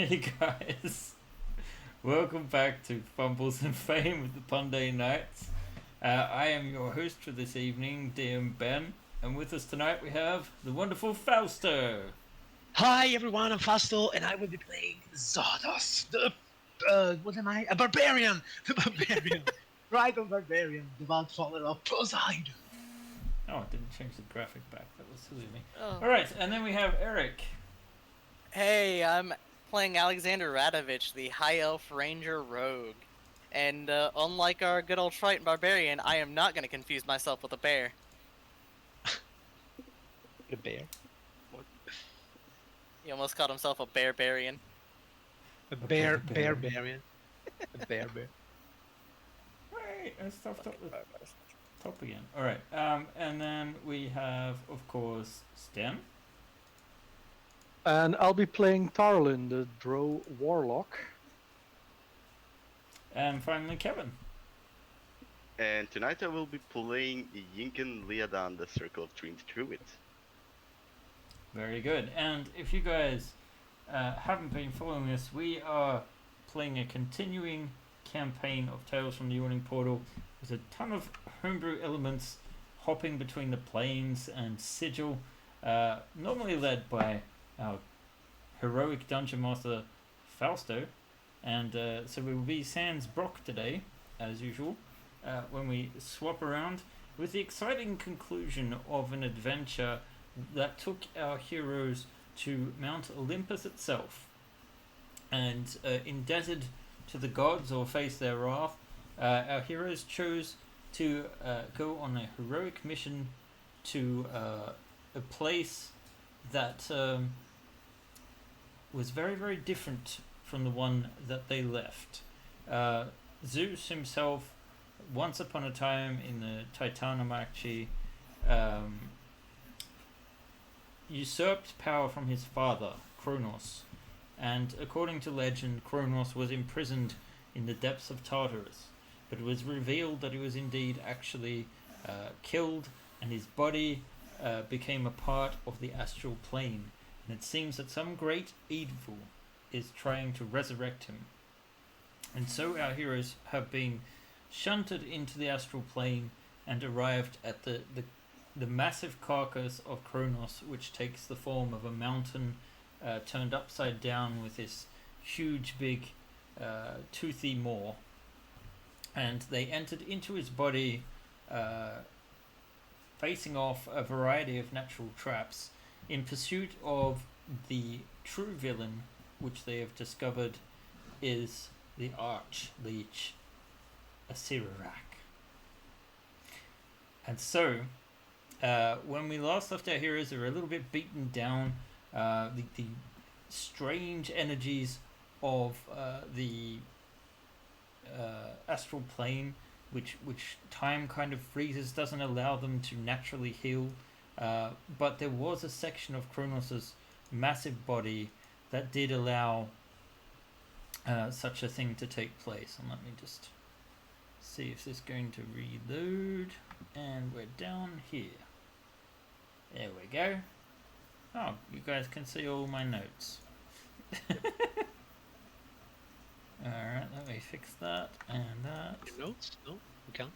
Hey guys, welcome back to Fumbles and Fame with the Punday Nights. I am your host for this evening, DM Ben, and with us tonight we have the wonderful Fausto. Hi everyone, I'm Fasto, and I will be playing Zardos, what am I? A barbarian! The barbarian! Right, a barbarian, the devout follower of Poseidon! Oh, I didn't change the graphic back, that was silly of me. Oh. Alright, and then we have Eric. Hey, I'm playing Alexander Radovich, the High Elf Ranger Rogue. And unlike our good old Triton Barbarian, I am not going to confuse myself with a bear. The bear? He almost called himself a barbarian. A barbarian. barbarian. A bear. Wait, I stuffed up the top again. Alright, and then we have, of course, Sten. And I'll be playing Tarlin, the Drow Warlock. And finally, Kevin. And tonight I will be playing Yinken Liadan, the Circle of Dreams Druid. Very good. And if you guys haven't been following us, we are playing a continuing campaign of Tales from the Yawning Portal. There's a ton of homebrew elements hopping between the planes and Sigil, normally led by our heroic dungeon master Fausto. And so we will be sans Brock today, as usual, when we swap around with the exciting conclusion of an adventure that took our heroes to Mount Olympus itself. And indebted to the gods or face their wrath, our heroes chose to go on a heroic mission to a place that was very, very different from the one that they left. Zeus himself, once upon a time in the Titanomachi, usurped power from his father, Kronos, and according to legend, Kronos was imprisoned in the depths of Tartarus, but it was revealed that he was indeed actually killed, and his body became a part of the astral plane, and it seems that some great evil is trying to resurrect him. And so our heroes have been shunted into the astral plane and arrived at the massive carcass of Kronos, which takes the form of a mountain turned upside down with this huge big toothy maw. And they entered into his body, facing off a variety of natural traps in pursuit of the true villain, which they have discovered is the Arch Leech Asirarak. And so, when we last left our heroes, they were a little bit beaten down. The strange energies of the astral plane, which time kind of freezes, doesn't allow them to naturally heal. But there was a section of Kronos' massive body that did allow such a thing to take place. And let me just see if this is going to reload. And we're down here. There we go. Oh, you guys can see all my notes. Alright, let me fix that and that. Your notes? No, you can't.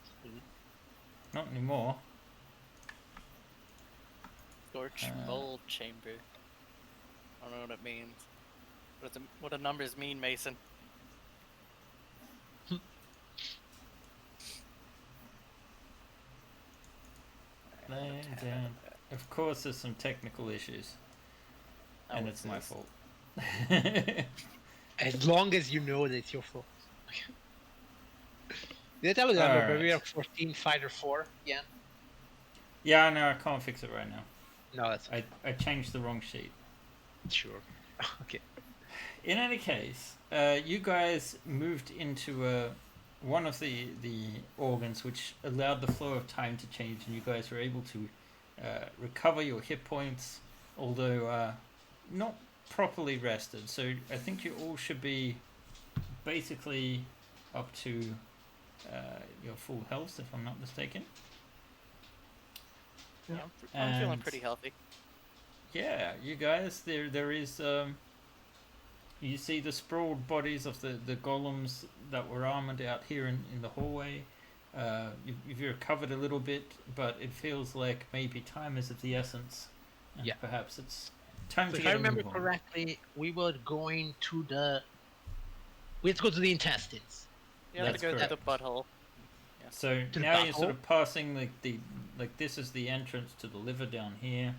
Not anymore. Scorch mold chamber. I don't know what it means. What do numbers mean, Mason? And of course there's some technical issues. And it's my fault. As long as you know that it's your fault. Did I tell you that Alright. Barbarian 14 Fighter 4? Yeah. Yeah, no, I can't fix it right now. No, that's I changed the wrong sheet. sure. Okay. In any case, you guys moved into one of the organs which allowed the flow of time to change, and you guys were able to recover your hit points, although not properly rested. So I think you all should be basically up to your full health, if I'm not mistaken. Yeah, I'm feeling And- pretty healthy. Yeah, you guys, there is You see the sprawled bodies of the golems that were armored out here in the hallway. You've recovered a little bit, but it feels like maybe time is of the essence. And Yeah. perhaps it's time So to if I get a remember move on. correctly, we were going to the. We had to go to the intestines. You have to That's go through the correct. butthole. So To the now you're sort butthole? of passing like this is the entrance to the liver down here.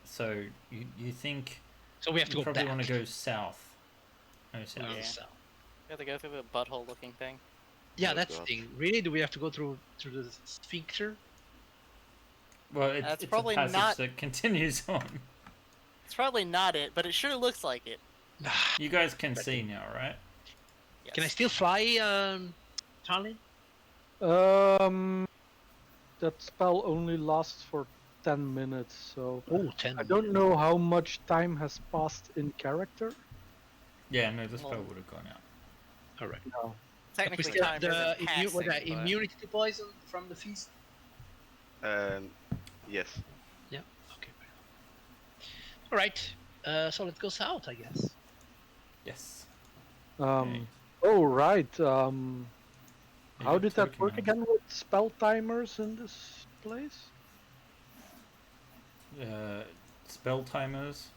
So you think So we have to you go probably back. want to go south. No south. Yeah. So. You have to go through the butthole looking thing. Yeah, Oh, that's the God. thing. Really, do we have to go through the sphincter? Well, That's it's probably a passage not- that continues on. It's probably not it, but it sure looks like it. You guys can see now, right? Yes. Can I still fly, Charlie? That spell only lasts for 10 minutes, so Oh, 10 I don't know how much time has passed in character. Yeah, no, the spell Well- would have gone out. All right. No. Technically, Still time the isn't passing, what, but- immunity to poison from the feast? Yes. Okay. All right. So let's go south, I guess. Yes. Um, Oh, right. You How got did that token work now. again with spell timers in this place? Spell timers.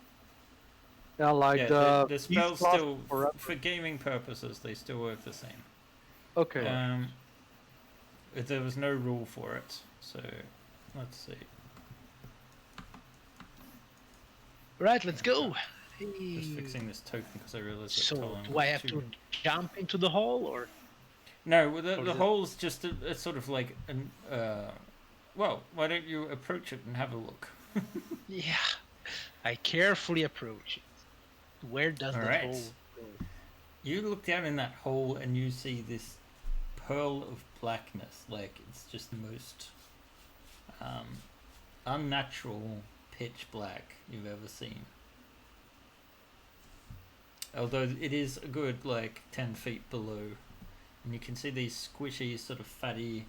Yeah, like Yeah, the feast spells lasts still, forever. for gaming purposes, they still work the same. Okay. There was no rule for it, so let's see. Right, let's go. Just Hey. fixing this token because I realized that So Colin do I was have to too- jump into the hole or? No, well, Or the is it- hole's just a sort of like an. Well, why don't you approach it and have a look? Yeah. I carefully approach it. Where does All that right. hole go? You look down in that hole and you see this pearl of blackness. Like it's just the most unnatural pitch black you've ever seen. Although it is a good like 10 feet below, and you can see these squishy, sort of fatty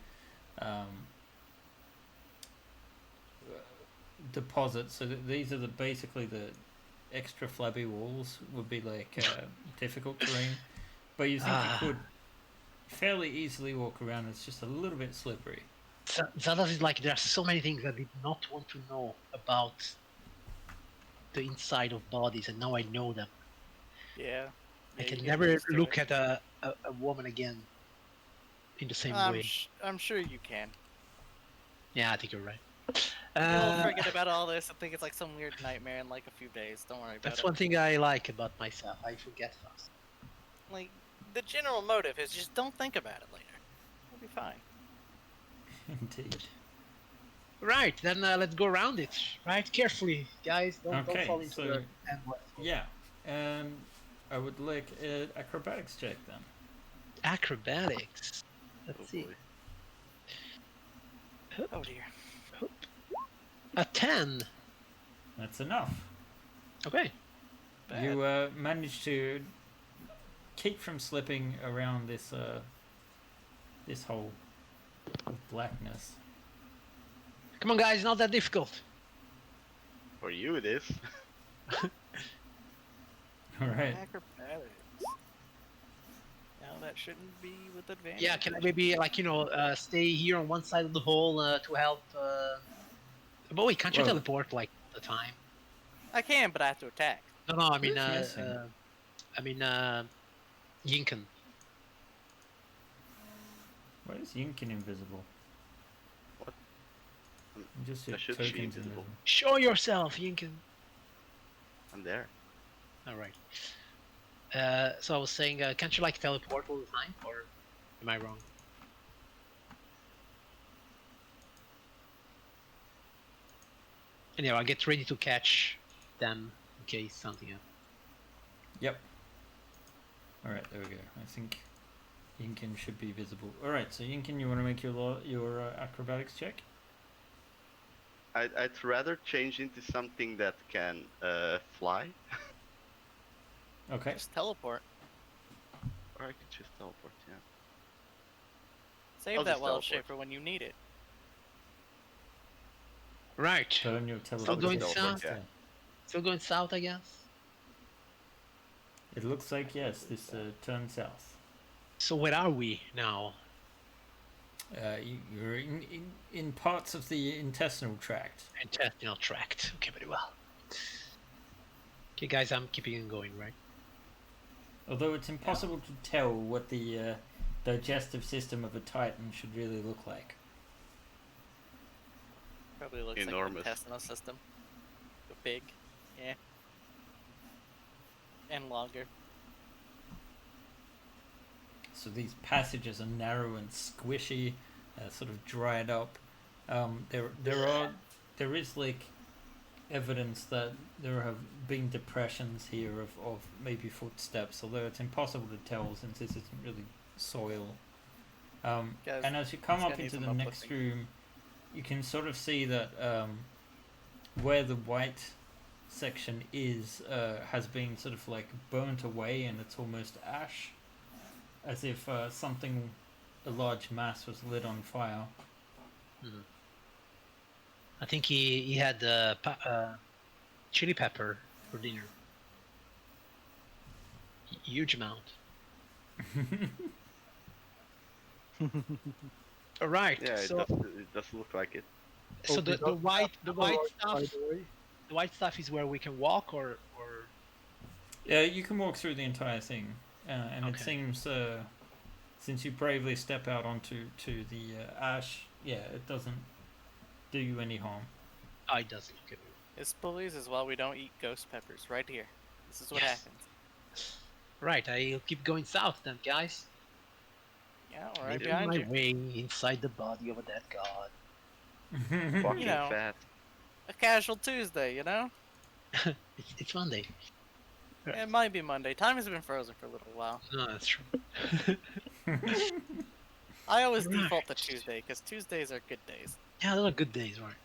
deposits. So these are basically the extra flabby walls would be like difficult terrain, but you think you could fairly easily walk around. It's just a little bit slippery. Zadas is like, there are so many things I did not want to know about the inside of bodies, and now I know them. Yeah. I Yeah, can you get never used to look it. at a woman again in the same way. I'm sure you can. Yeah, I think you're right. You'll forget about all this and think it's like some weird nightmare in like a few days. Don't worry about That's it. one thing I like about myself. I forget fast. Like, the general motive is just don't think about it later. We'll be fine. Indeed. Right, then let's go around it. Right, carefully, guys. Don't Okay, fall into so- the endless. Yeah, and I would like an acrobatics check then. Acrobatics. Oh Let's see. boy. Oh dear. A 10. That's enough. Okay. Bad. You manage to keep from slipping around this this hole of blackness. Come on, guys. Not that difficult. For you it is. All right. Acrobatics. Now that shouldn't be with advantage. Yeah, can I maybe, like, stay here on one side of the hole to help? But wait, can't you Well- teleport like all the time? I can, but I have to attack. No, I mean, Who's missing? Yinken. Why is Yinkin invisible? What? Just I your should be tokens invisible. invisible. Show yourself, Yinken. I'm there. All right. So I was saying, can't you like teleport all the time, or am I wrong? Anyway, I'll get ready to catch them in case something happens. Yep. All right, there we go. I think Yinkin should be visible. All right, so Yinkin, you want to make your acrobatics check? I'd rather change into something that can fly, Okay. Just teleport. or I could just teleport. Yeah. Save I'll that just wild teleport. shape for when you need it. Right. Turn your going teleportation. south? yeah. Still going south, I guess. It looks like yes. This turns south. So where are we now? You're in parts of the intestinal tract. Intestinal tract. Okay, very well. Okay, guys, I'm keeping it going, right? Although it's impossible to tell what the digestive system of a Titan should really look like. Probably looks Enormous. like the intestinal system. Big. Yeah. And longer. So these passages are narrow and squishy, sort of dried up. There is like evidence that there have been depressions here of maybe footsteps, although it's impossible to tell since this isn't really soil. Guys, And as you come this up guy needs into some the next uplifting. room, you can sort of see that where the white section is has been sort of like burnt away, and it's almost ash, as if a large mass was lit on fire. I think he had chili pepper for dinner. Huge amount. All right. Yeah, so it does look like it. so Hope we the don't white have stuff by the way. the white stuff is where we can walk or Yeah, you can walk through the entire thing, and it Okay. seems since you bravely step out onto the ash, yeah, it doesn't do you any harm. oh, it does look at me. This bullies is why we don't eat ghost peppers right here. This is what Yes. happens. Right, I'll keep going south then, guys. Yeah, we're right Making behind my you. way inside the body of a dead god. Fucking know. fat. A casual Tuesday, you know? It's Monday. Right. It might be Monday. Time has been frozen for a little while. No, that's true. I always Right. default to Tuesday because Tuesdays are good days. Yeah, those are good days, right?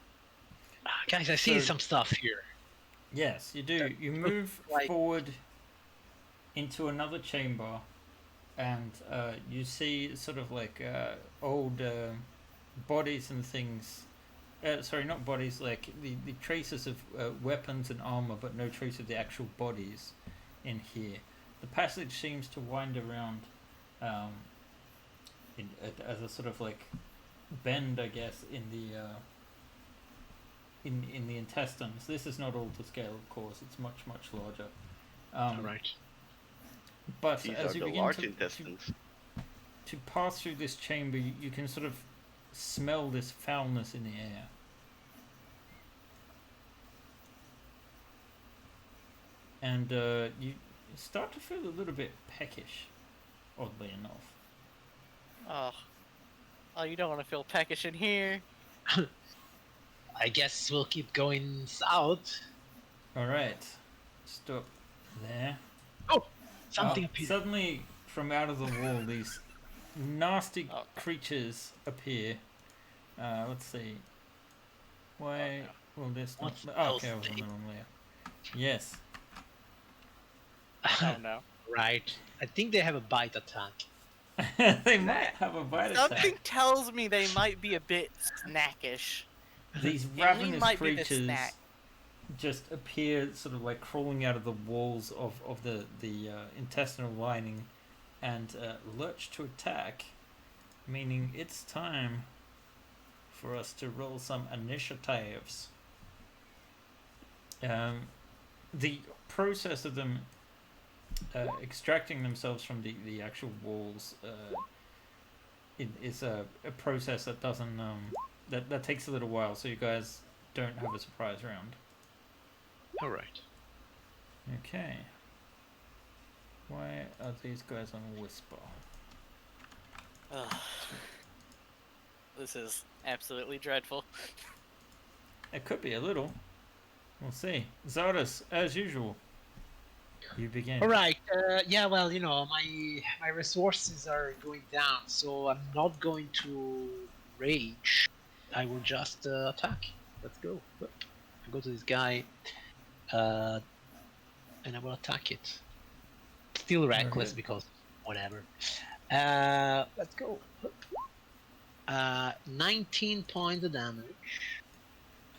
Guys, I see So- some stuff here. Yes, you do. You move like- forward into another chamber, and you see sort of like old bodies and things. Sorry, not bodies, like the traces of weapons and armor, but no trace of the actual bodies in here. The passage seems to wind around as a sort of like bend, I guess, in the in the intestines. This is not all to scale, of course. It's much larger. All right. But These as are you the begin large to intestines. pass through this chamber, you can sort of smell this foulness in the air. And you start to feel a little bit peckish, oddly enough. Oh, you don't want to feel peckish in here. I guess we'll keep going south. Alright, stop there. Something Oh, appeared. suddenly, from out of the wall, these nasty Oh. creatures appear. Let's see. Why will this not... What's Oh, okay, I those was on the things? wrong layer. Yes. Oh no. Right. I think they have a bite attack. They might have a bite Something attack. tells me they might be a bit snackish. These And we ravenous might be the creatures snack. just appear sort of like crawling out of the walls of the intestinal lining and lurch to attack, meaning it's time for us to roll some initiatives. The process of them extracting themselves from the actual walls is a process that doesn't that takes a little while, so you guys don't have a surprise round. All right. Okay. Why are these guys on whisper? Ugh. This is absolutely dreadful. It could be a little. We'll see. Zardas, as usual. You begin. All right. Yeah. Well, you know, my resources are going down, so I'm not going to rage. I will just attack. Let's go. I go to this guy, and I will attack it. Still reckless Okay. because whatever. Let's go. 19 points of damage.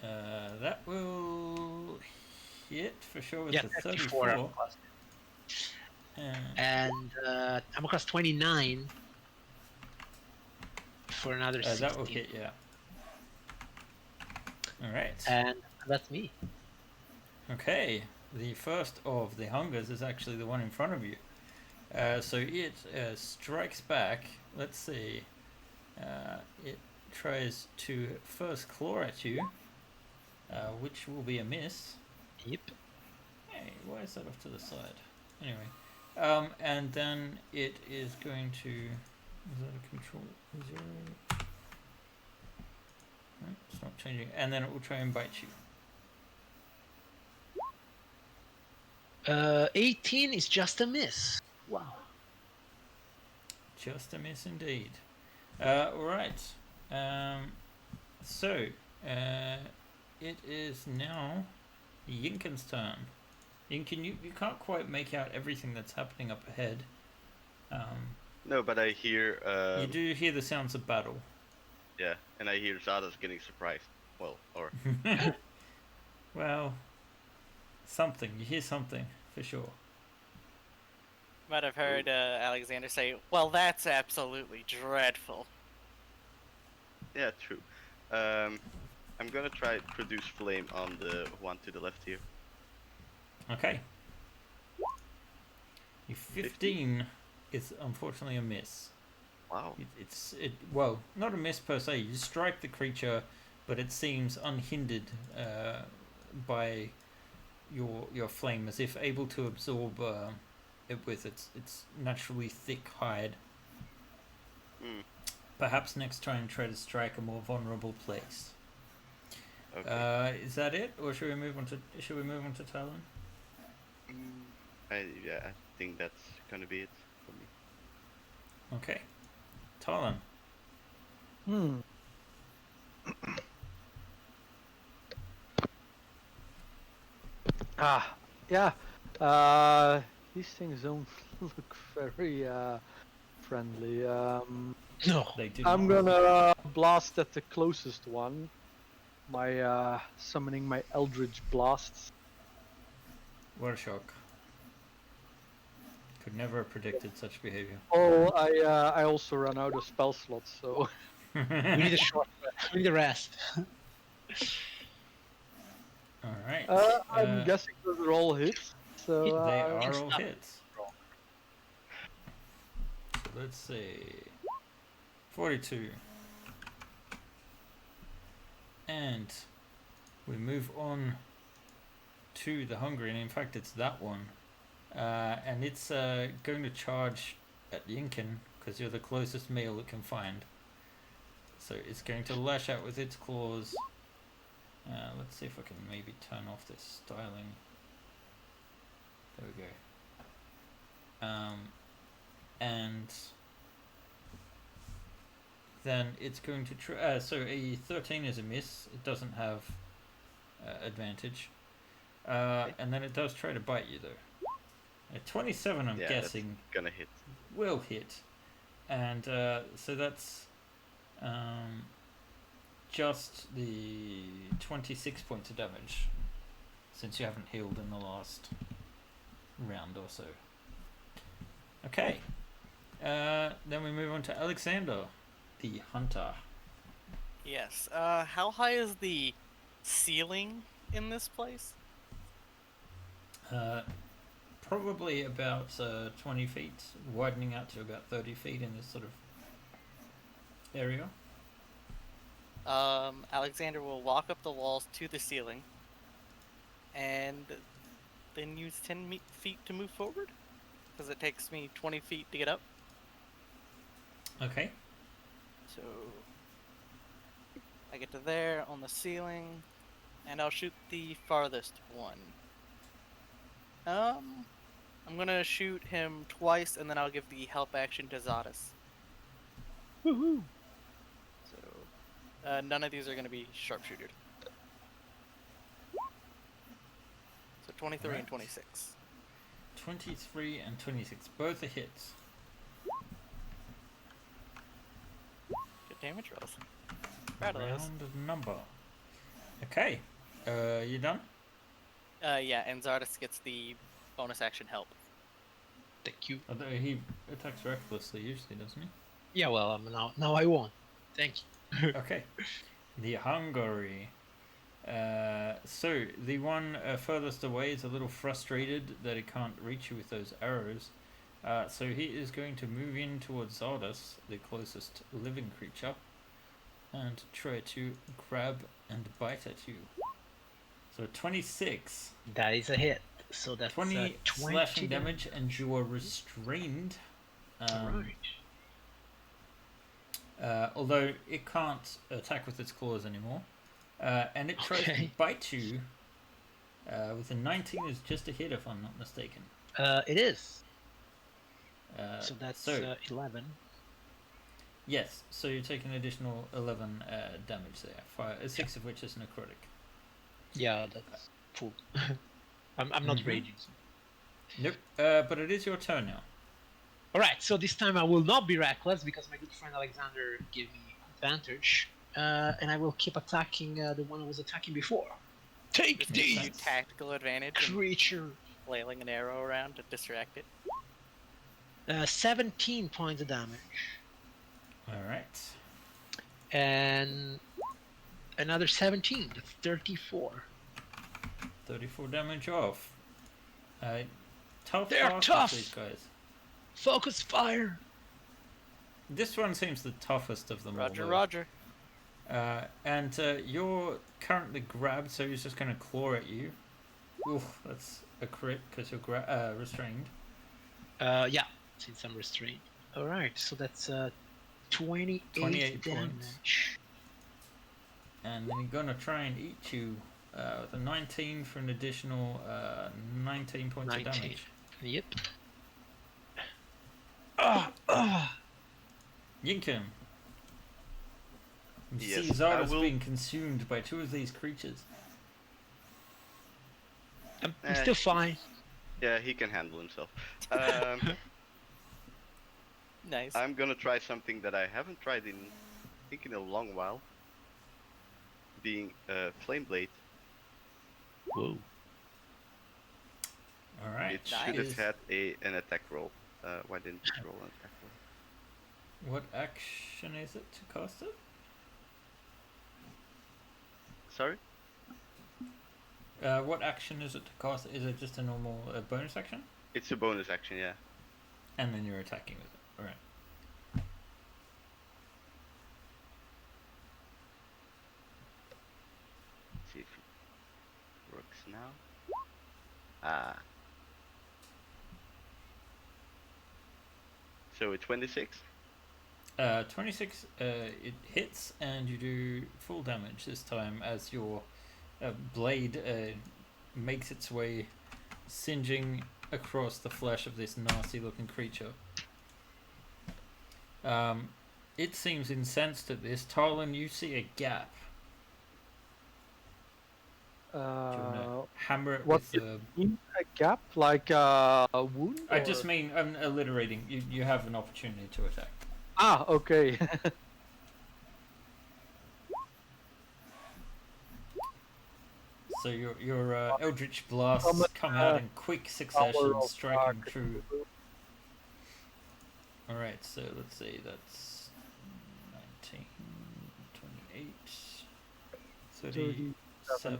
That will hit for sure with Yeah, the 34 34. plus. And I'm across 29 for another 16. That will hit, yeah. Alright. And that's me. Okay. The first of the hungers is actually the one in front of you. So it strikes back. Let's see. It tries to first claw at you, which will be a miss. Yep. Hey, why is that off to the side? Anyway. And then it is going to... Is that a control? Zero? No, it's not changing. And then it will try and bite you. 18 is just a miss. Wow. Just a miss indeed. Alright. So, it is now Yinken's turn. Yinken, you can't quite make out everything that's happening up ahead. No, but I hear. You do hear the sounds of battle. Yeah, and I hear Zada's getting surprised. Well, or Well, something. You hear something, for sure. Might have heard Alexander say, "Well, that's absolutely dreadful." yeah, true. I'm gonna try to produce flame on the one to the left here. Okay. Your 15 is unfortunately a miss. Wow. Well, not a miss per se. You strike the creature, but it seems unhindered by your flame, as if able to absorb it with its naturally thick hide. Mm. Perhaps next time try to strike a more vulnerable place. Okay. Is that it, or should we move on to Talon? I think that's gonna be it for me. Okay, Talon. Yeah. These things don't look very friendly. No. They do. I'm gonna blast at the closest one. My summoning my Eldritch blasts. What a shock. Could never have predicted such behavior. Oh, I also run out of spell slots, so We need a short rest. We need a rest. Alright. I'm guessing those are all hits. So They are it's all not hits. So let's see. 42. And we move on to the Hungarian. In fact, it's that one. And it's going to charge at Yinken, because you're the closest meal it can find. So it's going to lash out with its claws. Let's see if I can maybe turn off this styling. There we go. And then it's going to try. So a 13 is a miss. It doesn't have advantage. And then it does try to bite you though. A 27, I'm guessing, that's gonna hit. will hit. And so that's just the 26 points of damage, since you haven't healed in the last round or so. Okay. Then we move on to Alexander, the hunter. Yes. How high is the ceiling in this place? Probably about 20 feet, widening out to about 30 feet in this sort of area. Alexander will walk up the walls to the ceiling, and then use 10 feet to move forward, because it takes me 20 feet to get up. Okay. So I get to there on the ceiling, and I'll shoot the farthest one. I'm gonna shoot him twice, and then I'll give the help action to Zadis. Woohoo! So none of these are gonna be sharpshootered. So 23 Alright. and 26. 23 and 26, both are hits. Good damage rolls. Proud of those. Round number. Okay. You done? Yeah, and Zardes gets the bonus action help. Thank you. Although he attacks recklessly usually, doesn't he? Yeah, well, now I won. Thank you. Okay. The Hungary. So the one furthest away is a little frustrated that he can't reach you with those arrows. So he is going to move in towards Zardas, the closest living creature, and try to grab and bite at you. So 26. That is a hit. So that's 20 20 slashing damage, and you are restrained. Alright. Although it can't attack with its claws anymore. And it tries to Okay. bite you with a 19 is just a hit if I'm not mistaken. It is. So So that's so 11. yes, so you take an additional 11 damage there, 6 of which is necrotic. Yeah, that's full. I'm not Mhm. raging. So. Nope, but it is your turn now. Alright, so this time I will not be reckless because my good friend Alexander gave me advantage. And I will keep attacking the one I was attacking before. Take Just Makes gives you sense. tactical advantage and creature. flailing an arrow around to distract it. 17 points of damage. Alright. And another 17. That's 34. 34 damage off. Tough They're tasks, tough. these guys. Focus fire. This one seems the toughest of them Roger, all. though. Roger. And you're currently grabbed, so he's just going to claw at you. Oof, that's a crit because you're restrained. Yeah, since I'm restrained. Alright, so that's 28 28 damage. points. And then he's going to try and eat you with a 19 for an additional 19 points 19. of damage. Yep. Yinkin. You Yes, see I Zarda's will- being consumed by 2 of these creatures. I'm still fine. Yeah, he can handle himself. Nice. I'm gonna try something that I haven't tried in, I think, in a long while. Being Flame Blade. Whoa. Alright. It should have had an attack roll. Why didn't it roll an attack roll? What action is it to cast it? Sorry? What action is it to cast it? Is it just a normal bonus action? It's a bonus action, yeah. And then you're attacking with it. Alright. See if it works now. Ah. So it's 26? 26, it hits, and you do full damage this time as your blade makes its way, singeing across the flesh of this nasty looking creature. It seems incensed at this. Tarlin, you see a gap. Do you want to hammer it what with the... in a gap, like a wound? I or- just mean, I'm alliterating. You have an opportunity to attack. Ah, okay. So your Eldritch blasts Summon, come out in quick succession, Power of striking Dark. true. Alright, so let's see, that's 19, 28, 37.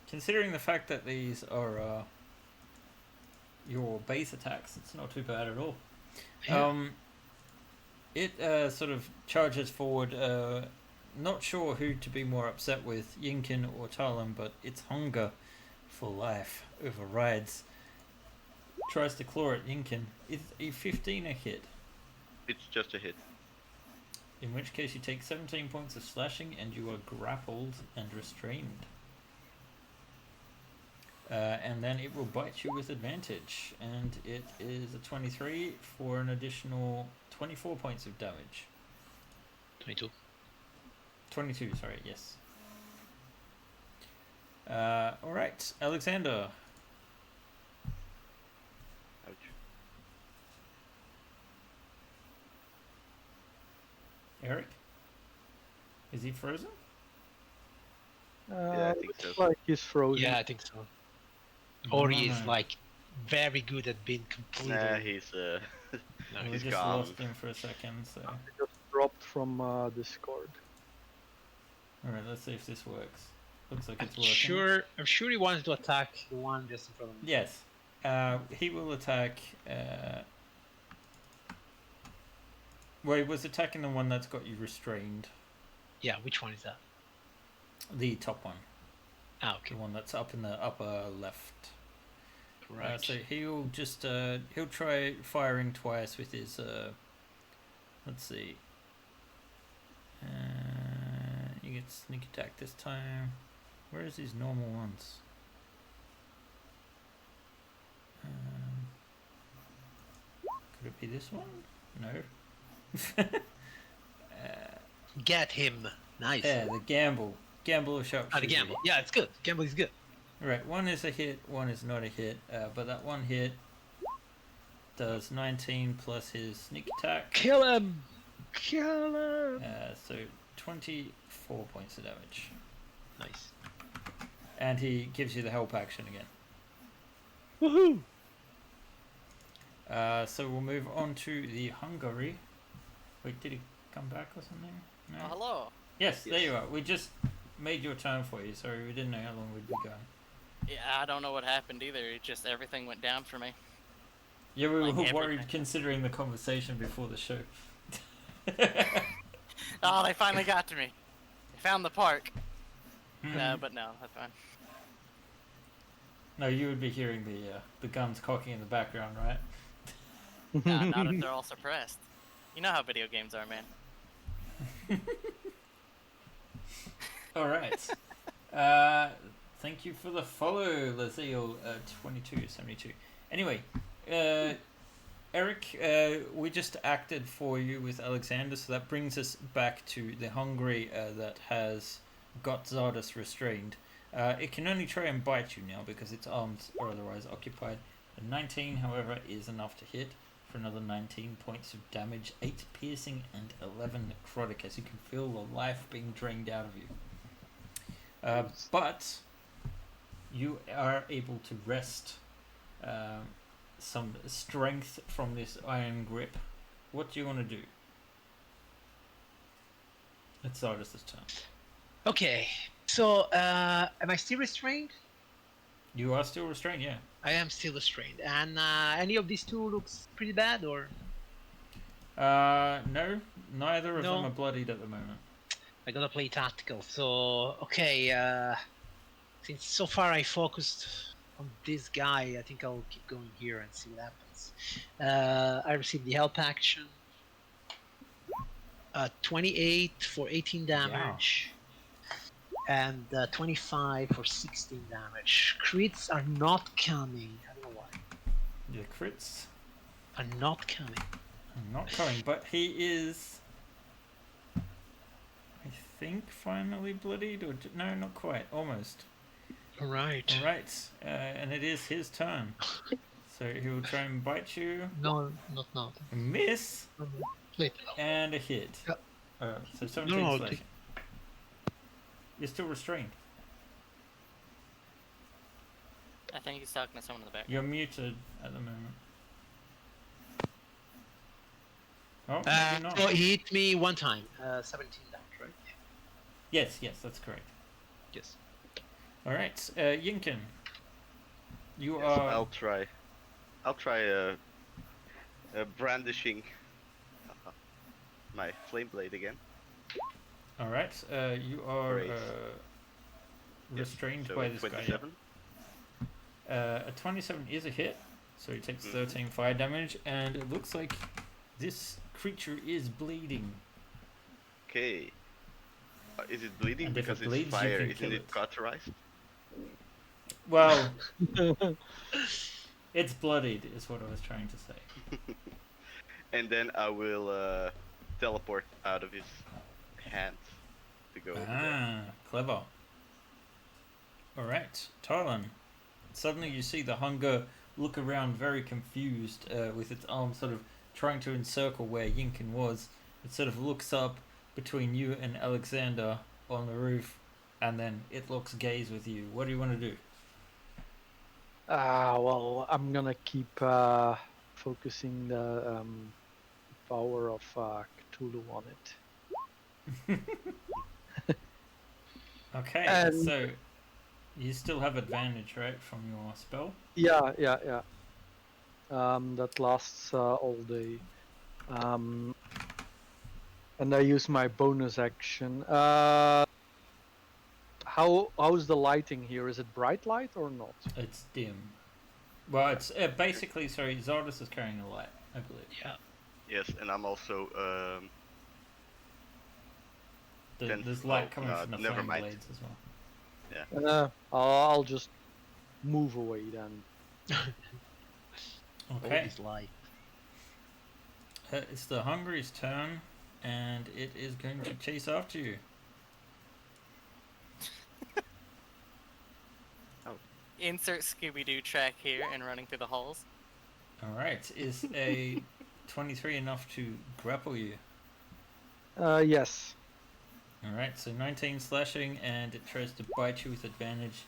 Considering the fact that these are your base attacks, it's not too bad at all. Yeah. It sort of charges forward, not sure who to be more upset with, Yinkin or Talon, but its hunger for life overrides. Tries to claw at Yinkin. Is a 15 a hit? It's just a hit. In which case you take 17 points of slashing and you are grappled and restrained. And then it will bite you with advantage, and it is a 23 for an additional 24 points of damage. 22. 22, sorry, yes. Alright, Alexander. Ouch. Eric? Is he frozen? Yeah, I think so. Looks like he's frozen. Yeah, I think so. Or No, he is no. like very good at being completely. Nah, he's We he's just gone. lost him for a second, so... It just dropped from Discord. Alright, let's see if this works. Looks like I'm it's working. sure he wants to attack the one just in front of me. Yes. He will attack... Well, he was attacking the one that's got you restrained. Yeah, which one is that? The top one. Ah, okay. The one that's up in the upper left. Right. So he'll just... he'll try firing twice with his... let's see. You get sneak attack this time. Where is his normal ones? Could it be this one? No. Get him. Nice. Yeah, the gamble. Gamble or sharpshooter. Ah, the gamble. Yeah, it's good. Gamble is good. Right, one is a hit, one is not a hit. But that one hit does 19 plus his sneak attack. Kill him. Kill him. So 24 points of damage. Nice. And he gives you the help action again. Woohoo! So we'll move on to the Hungary. Wait, did he come back or something? No. Oh, hello. Yes, there you are. We just made your turn for you. Sorry, we didn't know how long we'd be going. Yeah, I don't know what happened either. It just everything went down for me. Yeah, we were Like worried everything. considering the conversation before the show. Oh, they finally got to me. They found the park. Hmm. No, but no, that's fine. No, you would be hearing the guns cocking in the background, right? Nah, not if they're all suppressed. You know how video games are, man. All right. Thank you for the follow, Lazille 2272. Anyway, Eric, we just acted for you with Alexander, so that brings us back to the Hungary that has got Zardos restrained. It can only try and bite you now because its arms are otherwise occupied. A 19, however, is enough to hit for another 19 points of damage, 8 piercing and 11 necrotic, as you can feel the life being drained out of you. But you are able to wrest some strength from this iron grip. What do you want to do? It's Zardos' turn. Okay. So, am I still restrained? You are still restrained, yeah. I am still restrained. And any of these two looks pretty bad, or? No, neither of No. them are bloodied at the moment. I gotta play tactical. So, okay. Since so far I focused on this guy, I think I'll keep going here and see what happens. I received the help action. 28 for 18 damage. And 25 for 16 damage. Crits are not coming. I don't know why. The crits Are not coming. are not coming, but he is, I think, finally bloodied, or no, not quite, almost. Alright. All right, and it is his turn. So he will try and bite you. No, not now. A miss Later. and a hit. Yeah. So 17 No, slashing. You're still restrained. I think he's talking to someone in the back. You're muted at the moment. Oh, maybe not. So he hit me one time. 17 damage, right? Yes, that's correct. Yes. All right, Yinkin. You Yes, are. I'll try brandishing my flame blade again. All right. You are Great. restrained So by this 27. guy. A 27 is a hit, so he takes 13 fire damage, and it looks like this creature is bleeding. Okay. Is it bleeding And if because it bleeds, it's you fire? can Isn't kill it it. cauterized? Well, it's bloodied, is what I was trying to say. And then I will teleport out of his hands to go over there. Ah, clever. All right, Tarlan. Suddenly you see the hunger look around very confused with its arm sort of trying to encircle where Yinkin was. It sort of looks up between you and Alexander on the roof, and then it looks gaze with you. What do you want to do? Well, I'm gonna keep focusing the power of Cthulhu on it. Okay, And so you still have advantage, right, from your spell? yeah. That lasts all day. And I use my bonus action. How's the lighting here? Is it bright light or not? It's dim. Well, it's basically, sorry, Zardus is carrying a light, I believe. Yeah. Yes, and I'm also There's light coming no, from the never flame mind. blades as well. I'll just move away then. All Okay, is light. it's the Hungry's turn, and it is going to chase after you. Insert Scooby-Doo track here and running through the halls. Alright, is a 23 enough to grapple you? Yes. Alright, so 19 slashing, and it tries to bite you with advantage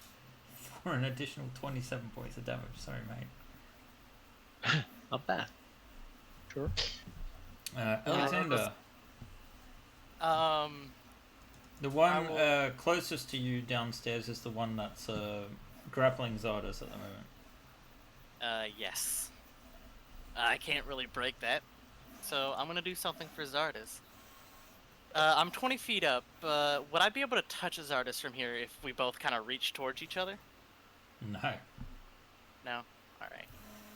for an additional 27 points of damage. Sorry, mate. Not bad. Sure. Alexander, the I one will- closest to you downstairs is the one that's grappling Zardos at the moment. Yes. I can't really break that. So I'm gonna do something for Zardas. I'm 20 feet up. Would I be able to touch Zardas from here if we both kind of reach towards each other? No. No? Alright.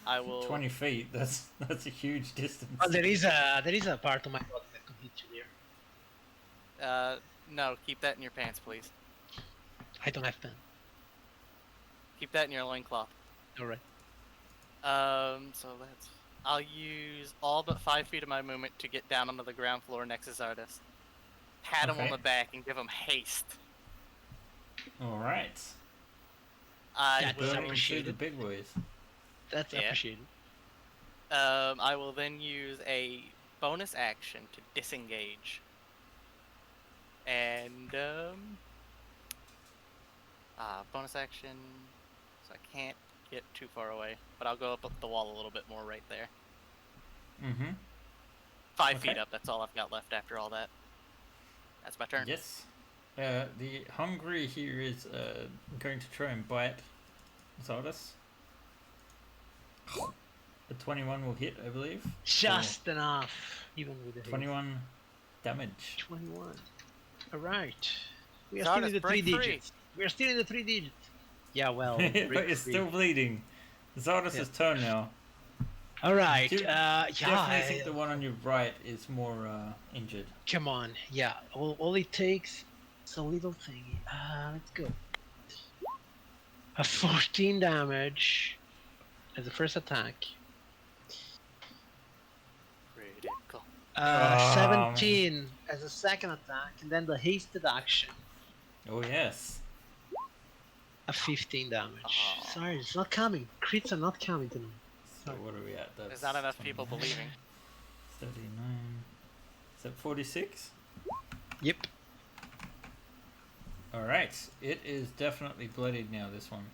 I will... 20 feet, that's a huge distance. Well, there is a part of my body that could hit you there. No, keep that in your pants, please. I don't have pen. Keep that in your loincloth. Alright. So that's... I'll use all but 5 feet of my movement to get down onto the ground floor next to Zardas. Pat him on Okay. the back and give him haste. Alright. I That's will... Burning through the appreciated. big boys. That's Yeah. appreciated. I will then use a bonus action to disengage. And, bonus action, so I can't get too far away, but I'll go up the wall a little bit more right there. Mm-hmm. 5 Okay. feet up, that's all I've got left after all that. That's my turn. Yes. The Hungry here is going to try and bite Zardos. A 21 will hit, I believe. Just enough, even with the haste. 21 damage. 21. Alright. We are still in Zardas, the 3 break free. digits. We are still in the 3 digits. Yeah, well. But break it's free. still bleeding. Zardos' turn now. Alright. Do- Yeah. Definitely think the one on your right is more injured. Come on. Yeah. All it takes is a little thingy. Let's go. A 14 damage as the first attack. Critical. Oh, 17 as a second attack, and then the hasted action. Oh yes. A 15 damage. Oh. Sorry, it's not coming. Crits are not coming to me. So what are we at? That's There's not enough people 29, believing. 39. Is that 46? Yep. Alright. It is definitely bloodied now, this one.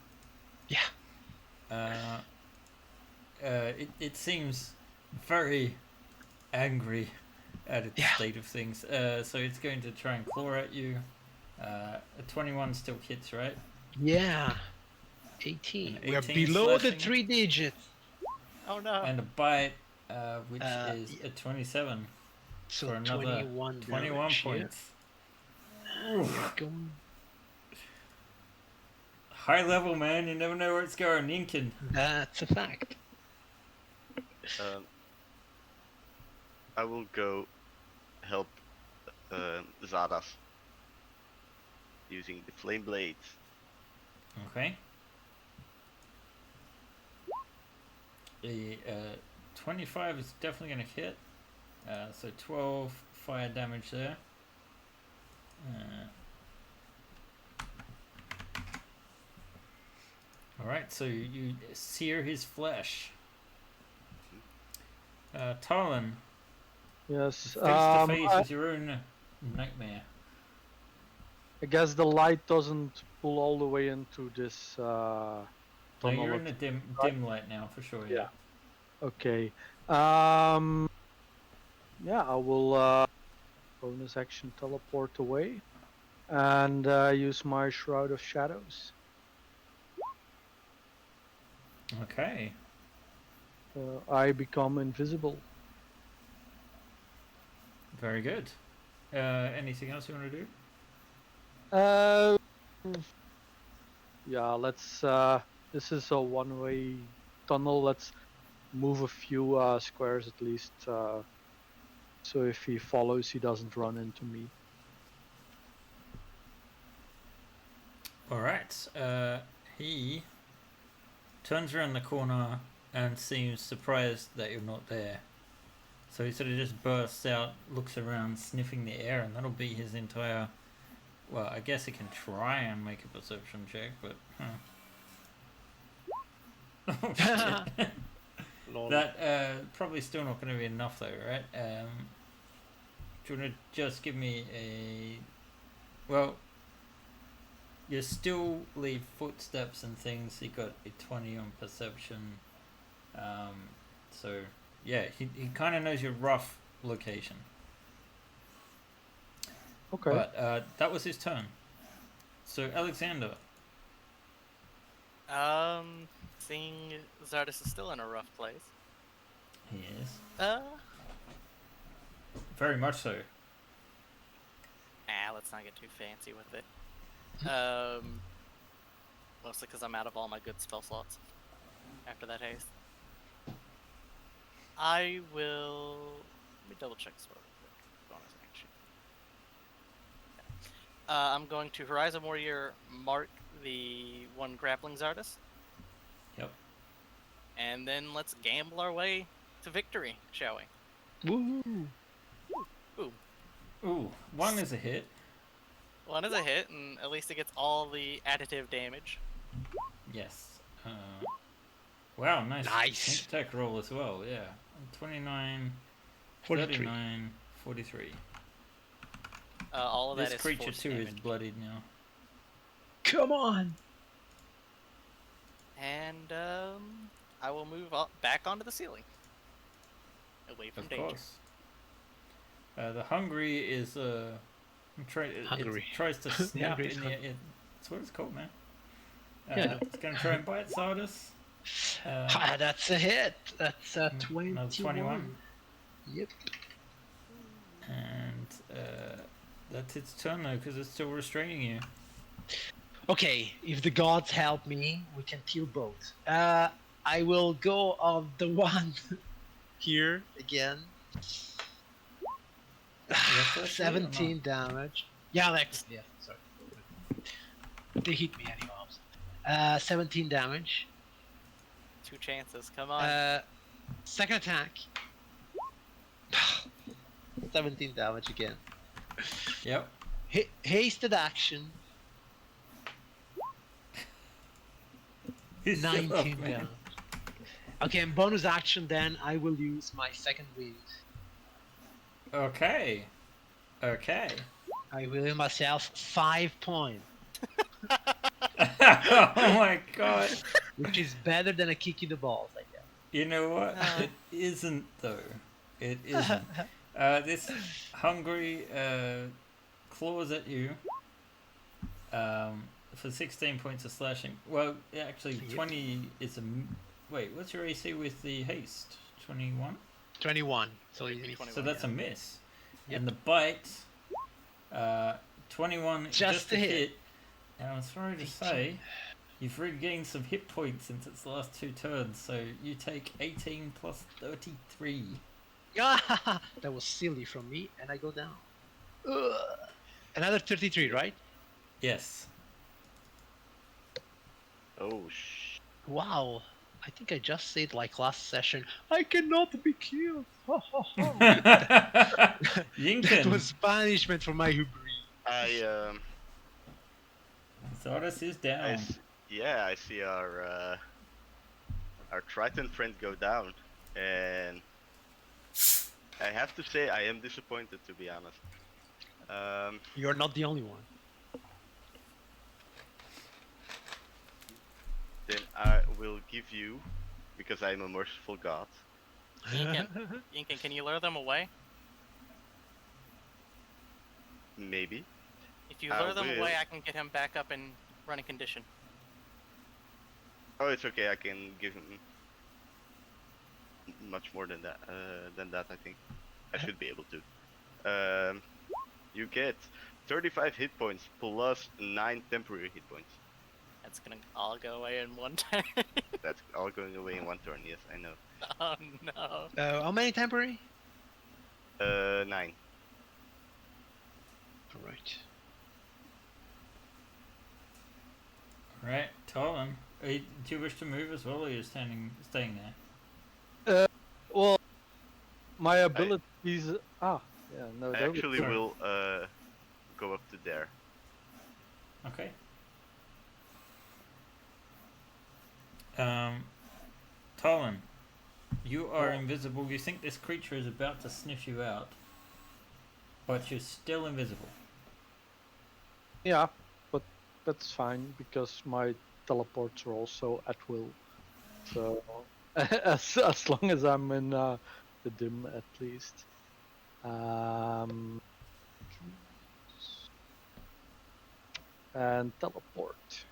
Yeah. It seems very angry at its Yeah. state of things. So it's going to try and claw at you. A 21 still hits, right? Yeah. 18. An We are 18 below the slashing. 3 digits. Oh no. And a bite, which is yeah. a 27 So for another 21 21 damage, yeah. points. We're going. High level, man. You never know where it's going. Inkin. That's a fact. I will go help Zardas using the flame blades. Okay. The 25 is definitely going to hit. So 12 fire damage there. Alright, so you sear his flesh. Tarlin, Yes. face to face I with your own nightmare. guess the light doesn't pull all the way into this No, tunnel. you're in the dim light now for sure. Yeah. Okay. Yeah, I will bonus action teleport away and use my Shroud of Shadows. Okay. I become invisible. Very good. Anything else you want to do? Uh, yeah, let's. This is a one-way tunnel. Let's move a few squares at least, so if he follows, he doesn't run into me. All right. He turns around the corner and seems surprised that you're not there. So he sort of just bursts out, looks around, sniffing the air, and that'll be his entire. Well, I guess he can try and make a perception check, but. Oh shit. Lol. That probably still not going to be enough though, right? Do you want to just give me a? Well, you still leave footsteps and things. He got a 20 on perception. So yeah, he kind of knows your rough location. Okay. But that was his turn. So Alexander. Seeing Zardis is still in a rough place. He is Uh, very much so. let's not get too fancy with it. Mostly because I'm out of all my good spell slots after that haste. I will. Let me double check this real quick. Bonus action. I'm going to Horizon Warrior mark the one grappling Zardis. Yep. And then let's gamble our way to victory, shall we? Woo! Ooh, one is a hit. One is a hit, and at least it gets all the additive damage. Yes. Wow, nice. Nice. Sneak attack roll as well, yeah. 29, 43. 39, 43. All of This that is creature force too is damage. bloodied now. Come on! And I will move back onto the ceiling, away from Of danger. course. The hungry is it Hungry. tries to snap Hungry is in the that's what it's called, man. Yeah. It's gonna try and bite Sardis. That's a hit. That's a 21. Another 21. Yep. And that's its turn though, because it's still restraining you. Okay, if the gods help me, we can kill both. I will go on the one here again. Reckless, 17 damage. Yeah, yeah, sorry. They hit me anyhow. 17 damage. 2 chances, come on. Second attack. 17 damage again. Yep. Hasted action. Shut 19 up, man. damage. Okay, and bonus action then I will use my second wind. Okay. Okay. I will give myself 5 points, Oh my god. which is better than a kick in the balls, I guess. You know what? It isn't though. It isn't. This hungry claws at you for 16 points of slashing. Well, actually, Yep. 20 is a. Wait, what's your AC with the haste? 21? 21. So It'd be it's 21. So that's a miss. Yep. And the bite, 21 Just a a hit. hit. And I'm sorry to say, you've regained some hit points since its last 2 turns, so you take 18 plus 33. Ah, that was silly from me, and I go down. Ugh. Another 33, right? Yes. Oh, Wow. I think I just said like last session, I cannot be killed. Ha, ha, ha. That Yinkin. was punishment for my hubris. Zardis is down. I see our Triton friend go down, and I have to say I am disappointed, to be honest. You're not the only one. Then I will give you, because I'm a merciful god. Yinkin, can you lure them away? Maybe. If you I lure them away, will. I can get him back up in running condition. Oh, it's okay. I can give him much more than that. I think I should be able to. You get 35 hit points plus 9 temporary hit points. That's gonna all go away in one turn. That's all going away in one turn. Yes, I know. Oh no. How many temporary? 9. Alright. Right, Talon. Do you wish to move as well, or are you staying there? Well, my abilities. Yeah, no. I that was- actually will go up to there. Okay. Talon, you are invisible. You think this creature is about to sniff you out, but you're still invisible. Yeah, but that's fine because my teleports are also at will. So as long as I'm in the dim, at least. And teleport.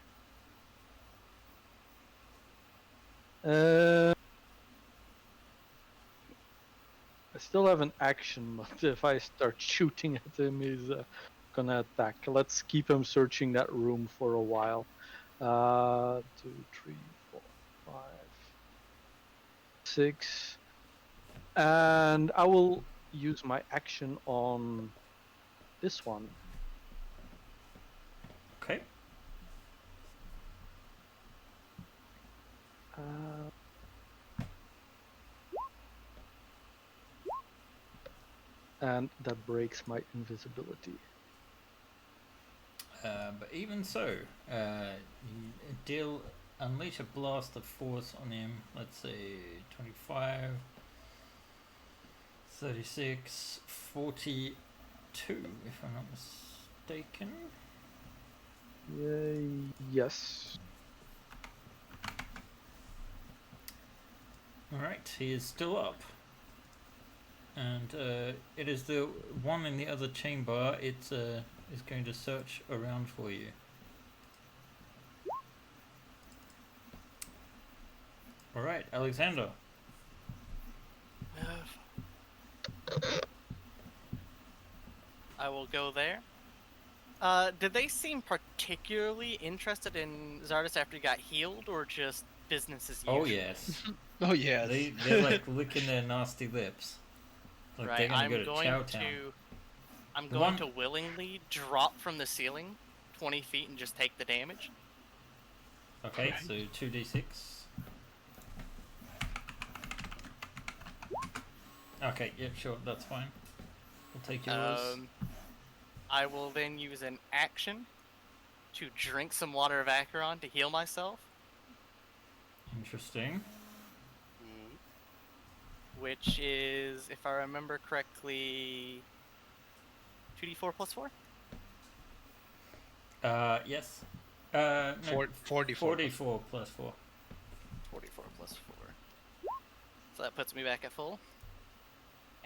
I still have an action, but if I start shooting at him, he's gonna attack. Let's keep him searching that room for a while. 2, 3, 4, 5, 6. And I will use my action on this one. Okay. And that breaks my invisibility. But even so, you unleash a blast of force on him. Let's say 25, 36, 42, if I'm not mistaken. Yes. Alright, he is still up. And it is the one in the other chamber. It is going to search around for you. Alright, Alexander. I will go there. Did they seem particularly interested in Zardes after he got healed, or just business as usual? Oh yes. Oh yes. They're like licking their nasty lips. Like Right, they're gonna I'm go to going Chowtown. I'm The going one- to willingly drop from the ceiling 20 feet and just take the damage. Okay, Alright. so 2d6. Okay, yeah, sure, that's fine. We'll take yours. I will then use an action to drink some water of Acheron to heal myself, Interesting. which is, if I remember correctly, 2d4 plus 4? Yes. No, 44. 44 plus 4. 44 plus 4. So that puts me back at full.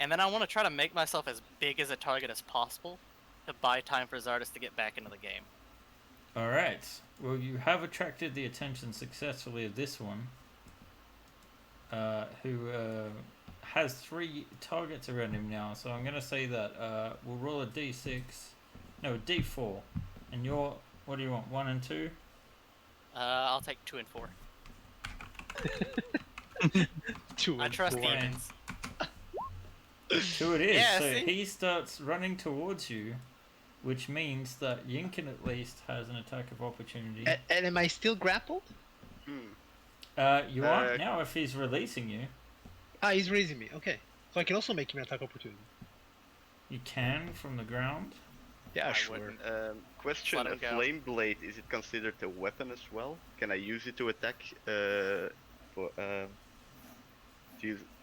And then I want to try to make myself as big as a target as possible to buy time for Zardes to get back into the game. Alright. Well, you have attracted the attention successfully of this one. Who has 3 targets around him now. So I'm going to say that we'll roll a d6. No, a d4. And you're... What do you want? 1 and 2? I'll take 2 and 4. 2 I and trust 4. demons. 2 it is. Yeah, so see? he starts running towards you, which means that Yinkin at least has an attack of opportunity. And am I still grappled? You aren't now if he's releasing you. Ah, he's raising me. Okay. So I can also make him an attack opportunity. You can from the ground. Yeah, I sure. wouldn't. Question: Let a him go. flame blade, is it considered a weapon as well? Can I use it to attack? For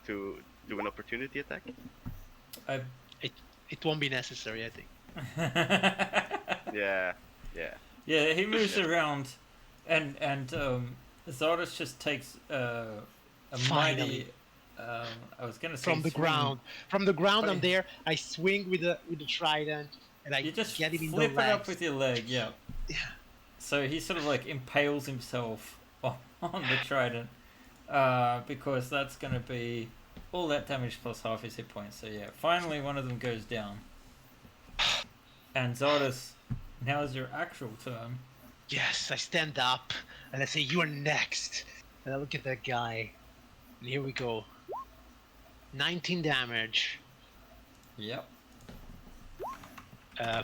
to do an opportunity attack? It won't be necessary, I think. Yeah. Yeah, he moves around, and Zardes just takes a Finally. mighty. I was gonna say From the swing. ground. From the ground, But I'm there. I swing with the trident, and I You just get him in the flip it legs. up with your leg, yeah. Yeah. So he sort of like impales himself on the trident, because that's gonna be all that damage plus half his hit points. So yeah, finally one of them goes down. And Zardes, now is your actual turn. Yes, I stand up and I say, "You are next." And I look at that guy, and here we go. 19 damage, Yep.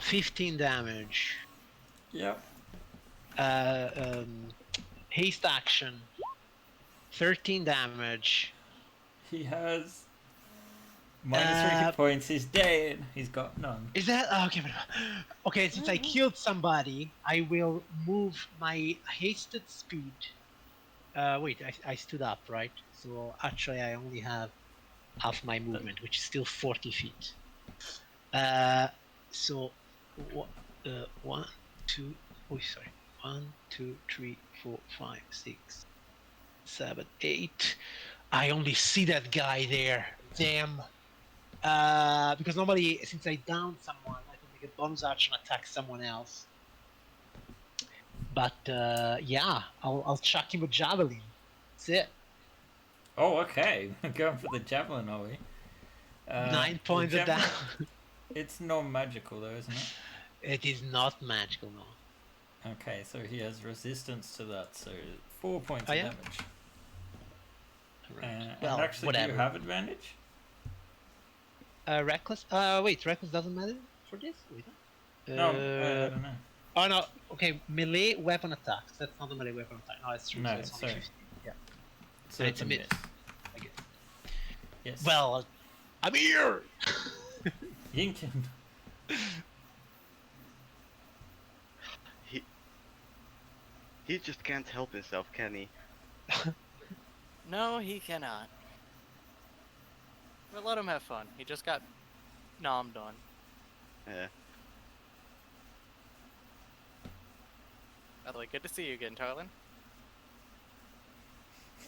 15 damage, Yep. haste action, 13 damage. He has minus 3 hit points. He's dead. He's got none. Is that okay? Okay, since I killed somebody, I will move my hasted speed. Wait, I stood up, right? So actually, I only have half my movement, which is still 40 feet. So, 1, 2, oh, sorry. 1, 2, 3, 4, 5, 6, 7, 8. I only see that guy there. Damn. Because normally, since I downed someone, I can make a bonus action attack someone else. But yeah, I'll chuck him a javelin. That's it. Oh, okay. Going for the javelin, are we? 9 points of damage. It's non-magical though, isn't it? It is not magical, no. Okay, so he has resistance to that, so 4 points Oh, of yeah? damage. Well, and actually, do whatever. you have advantage? Reckless? Wait, reckless doesn't matter for this? Wait. No, I don't know. Oh no, okay, melee weapon attacks. That's not a melee weapon attack. No, it's true. No, so it's only sorry. 15. Yeah. So it's a miss. I guess. Yes. Well, I'm here! Yinkin. He just can't help himself, can he? No, he cannot. But let him have fun. He just got nommed on. Yeah. By the way, good to see you again, Tarlin.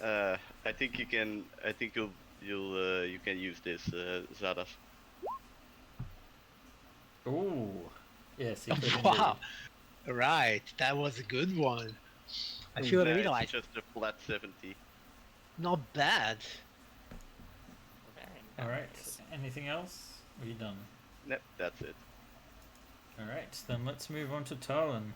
I think you can. I think you can use this, Zadas. Ooh. Yes, he could Wow. Right, that was a good one. I feel Nah, really it's like just a flat 70. not bad. Very Alright, nice. anything else? Are you done? Yep, that's it. Alright, then let's move on to Talon.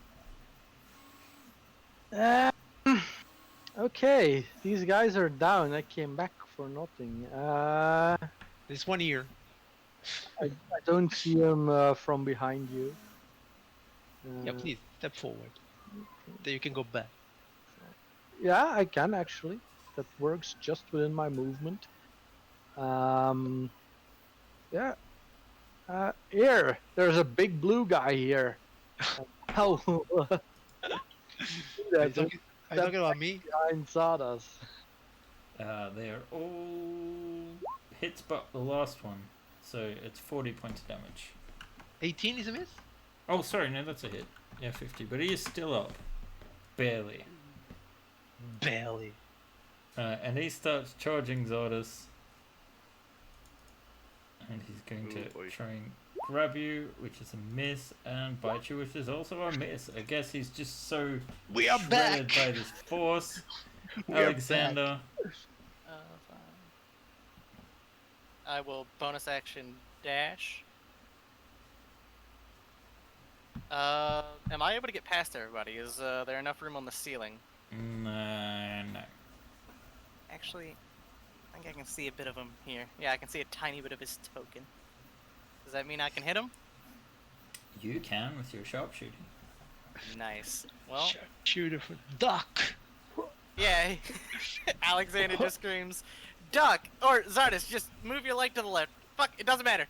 Okay, these guys are down. I came back for nothing. This one here. I don't see them from behind you. Yeah, please step forward. Then you can go back. Yeah, I can actually. That works just within my movement. Yeah. Here, there's a big blue guy here. How? Are you talking about me? Behind Zadas. They're all hits but the last one. So it's 40 points of damage. 18 is a miss? Oh, sorry, no, that's a hit. Yeah, 50. But he is still up. Barely. Barely. And he starts charging Zardes. And he's going Ooh, boy. to try and grab you, which is a miss, and bite you, which is also a miss. I guess he's just so We are shredded back! by this force. We are Alexander. Fine. I will bonus action dash. Am I able to get past everybody? Is there enough room on the ceiling? No. Actually, I think I can see a bit of him here. Yeah, I can see a tiny bit of his token. Does that mean I can hit him? You can with your sharpshooting. Nice. Well, Shooter for duck! yeah. Alexander just screams, "Duck!" Or Zardes, just move your leg to the left. Fuck, it doesn't matter.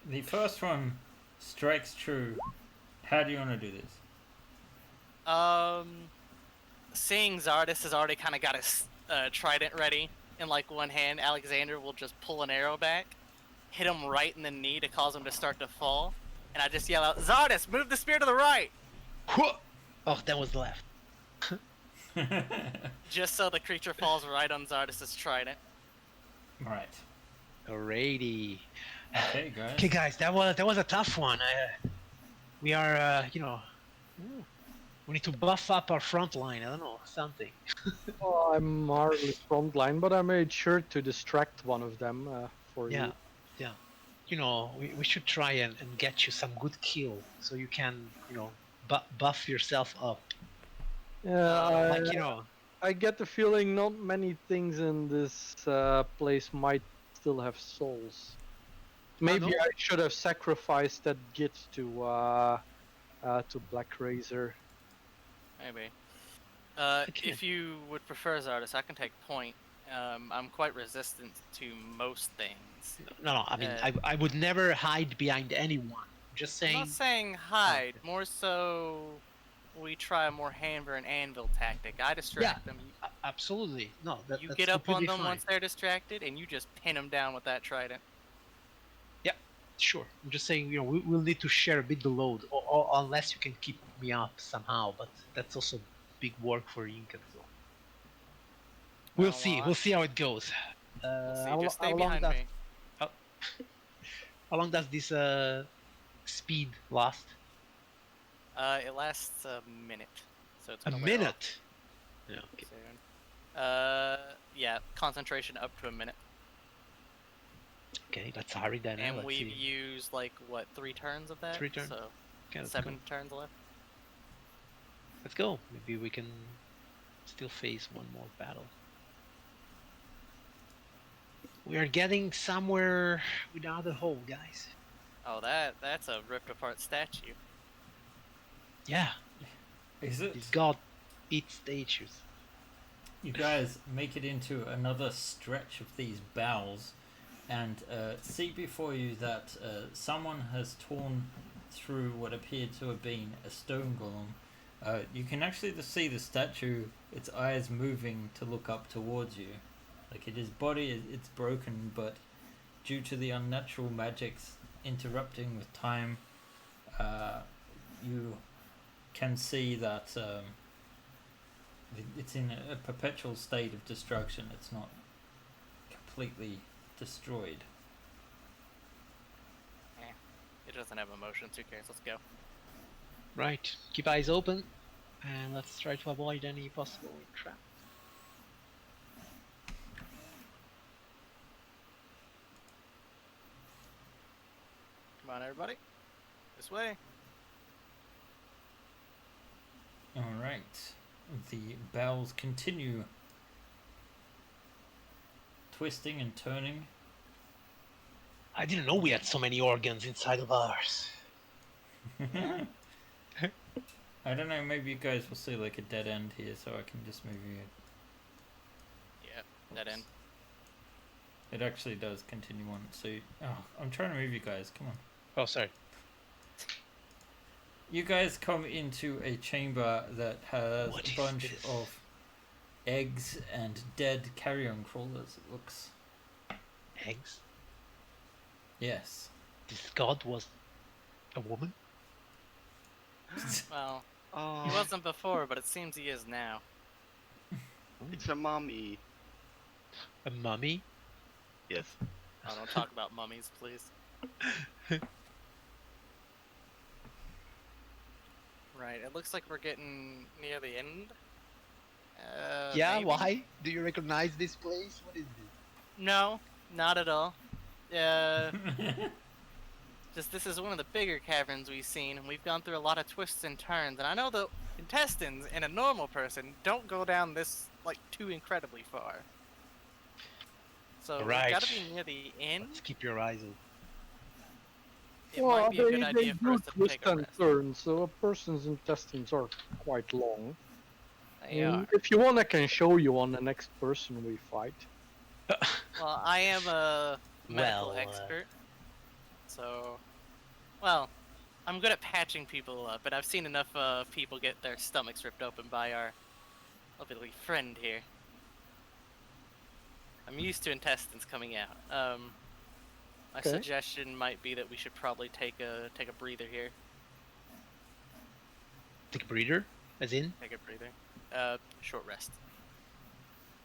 The first one strikes true. How do you want to do this? Seeing Zardes has already kind of got his trident ready in like one hand, Alexander will just pull an arrow back, hit him right in the knee to cause him to start to fall, and I just yell out, "Zardes, move the spear to the right!" Oh, that was left. Just so the creature falls right on Zardas's trident. Right. Alrighty. Okay, guys. Okay, guys, that was a tough one. We are, we need to buff up our front line. I don't know, something. Well, I'm hardly frontline, but I made sure to distract one of them for Yeah, you. yeah. We should try and get you some good kill so you can, buff yourself up. Yeah, Like, I get the feeling not many things in this place might still have souls. Maybe no? I should have sacrificed that git to Black Razor. Maybe. Okay. If you would prefer Zardus, I can take point. I'm quite resistant to most things. No, I mean, Uh, I would never hide behind anyone. Just I'm saying. not saying hide, okay. more so we try a more hammer and anvil tactic. I distract them. Absolutely. No, that's You get up on completely them fine. once they're distracted, and you just pin them down with that trident. Sure. I'm just saying, we'll need to share a bit the load, or unless you can keep me up somehow. But that's also big work for Incan. So we'll see. We'll see how it goes. We'll see. How Just stay long behind does me. how long does this speed last? It lasts a minute, so it's A gonna wear off minute. Yeah. Okay. soon. Yeah, concentration up to a minute. Okay, let's hurry then. And let's we've see. used like what 3 turns of that? 3 turns. So Okay, let's 7 go. turns left. Let's go. Maybe we can still face one more battle. We are getting somewhere without a hole, guys. Oh, that's a ripped apart statue. Yeah, Is it? this god eats statues. You guys make it into another stretch of these bowels and see before you that someone has torn through what appeared to have been a stone golem. You can actually see the statue, its eyes moving to look up towards you. Like its body, it's broken, but due to the unnatural magics interrupting with time, you can see that it's in a perpetual state of destruction. It's not completely destroyed. It doesn't have emotions. Who cares? Let's go. Right. Keep eyes open, and let's try to avoid any possible trap. Come on, everybody. This way. Alright. The bowels continue twisting and turning. I didn't know we had so many organs inside of ours. I don't know, maybe you guys will see like a dead end here, so I can just move you. Yeah, dead end. It actually does continue on, so I'm trying to move you guys, come on. Oh, sorry. You guys come into a chamber that has What a is bunch this? of eggs and dead carrion crawlers, it looks. Eggs? Yes. This god was a woman? Well, Oh, he wasn't before, but it seems he is now. it's a mummy. A mummy? Yes. Oh, don't talk about mummies, please. Right, it looks like we're getting near the end. Yeah, maybe? why? Do you recognize this place? What is this? No, not at all. Just this is one of the bigger caverns we've seen, and we've gone through a lot of twists and turns. And I know the intestines in a normal person don't go down this like too incredibly far. So Right. we've got to be near the end. Let's keep your eyes open. It might be a good idea for us to twist take a and rest. turn, so a person's intestines are quite long. They are. If you want, I can show you on the next person we fight. Well, I am a medical Well, expert, so well, I'm good at patching people up, and I've seen enough people get their stomachs ripped open by our lovely friend here. I'm used to intestines coming out. My Okay. suggestion might be that we should probably take a breather here. Take a breather? As in? Take a breather. short rest.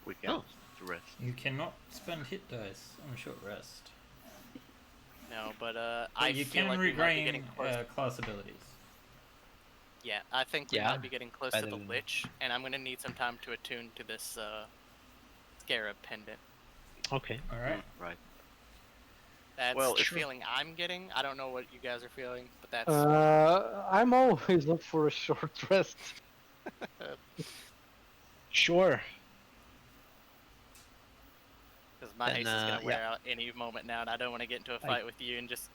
We can Oh. rest. You cannot spend hit dice on a short rest. No, but But I you feel can like we might be getting regain close. class abilities. Yeah, I think we Yeah, might be getting close to better the than- Lich, and I'm gonna need some time to attune to this Scarab pendant. Okay. Alright. Right. That's Well, the if- feeling I'm getting. I don't know what you guys are feeling, but that's I'm always up for a short rest. Sure. because my then, ace is gonna yeah. wear out any moment now, and I don't want to get into a fight with you and just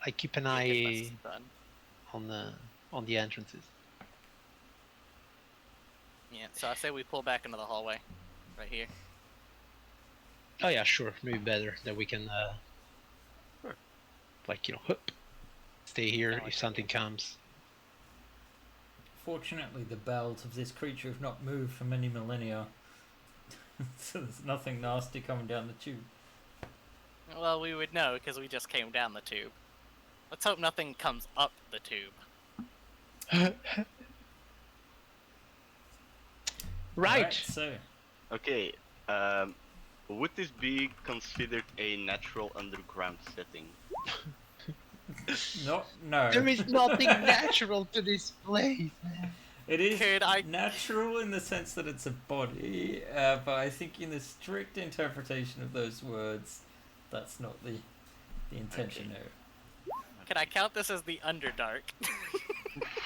I keep an get my eye stun. on the entrances. Yeah, so I say we pull back into the hallway, right here. Oh yeah, sure. Maybe better that we can, like stay here Kinda like if that, something yeah. comes. Fortunately, the bowels of this creature have not moved for many millennia. So there's nothing nasty coming down the tube. Well, we would know because we just came down the tube. Let's hope nothing comes up the tube. Right. Alright, so Okay. Would this be considered a natural underground setting? no. There is nothing natural to this place. It is Could I- natural in the sense that it's a body, but I think in the strict interpretation of those words, that's not the intention there. Can I count this as the Underdark?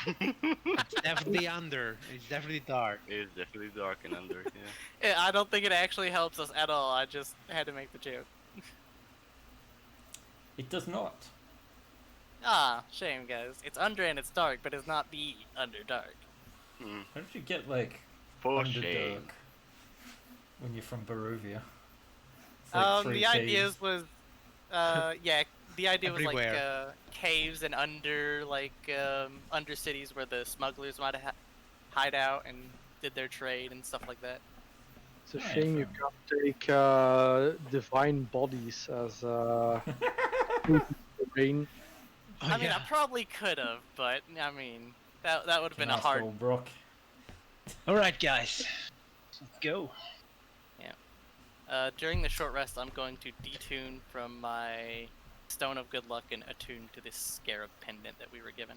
It's definitely under. It's definitely dark. It is definitely dark and under. Yeah. Yeah, I don't think it actually helps us at all. I just had to make the joke. It does not. Ah, shame, guys. It's under and it's dark, but it's not the Underdark. Hmm. How did you get like For Underdark shame. when you're from Barovia? It's like three The ideas caves. was, yeah, the idea was like Everywhere. caves and under under cities where the smugglers might hide out and did their trade and stuff like that. It's a Yeah, shame you fair can't take divine bodies as terrain. Oh, I mean, yeah. I probably could have, but I mean, that would have been a Ask hard. old Brock. All right, guys. Let's go. During the short rest, I'm going to detune from my Stone of Good Luck and attune to this Scarab pendant that we were given.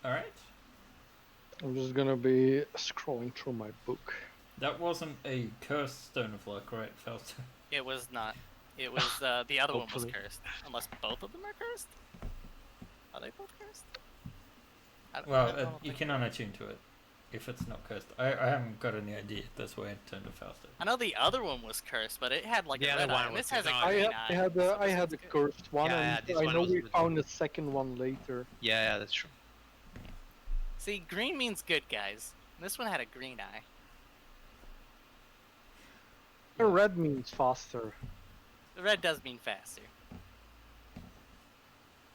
Alright. I'm just gonna be scrolling through my book. That wasn't a cursed stone of luck, right, Fausto? It was not. It was the other one was Hopefully. cursed. Unless both of them are cursed. Are they both cursed? I Well, don't you think can so. unattune to it if it's not cursed. I haven't got any idea. That's why I turned to Fausto. I know the other one was cursed, but it had like The a other red one eye. And was this has a cursed. green I eye. had so I this had one's the good. cursed one, Yeah, and this I one know was we legit. found the second one later. Yeah, that's true. See, green means good, guys. This one had a green eye. The red means faster. The red does mean faster.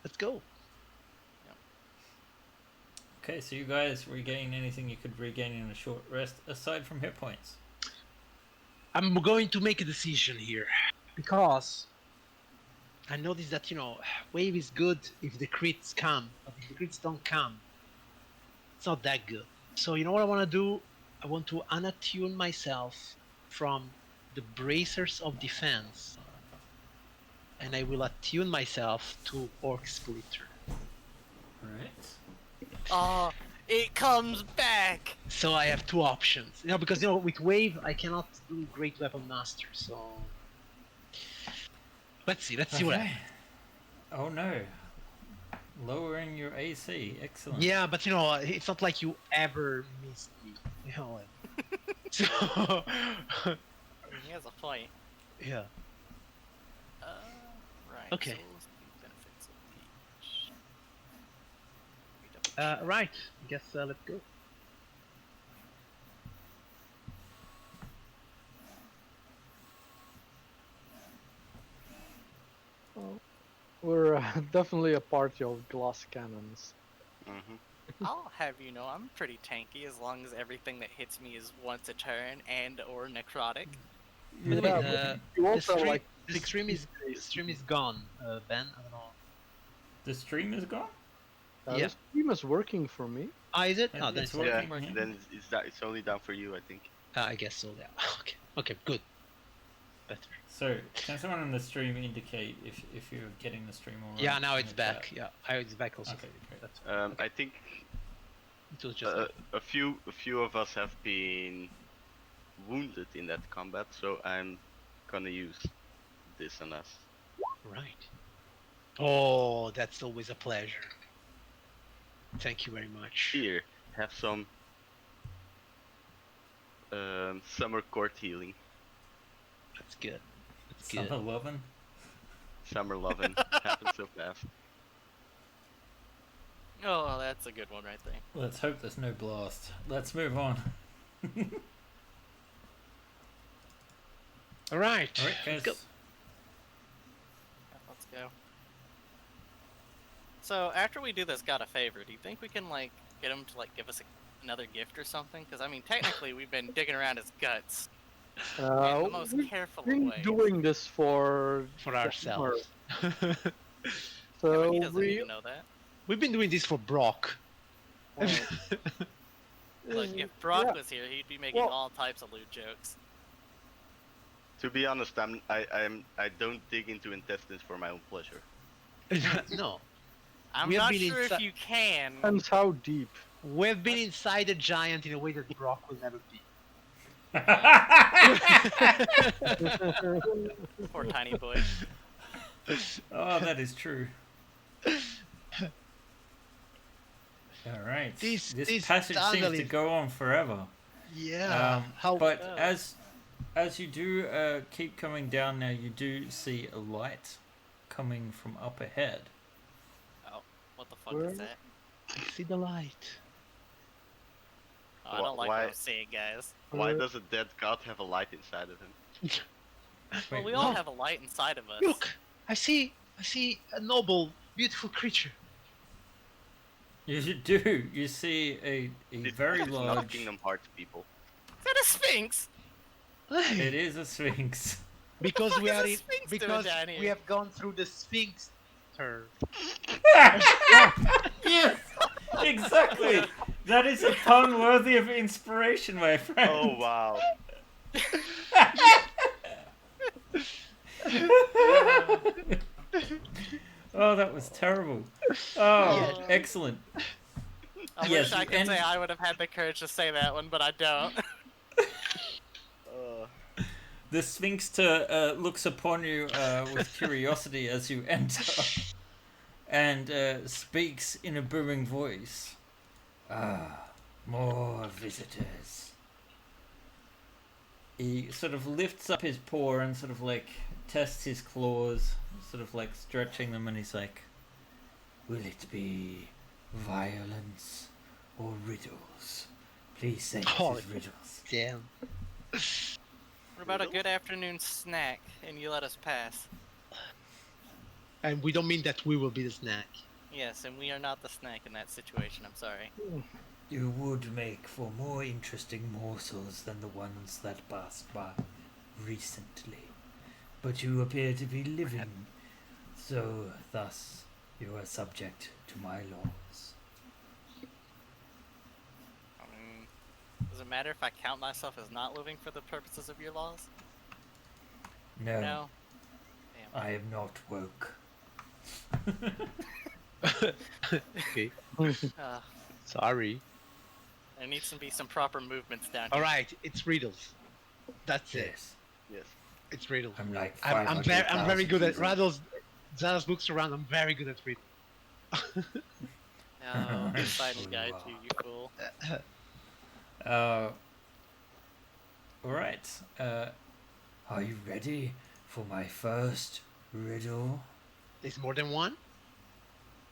Let's go. Okay, so you guys regain anything you could regain in a short rest aside from hit points. I'm going to make a decision here because I noticed that wave is good if the crits come, but if the crits don't come, it's not that good. So you know what I want to do? I want to unattune myself from the bracers of defense, and I will attune myself to Orc Splitter. Alright. Oh, it comes back! So I have two options. Because with wave I cannot do Great Weapon Master. So let's see what happens. Oh no. Lowering your AC. Excellent. Yeah, but it's not like you ever missed me. So He has a point. yeah. Right. Okay. So what's the benefits of each? Right. I guess let's go. We're definitely a party of glass cannons. Mm-hmm. I'll have you know, I'm pretty tanky as long as everything that hits me is once a turn and or necrotic. By the way, Yeah, the, You the also stream, like the stream is gone. Ben, I don't know. The stream is gone? Yeah. The stream is working for me. Is it? Yeah, Oh, then it's it's working. Yeah, working, yeah. then it's only down for you, I think. I guess so. Yeah. Okay. Okay. Good. Better. So, can someone on the stream indicate if you're getting the stream all right? Yeah. Now in it's the back. chat? Yeah. It's back also. Okay, great. That's I think it was just a few of us have been wounded in that combat, so I'm gonna use this on us. right. Oh, that's always a pleasure. Thank you very much. Here, have some summer court healing. That's good. That's good. Summer lovin'. Summer lovin' happens so fast. Oh, that's a good one right there. Let's hope there's no blast. Let's move on. All right. All right, guys. Let's go. Yeah, let's go. So after we do this god a favor, do you think we can like get him to like give us another gift or something? Because I mean, technically we've been digging around his guts in the most We've careful been way. doing this for ourselves. Yeah, So but he doesn't we even know that. We've been doing this for Brock. Look, if Brock yeah. was here, he'd be making Well- all types of lewd jokes. To be honest, I don't dig into intestines for my own pleasure. No, I'm We have not been sure if insi- you can. depends how deep. we've been inside a giant in a way that Brock will never be. Poor tiny boy. Oh, that is true. All right. This passage seems tunnel to is- go on forever. Yeah. How? But Oh. as you do keep coming down now, you do see a light coming from up ahead. What the fuck Where? is that? I see the light. Oh, I don't like Why- what I'm seeing, guys. Why does a dead god have a light inside of him? Well, Wait, we all what? have a light inside of us. Look, I see a noble, beautiful creature. You do. You see a very It's not large. Kingdom Hearts people. Is that a sphinx? It is a sphinx. Because fuck we is are a in, sphinx doing because down we here? have gone through the Sphinx turn. Yes, exactly. That is a pun worthy of inspiration, my friend. Oh wow. Oh, that was terrible. Oh, Yeah. excellent. I Yes, wish I you could say end- I would have had the courage to say that one, but I don't. The Sphinx looks upon you with curiosity as you enter, and speaks in a booming voice. Ah, more visitors. He sort of lifts up his paw and sort of like tests his claws, sort of like stretching them, and he's like, "Will it be violence or riddles? Please say it Oh, is riddles." Damn. What about a good afternoon snack, and you let us pass? And we don't mean that we will be the snack. Yes, and we are not the snack in that situation, I'm sorry. You would make for more interesting morsels than the ones that passed by recently. But you appear to be living, so thus you are subject to my laws. Does it matter if I count myself as not living for the purposes of your laws? No, No? Damn. I am not woke. Okay. Uh, Sorry. there needs to be some proper movements down All here. right, it's riddles. That's it. Yes, Yes. It's riddles. I'm like I'm very good at 500,000 riddles. Zanos looks around. I'm very good at riddles. Oh, exciting guy too, you fool. Alright. Are you ready for my first riddle? There's more than one.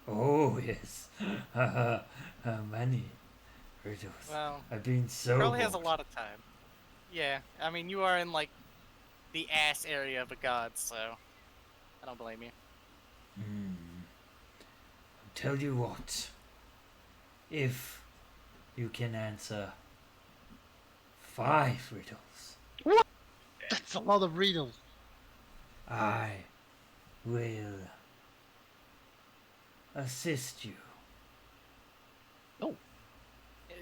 Oh, yes. Many riddles. Well, I've been so probably has a bored. lot of time. Yeah, I mean, you are in, like, the ass area of a god, so I don't blame you. I'll tell you what. If you can answer 5 riddles, That's a lot of riddles. I will assist you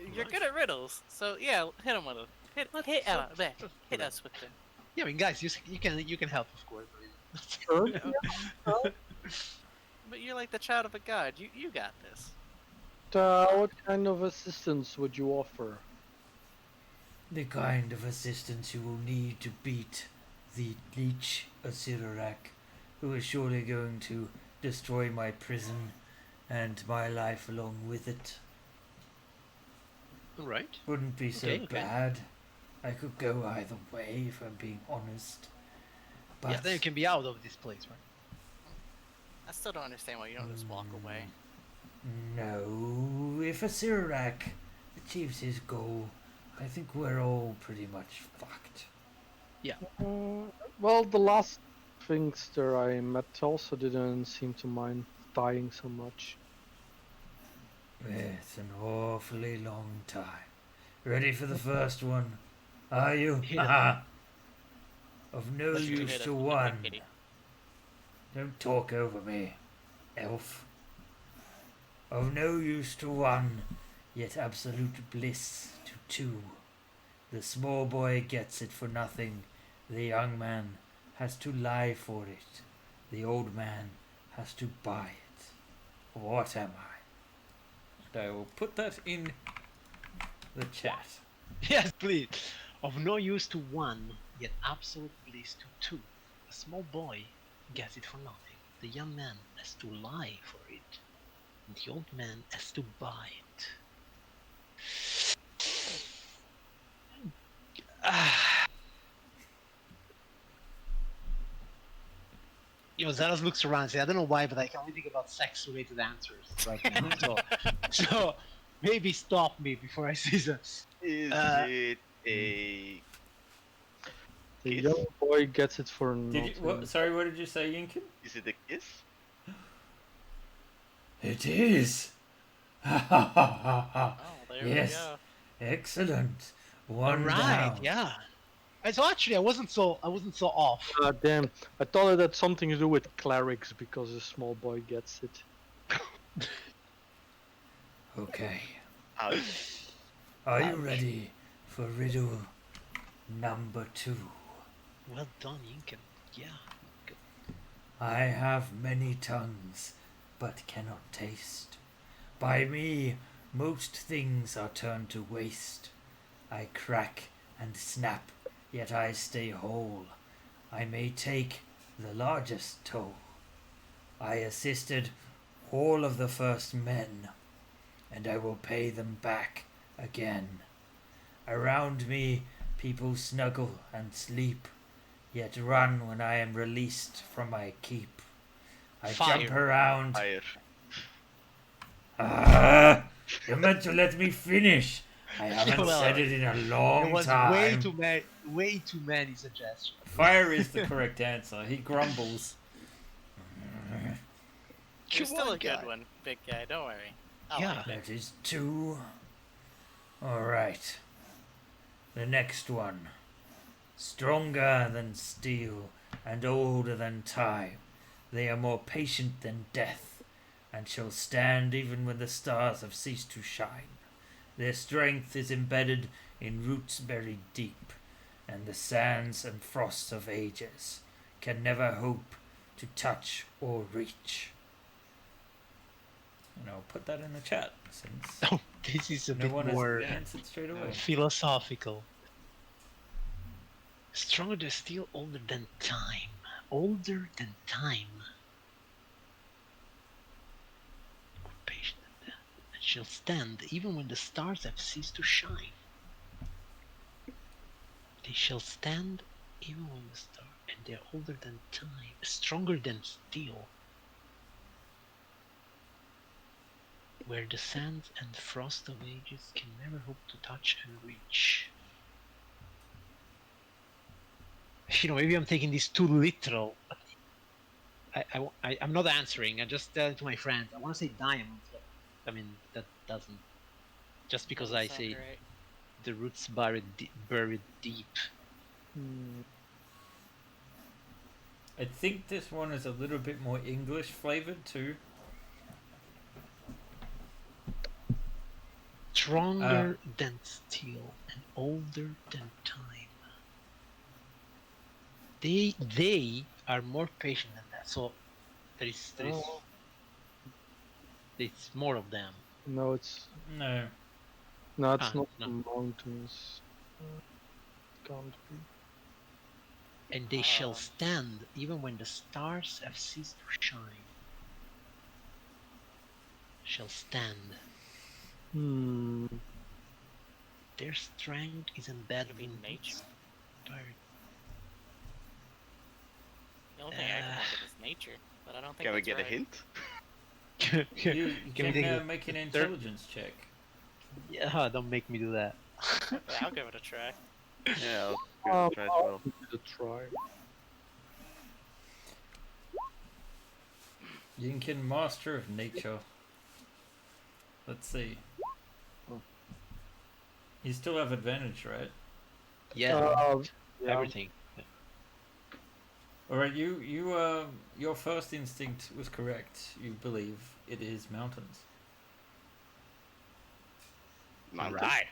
You're Right. good at riddles, so yeah, hit him with it. Hit us with them. Yeah, I mean, guys, you can help, of course. Sure. But you're like the child of a god. You got this. What kind of assistance would you offer? The kind of assistance you will need to beat the leech Asirak, who is surely going to destroy my prison and my life along with it. All right. Wouldn't be so Okay. bad. I could go either way if I'm being honest. But Yeah, then you can be out of this place, right? I still don't understand why you don't just walk away. no, if Asirak achieves his goal, I think we're all pretty much fucked. Well, the last Sphinxter I met also didn't seem to mind dying so much. It's an awfully long time. Ready for the first one? Are you? Hit it. Haha. Of no Let's use hit to it. one. Hit it. Don't talk over me, elf. Of no use to one, yet absolute bliss to two. The small boy gets it for nothing. The young man has to lie for it. The old man has to buy it. What am I? And I will put that in the chat. Yes, please. Of no use to one, yet absolute bliss to two. A small boy gets it for nothing. The young man has to lie for it. And the old man has to buy it. Zaras looks around and says, I don't know why, but I can only think about sex-related answers right now. so maybe stop me before I say that. Is Uh, it a The kiss? young boy gets it for Did nothing. you, what, sorry, what did you say, Yinkin? Is it a kiss? It is. Ha ha ha ha ha. Oh, there Yes. we go. Excellent. All One right, down. yeah. So actually, I wasn't so off. Damn, I thought it had something to do with clerics because the small boy gets it. Okay. How? Are you ready for riddle number 2? Well done, Incan. Yeah. I have many tongues, but cannot taste. By me, most things are turned to waste. I crack and snap, yet I stay whole. I may take the largest toll. I assisted all of the first men, and I will pay them back again. Around me, people snuggle and sleep, yet run when I am released from my keep. I jump Fire. around. Fire. Ah, you're meant to let me finish. I haven't Well, said it in a There long was time. way too many suggestions. Fire is the correct answer. He grumbles. You're Come still on, a good guy. one, big guy. Don't worry. I Yeah. like it. That is 2. Alright. The next one. Stronger than steel and older than time. They are more patient than death, and shall stand even when the stars have ceased to shine. Their strength is embedded in roots buried deep, and the sands and frosts of ages can never hope to touch or reach. And I'll put that in the chat since Oh, this is a no bit one more has answered straight away. philosophical. Stronger than steel, older than time. Older than time. More patient than death. And shall stand even when the stars have ceased to shine. They shall stand even when the stars, and they're older than time. Stronger than steel. Where the sands and frost of ages can never hope to touch and reach. Maybe I'm taking this too literal. But I'm not answering. I just tell it to my friends. I want to say diamonds, but I mean that doesn't. Just because I Sound say great. the roots buried deep. I think this one is a little bit more English flavored too. Stronger than steel and older than time. They are more patient than that. So there's Oh, it's more of them. no, it's No. no, it's Ah, not no. the mountains. Can't be. And they shall stand even when the stars have ceased to shine. Shall stand. Hmm. Their strength is embedded Could it be in nature? spirit. The only thing I can think of is nature, but I don't think Can we that's get a right. hint? You Can we can take make an third- intelligence check. Yeah, don't make me do that. Okay, I'll give it a try. Yeah, I'll give it a try as well. Give it a try. Yinkin, master of nature. Let's see. You still have advantage, right? Yeah, Yeah. everything. All right. Your first instinct was correct. You believe it is mountains. Mountains? Right.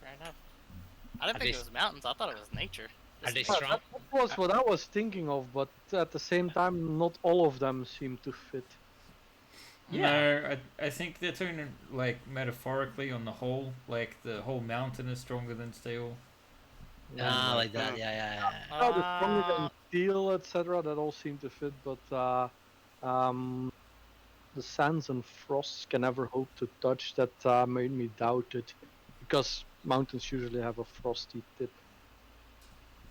Fair enough. I didn't Are think they- it was mountains. I thought it was nature. Are they Just Yeah, strong? that was what I was thinking of, but at the same time, not all of them seem to fit. Yeah. No, I think they're talking like metaphorically on the whole. Like the whole mountain is stronger than steel. Ah, like like that. Yeah. Oh, the stronger than Uh, steel, etc. That all seem to fit, but the sands and frosts can never hope to touch. That made me doubt it, because mountains usually have a frosty tip.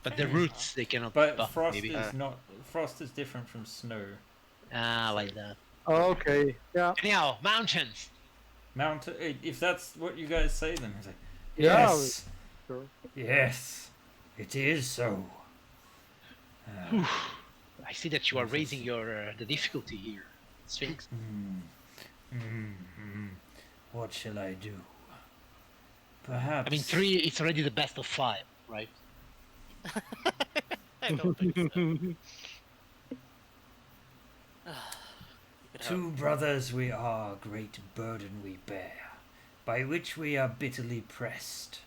But the Hmm. roots they cannot But buff, frost maybe. is not. Frost is different from snow. Ah, like that. Okay, yeah, Anyhow, mountains. Mountain. If that's what you guys say, then it's like Yeah, yes, sure. yes, it is so. I see that you are raising your the difficulty here, Sphinx. What shall I do? Perhaps. I mean, 3. It's already the best of 5, right? I don't think so. You could hope. Two brothers we are, great burden we bear, by which we are bitterly pressed.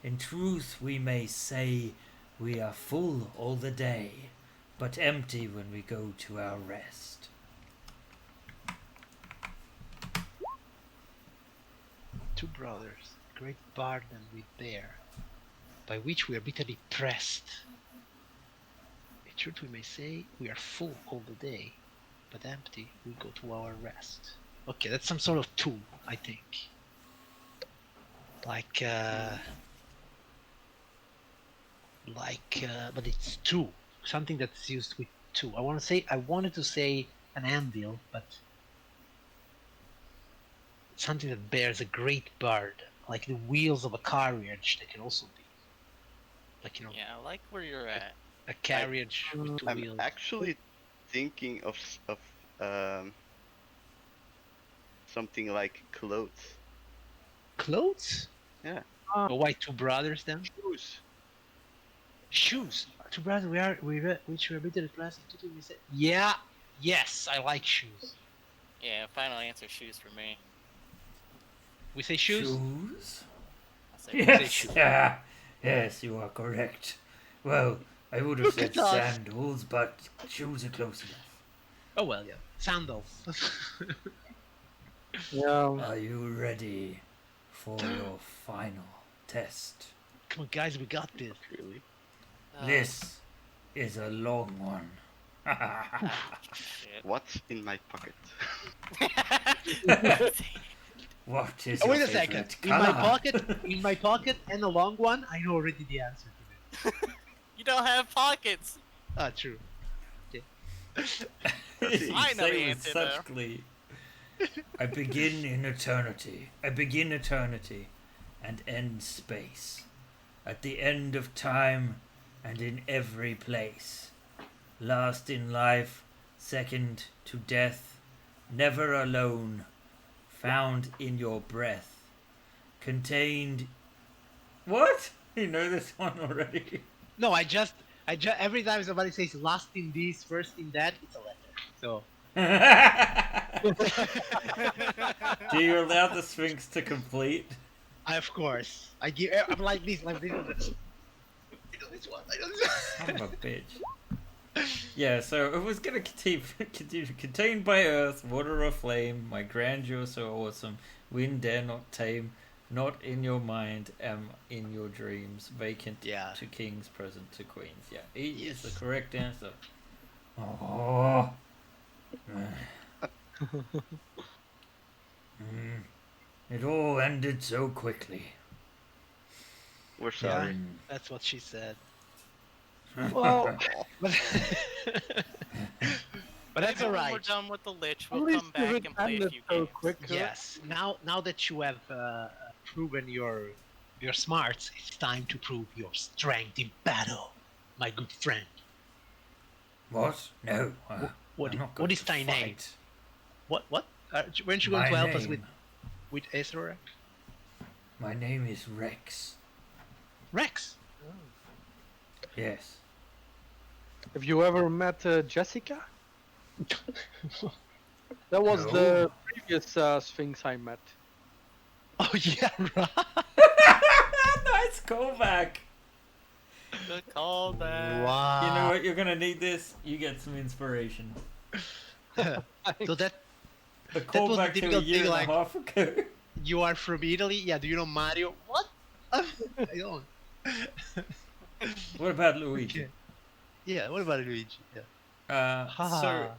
In truth we may say we are full all the day, but empty when we go to our rest. Two brothers, great burden we bear, by which we are bitterly pressed. In truth we may say we are full all the day, but empty we go to our rest. Okay, that's some sort of tool, I think. But it's 2. Something that's used with 2. I wanted to say an anvil, but something that bears a great burden, like the wheels of a carriage. They can also be, like, Yeah, I like where you're at. a carriage with 2 I'm wheels. actually thinking of something like clothes. Clothes? Yeah. Oh, why 2 brothers then? Shoes. Shoes. 2 brothers. Which we are bitterly pressed. Yeah. Yes, I like shoes. Yeah, final answer shoes for me. We say shoes. Shoes? I say Yes, shoes. yes, you are correct. Well, I would have Look said at us. sandals, but shoes are close enough. Oh well, yeah. Sandals. Yeah. Are you ready for your final test? Come on, guys, we got this. Really? This is a long one. Shit. What's in my pocket? What is Oh, your wait a favorite second. color? In my pocket, and a long one. I know already the answer to this. You don't have pockets. Ah, true. You I know say the with answer, such though. glee. I begin in eternity. I begin eternity and end space. At the end of time and in every place. Last in life, second to death. Never alone. Found in your breath. Contained. What? You know this one already? No, I just every time somebody says last in this, first in that, it's a letter. So Do you allow the Sphinx to complete? Of course. I'm like this. I know this one. I know this one. Son of a bitch. Yeah, so it was gonna continue, contained by earth, water or flame, my grandeur so awesome, wind dare not tame, not in your mind, am in your dreams, vacant Yeah. to kings, present to queens. Yeah, E is the Yes. correct answer. Oh. It all ended so quickly. We're Yeah, sorry. that's what she said. Well, But, but that's Maybe when we're alright. done with the Lich, at we'll least come if back it and play a ended few so games. quick. Yes. Now that you have proven your smarts, it's time to prove your strength in battle, my good friend. What? No. What I'm not what going is to thy name? fight. What? Weren't you going My to help us name. with Aetherarch? My name is Rex. Rex. Yes. Have you ever met Jessica? That was No. the previous Sphinx I met. Oh yeah, right. Nice callback. Good call back. Wow. You know what? You're gonna need this. You get some inspiration. So that A was the callback to a difficult year thing, and like- a half ago. you are from Italy? Yeah. Do you know Mario? What? I don't. What about Luigi? Okay. Yeah. What about Luigi? Yeah. So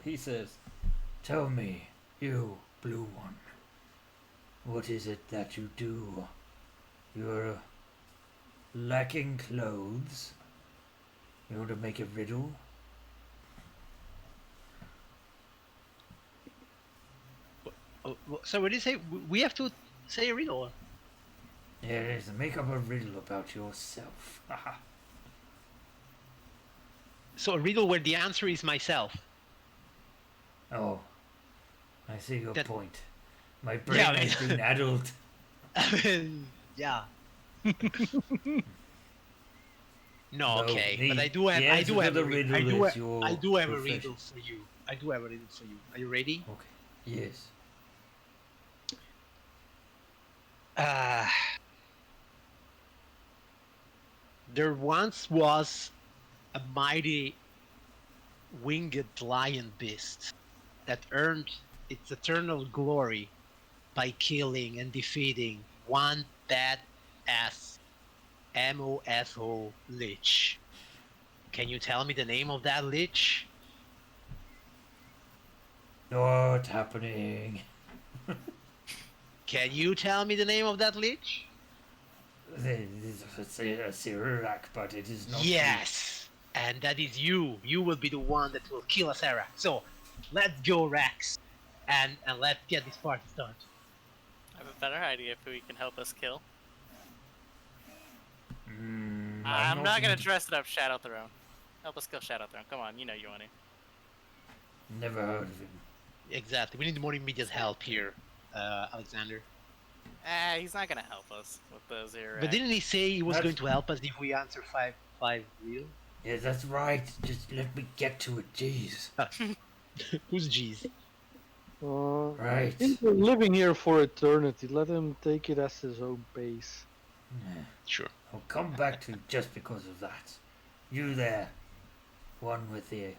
he says, "Tell me, you blue one, what is it that you do? You're lacking clothes. You want to make a riddle? So what did you say? We have to say a riddle. Yes, make up a riddle about yourself." Haha. So a riddle where the answer is myself. Oh, I see your That- point. My brain Yeah, has right. been addled. Yeah. No, No, okay, the- but I do have the I answer do to have the a ri- I riddle do is ha- your I do have a profession. riddle for you. I do have a riddle for you. Are you ready? Okay. Yes. Uh, there once was a mighty winged lion beast that earned its eternal glory by killing and defeating one badass MOFO lich. Can you tell me the name of that lich? Not happening. Can you tell me the name of that lich? It's a Sirac, but it is not. Yes! And that is you. You will be the one that will kill us, Sarah. So, let's go, Rex. And let's get this party started. I have a better idea if we can help us kill. I'm not gonna into- dress it up Shadow Throne. Help us kill Shadow Throne. Come on, you know you want to. Never heard of him. Exactly. We need more immediate help here, Alexander. He's not gonna help us with those here. But didn't he say he was That's- going to help us if we answer five real? Yeah, that's right. Just let me get to it, jeez. Who's G's? Right. He's been living here for eternity. Let him take it as his own base. Yeah. Sure. I'll come back to just because of that. You there, one with the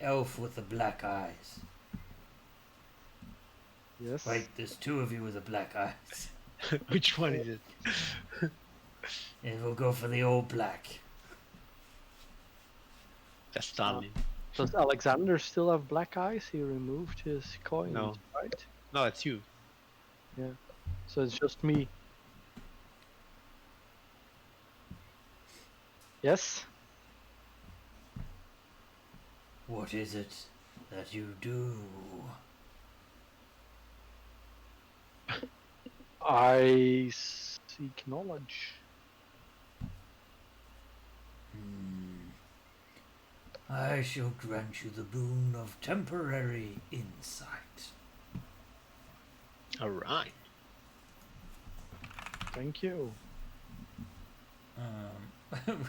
elf with the black eyes. Yes. Right, there's two of you with the black eyes. Which one is it? And we'll go for the all black. That's Stalin. Does Alexander still have black eyes? He removed his coins, No. right? No, it's you. So it's just me. Yes? What is it that you do? I seek knowledge. I shall grant you the boon of temporary insight. Alright. Thank you.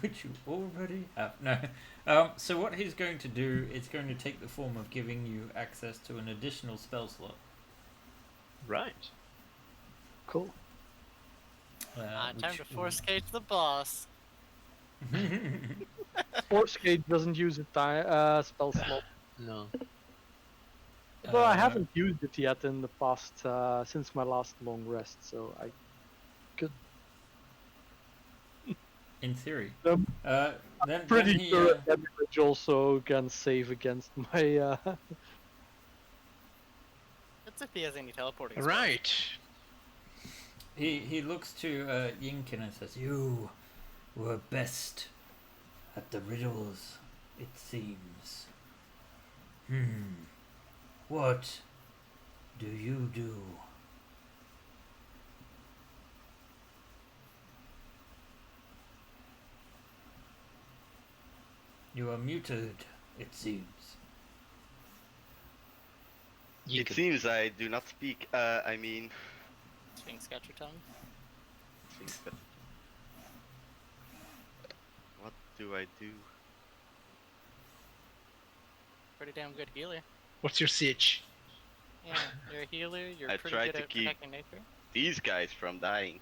which you already have. No. So what he's going to do is going to take the form of giving you access to an additional spell slot. Right. Cool. Time to force cage the boss. Force Gate doesn't use a spell slot. No. Well, I haven't used it yet in the past since my last long rest, so I could. In theory. I'm Then pretty he, sure that damage also can save against my. That's if he has any teleporting spells. Right. he looks to Yinkin and says, "You were best at the riddles, it seems. What do you do?" You are muted, it seems. It seems I do not speak. I mean, Sphinx got your tongue. Sphinx got- what do I do? Pretty damn good healer. What's your sitch? Yeah, you're a healer. You're I pretty tried good to at keep- protecting nature. These guys from dying.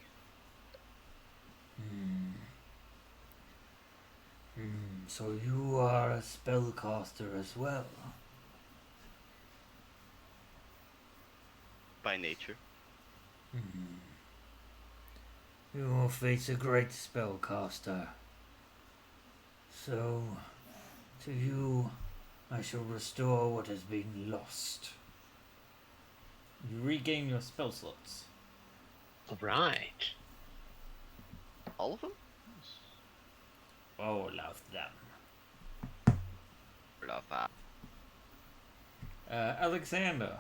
So you are a spellcaster as well. By nature. You will face a great spellcaster. So, to you, I shall restore what has been lost. You regain your spell slots. Right. All of them? All of them. Love that. Alexander.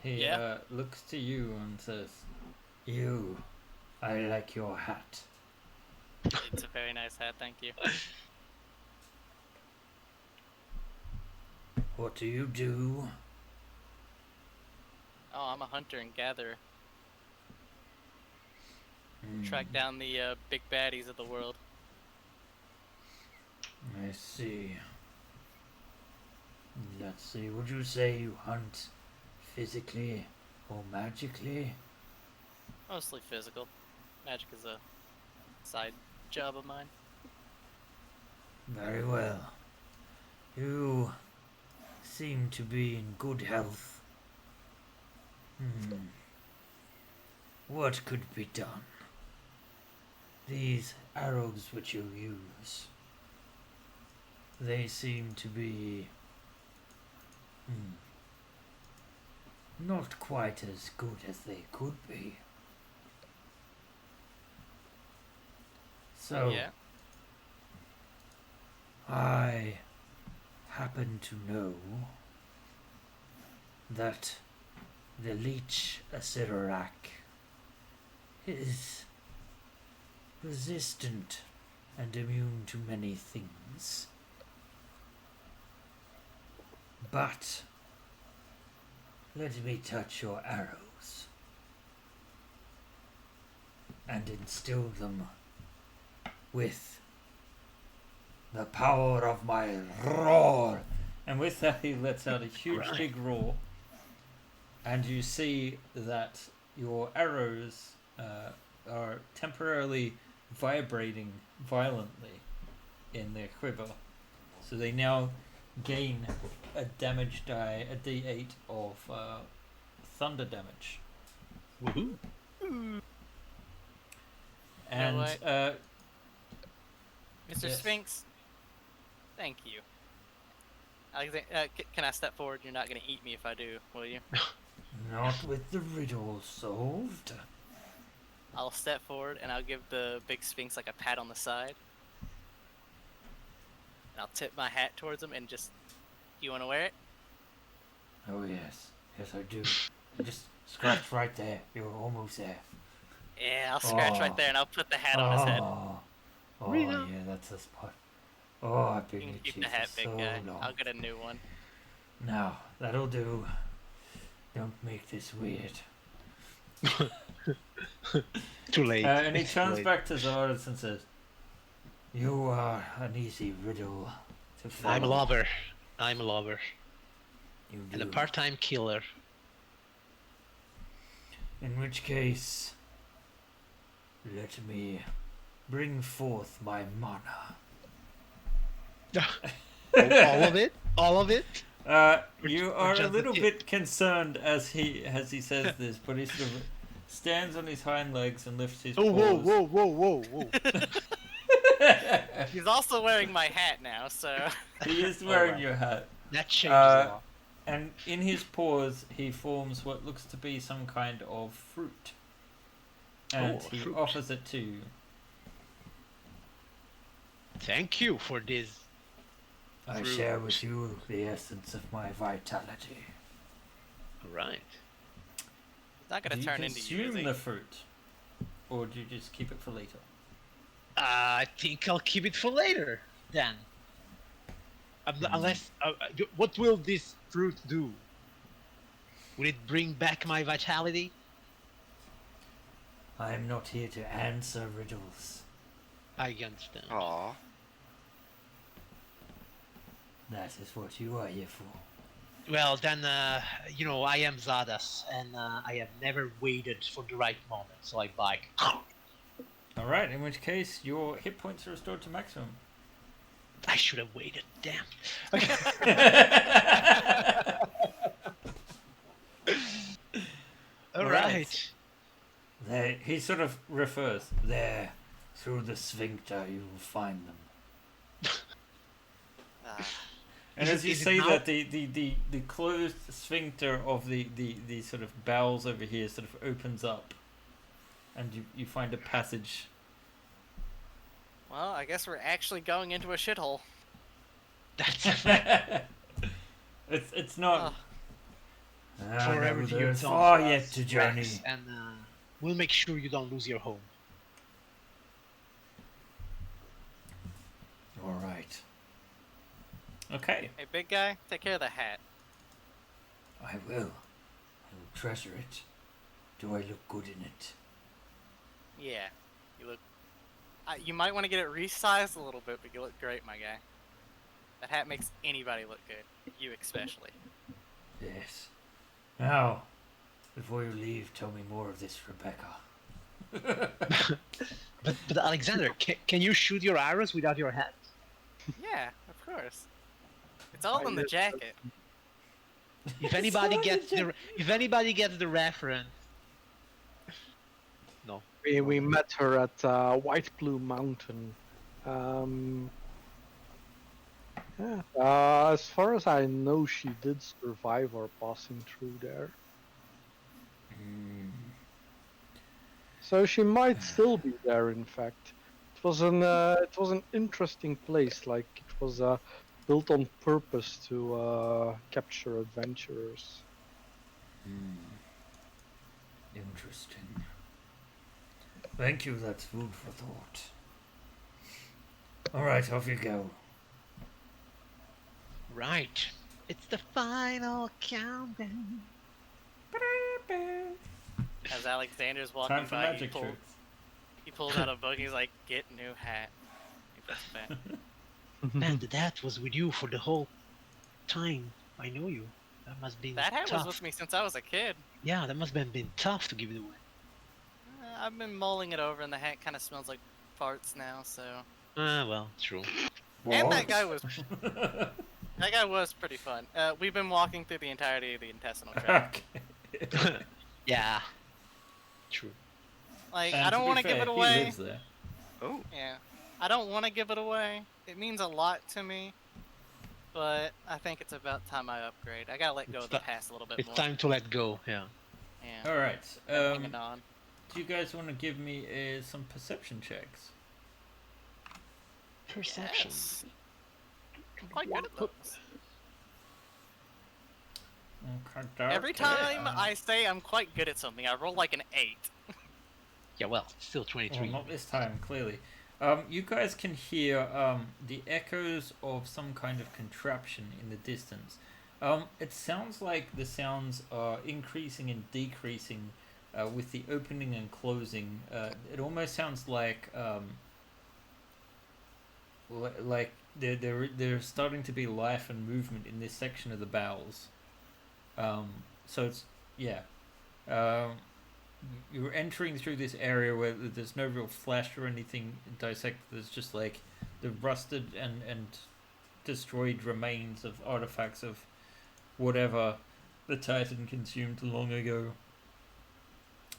He Yeah? looks to you and says, "You, I like your hat." It's a very nice hat, thank you. What do you do? Oh, I'm a hunter and gatherer. Track down the big baddies of the world. I see. Let's see, would you say you hunt physically or magically? Mostly physical. Magic is a side job of mine. Very well. You seem to be in good health. What could be done? These arrows which you use, they seem to be not quite as good as they could be. So, Yeah. I happen to know that the leech Asirak is resistant and immune to many things. But let me touch your arrows and instill them with the power of my roar. And with that, he lets out a huge, Right. big roar. And you see that your arrows are temporarily vibrating violently in their quiver. So they now gain a damage die, a d8 of thunder damage. Woohoo. And what? Mr. Yes. Sphinx, thank you. Can I step forward? You're not going to eat me if I do, will you? not with the riddle solved. I'll step forward and I'll give the big Sphinx like a pat on the side. And I'll tip my hat towards him and just, you want to wear it? Oh yes, yes I do. Just scratch right there. You're almost there. Yeah, I'll scratch right Oh. there and I'll put the hat on his head. Oh Rita. yeah, that's the spot. Oh, I've You been can keep itchy the hat, for big so guy. long. I'll get a new one. Now that'll do. Don't make this weird. Too late. And he It's too turns late. back to Zardis and says, "You are an easy riddle to follow." I'm a lover. I'm a lover. You And a do. part-time killer. In which case, let me bring forth my mana. All of it? All of it? You or are a just the little tip? bit concerned as he says this, but he sort of stands on his hind legs and lifts his Oh, paws. whoa. He's also wearing my hat now, so. He is wearing wow. your hat. That changes a lot. And in his paws, he forms what looks to be some kind of fruit. And he fruit. offers it to you. Thank you for this. I Fruit. share with you the essence of my vitality. Right. It's not Do gonna you turn into you, is consume he? the fruit? Or do you just keep it for later? I think I'll keep it for later, then. Unless... what will this fruit do? Will it bring back my vitality? I am not here to answer riddles. I understand. Aw. That is what you are here for. Well, then, I am Zadas, and I have never waited for the right moment, so I bike. Alright, in which case your hit points are restored to maximum. I should have waited, damn. Alright. There, he sort of refers. There, through the sphincter you will find them. Ah, And Is as it- you is it say now- that, the closed sphincter of the sort of bowels over here sort of opens up. And you find a passage. well, I guess we're actually going into a shithole. That's It's not. forever No, to there's your far yet to journey. And we'll make sure you don't lose your home. Alright. Okay, Hey, big guy, take care of the hat. I will. I will treasure it. Do I look good in it? Yeah, you look. You might want to get it resized a little bit, but you look great, my guy. That hat makes anybody look good, you especially. Yes. Now, before you leave, tell me more of this, Rebecca. But Alexander, can you shoot your arrows without your hat? Yeah, of course. It's all in the jacket. If anybody gets the reference. No. We met her at White Blue Mountain. Yeah. As far as I know, she did survive our passing through there. So she might still be there. In fact, it was an interesting place. Like it was built on purpose to capture adventurers. Interesting. Thank you, that's food for thought. Alright, off you go. Right. It's the final countdown. As Alexander's walking Time for by, magic tricks. he pulls out a book. He's like, "Get new hat." He puts it back. Man, that was with you for the whole time. I know you. That must be That hat tough. was with me since I was a kid. Yeah, that must have been tough to give it away. I've been mulling it over, and the hat kind of smells like farts now. So, Well, true. and that guy was pretty fun. We've been walking through the entirety of the intestinal tract. Okay. Yeah. True. Like, And I don't to be want to give fair, it he away. lives there. Oh. Yeah, I don't want to give it away. It means a lot to me, but I think it's about time I upgrade. I gotta let go It's of the ti- past a little bit It's more. time to let go. Yeah. Yeah, Alright, I'm hanging on. do you guys want to give me some perception checks? Perception. Yes. I'm quite good at those. Okay, Every time I say I'm quite good at something, I roll like an 8. Yeah. Well, still 23. Well, not this time, clearly. You guys can hear the echoes of some kind of contraption in the distance. It sounds like the sounds are increasing and decreasing with the opening and closing. It almost sounds like there's starting to be life and movement in this section of the bowels. So it's yeah. Um, you're entering through this area where there's no real flash or anything dissected. There's just like the rusted and destroyed remains of artifacts of whatever the Titan consumed long ago.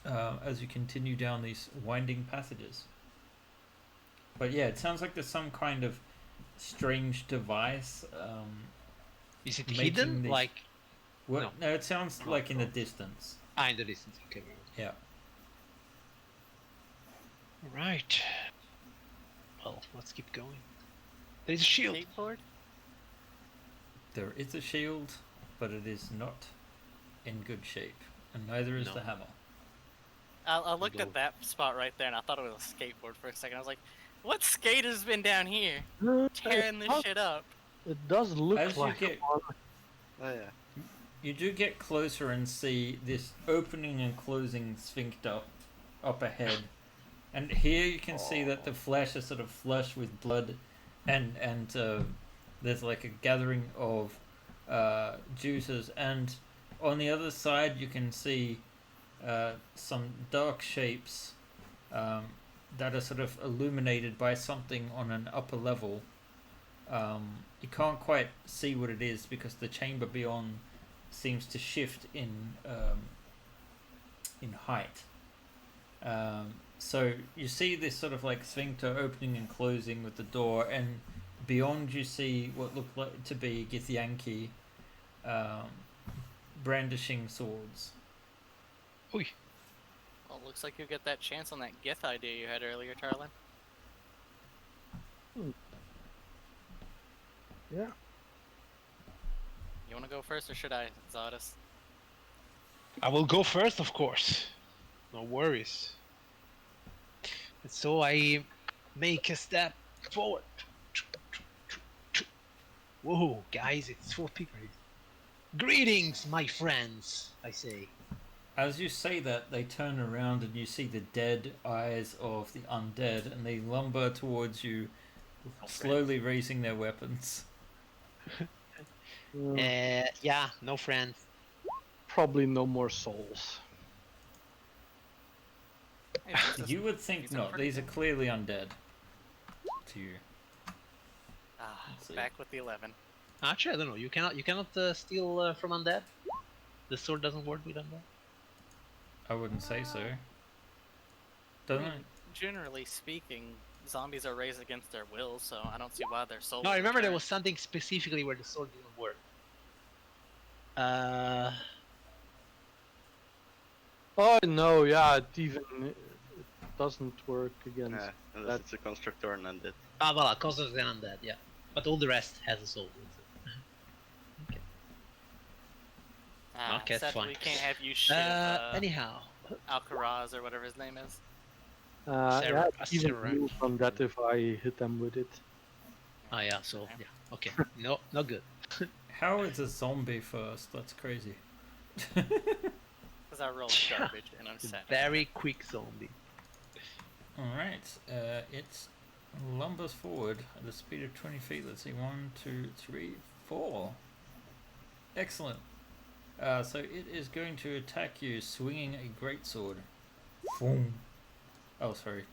As you continue down these winding passages. But yeah, it sounds like there's some kind of strange device. Is it Making hidden? these- Like No, it sounds Not like in the from- distance. in the distance. Okay. Yeah. Right. Well, let's keep going. There's a shield. Skateboard? There is a shield, but it is not in good shape, and neither is No. the hammer. I looked Go. at that spot right there and I thought it was a skateboard for a second. I was like, what skater's been down here tearing this shit up? It does look As you like get- one. Oh yeah. You do get closer and see this opening and closing sphincter up ahead, and here you can see that the flesh is sort of flush with blood, and there's like a gathering of juices, and on the other side you can see some dark shapes that are sort of illuminated by something on an upper level. You can't quite see what it is because the chamber beyond seems to shift in height. So you see this sort of like sphincter opening and closing with the door, and beyond you see what look like to be Githyanki brandishing swords. Oi. Well, looks like you get that chance on that Gith idea you had earlier, Tarlin. Yeah. You want to go first or should I, Zadis? I will go first, of course. No worries. And so I make a step forward. Whoa, guys, it's 4 people. Greetings, my friends, I say. As you say that, they turn around and you see the dead eyes of the undead, and they lumber towards you, slowly raising their weapons. Yeah, no friends. Probably no more souls. Hey, this is- You would think these are not. pretty These are good. clearly undead to you. Let's see. Back with the 11. Actually, I don't know. You cannot steal from undead. The sword doesn't work with undead. I wouldn't say so. I Doesn't mean, it? generally speaking, zombies are raised against their will, so I don't see why their souls. No, I remember there return. was something specifically where the sword didn't work. Oh no, yeah, it doesn't work against. Yeah, unless it's a constructor and undead. Voilà, causes the undead, yeah. But all the rest has a soul. Okay, that's sadly, fine. we can't have you shit Anyhow. Alcaraz or whatever his name is. Yeah, Sarah- even Sarah. move on that if I hit them with it. Oh yeah, so yeah. Okay. No, not good. How is a zombie first? That's crazy. Because I rolled garbage and I'm sad. Very quick zombie. Alright, it lumbers forward at a speed of 20 feet. Let's see, 1, 2, 3, 4. Excellent. So it is going to attack you swinging a greatsword. Boom. Oh, sorry.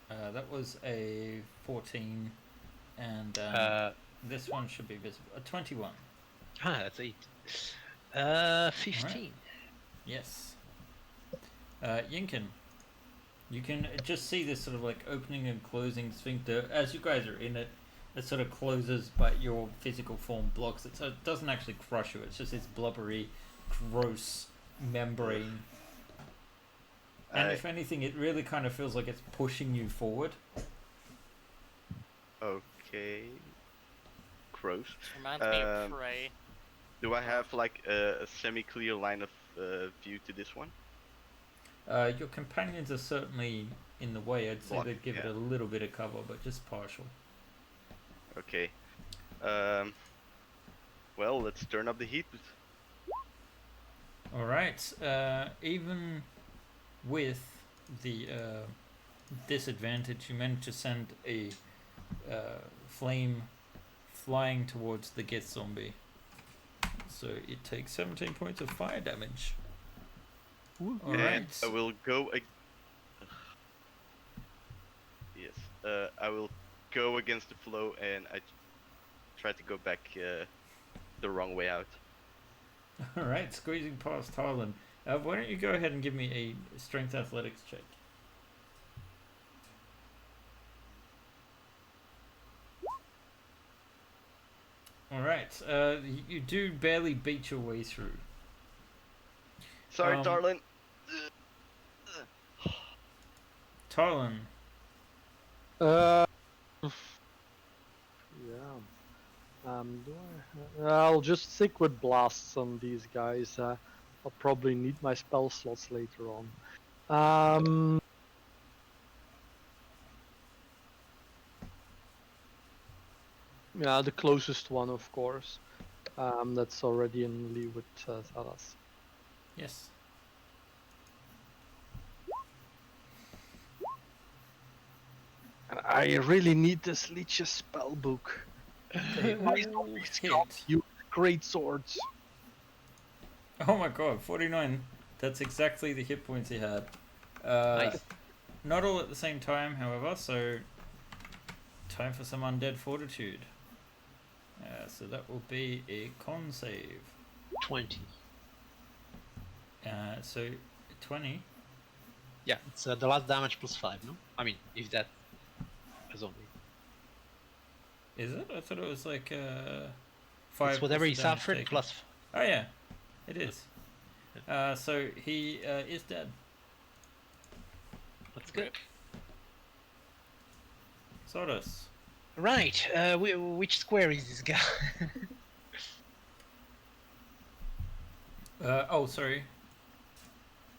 That was a 14, and this one should be visible. A 21. That's 8. 15. Yes. Yinkin, you can just see this sort of like opening and closing sphincter. As you guys are in it, it sort of closes, but your physical form blocks it. So it doesn't actually crush you. It's just this blubbery, gross membrane. And if anything, it really kind of feels like it's pushing you forward. Okay. Gross. Reminds me of Prey. Do I have like a semi-clear line of view to this one? Your companions are certainly in the way. I'd say Block, they'd give it yeah. a little bit of cover, but just partial. Okay. Well, let's turn up the heat. All right. Even with the disadvantage, you manage to send a flame flying towards the Gith zombie. So it takes 17 points of fire damage. And Alright. I will go. Yes. I will go against the flow, and I try to go back the wrong way out. Alright, squeezing past Harlan. Why don't you go ahead and give me a strength athletics check? Alright, you do barely beat your way through. Sorry, Tarlin. Tarlan, Yeah. I'll just stick with blasts on these guys. I'll probably need my spell slots later on. Yeah, the closest one, of course. That's already in league with Thalas. yes. And I really need this Leech's spell book. They My all zombies hit. can't use great swords. Oh my god, 49. That's exactly the hit points he had. Nice. Not all at the same time, however, so time for some undead fortitude. So that will be a con save. 20. So 20. Yeah, it's the last damage plus 5, no? I mean, if that a zombie. Is it? I thought it was like 5. It's whatever he plus the damage suffered taken. plus. Oh yeah, it is. So he is dead. That's good. Sodus. Right, which square is this guy? Oh, sorry.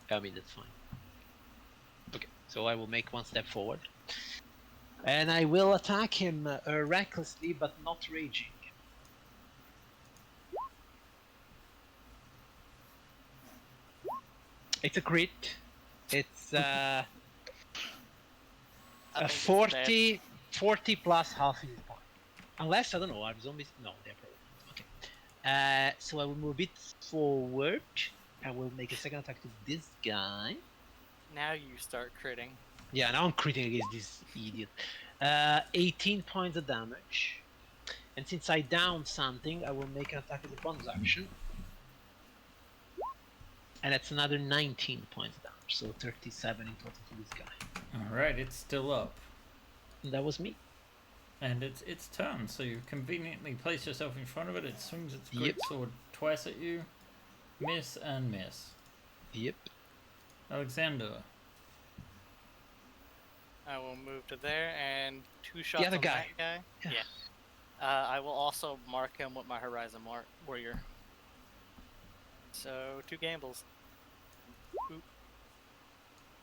I mean, that's fine. Okay, so I will make one step forward. And I will attack him recklessly, but not raging. It's a crit. It's I a think it's bad. 40 plus half his point. Unless, I don't know, are zombies? No, they're probably not. Okay. So I will move it forward. I will make a second attack to this guy. Now you start critting. Yeah, now I'm critting against this idiot. 18 points of damage. And since I downed something, I will make an attack as a bonus action. And that's another 19 points of damage. So 37 in total to this guy. Alright, it's still up. And that was me. And it's its turn, so you conveniently place yourself in front of it. It swings its great Yep. sword twice at you. Miss and miss. Yep. Alexander. I will move to there and 2 shots other on guy. that guy. Yeah. I will also mark him with my Horizon Warrior. So 2 gambles. Oop.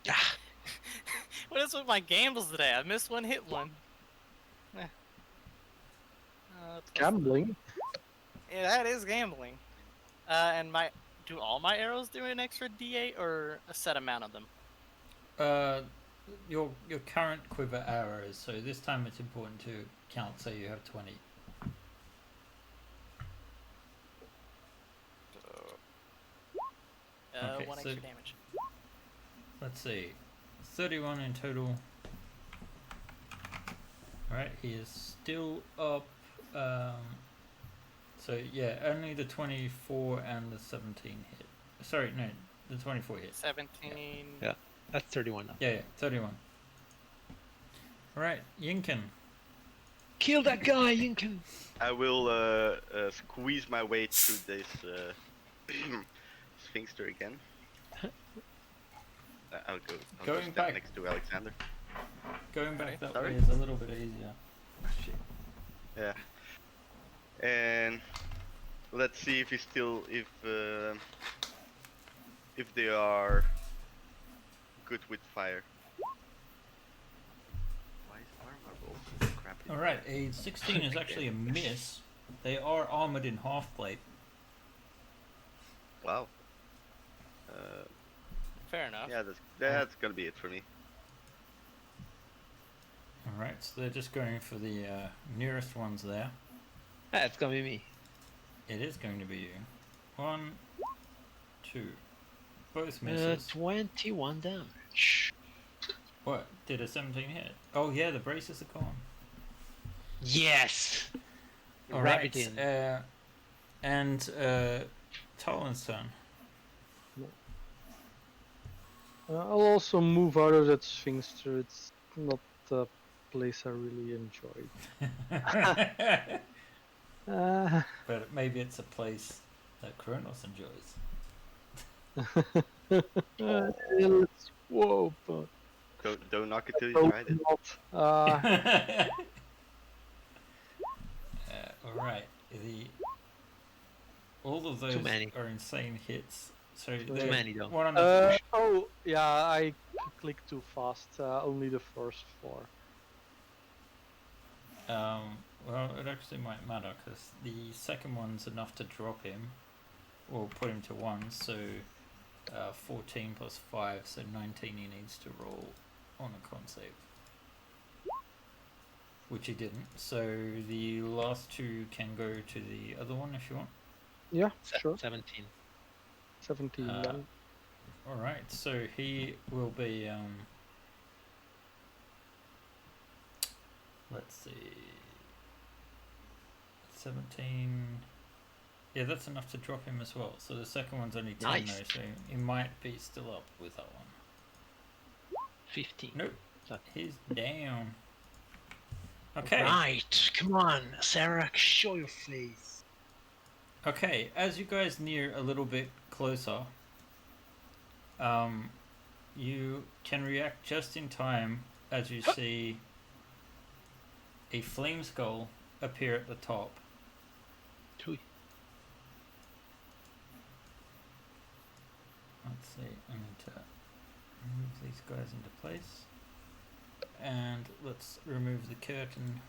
Ah, What is with my gambles today? I missed one, hit one. Gambling. Yeah, that is gambling. And do all my arrows do an extra D8 or a set amount of them? Your current quiver arrows, so this time it's important to count, so you have 20. Okay, 1 so- extra damage. Let's see. 31 in total. Alright, he is still up. So yeah, only the 24 and the 17 hit. Sorry, no, the 24 hit. 17. Yeah. That's 31 now. Yeah, 31. Alright, Yinkin. Kill that guy, Yinkin! I will squeeze my way through this sphinxter again. I'll go Going stand back. next to Alexander. Going back that Sorry? way is a little bit easier. Shit. Yeah. And let's see if they are good with fire. Why is armor roll so crappy? Alright, a 16 is actually a miss. They are armored in half plate. Wow. Fair enough. Yeah, that's gonna be it for me. Alright, so they're just going for the nearest ones there. It's gonna be me. It is going to be you. 1, 2. Both misses. 21 damage. What? Did a 17 hit? Oh yeah, the braces are gone. Yes! Wrap Alright, it in. and Talon's turn. I'll also move out of that sphinxter. It's not a place I really enjoyed. But maybe it's a place that Kronos enjoys. Let's whoa, but Don't knock it till you don't tried it. not. Alright, all of those many. are insane hits. So Too there's many though. one on the Oh yeah, I clicked too fast. Only the first 4. well, it actually might matter because the second one's enough to drop him or put him to 1. So 14 plus 5, so 19 he needs to roll on a con save, which he didn't. So the last 2 can go to the other one if you want. Yeah, sure. 17. 17 then. Alright, so he will be let's see, 17. Yeah, that's enough to drop him as well. So the second one's only 10 Nice. though, so he might be still up with that one. 15. Nope, That- he's down. Okay. Right, come on, Sarah, show your face. Okay, as you guys near a little bit closer, you can react just in time as you see a flame skull appear at the top. Tui. Let's see, I need to move these guys into place. And let's remove the curtain.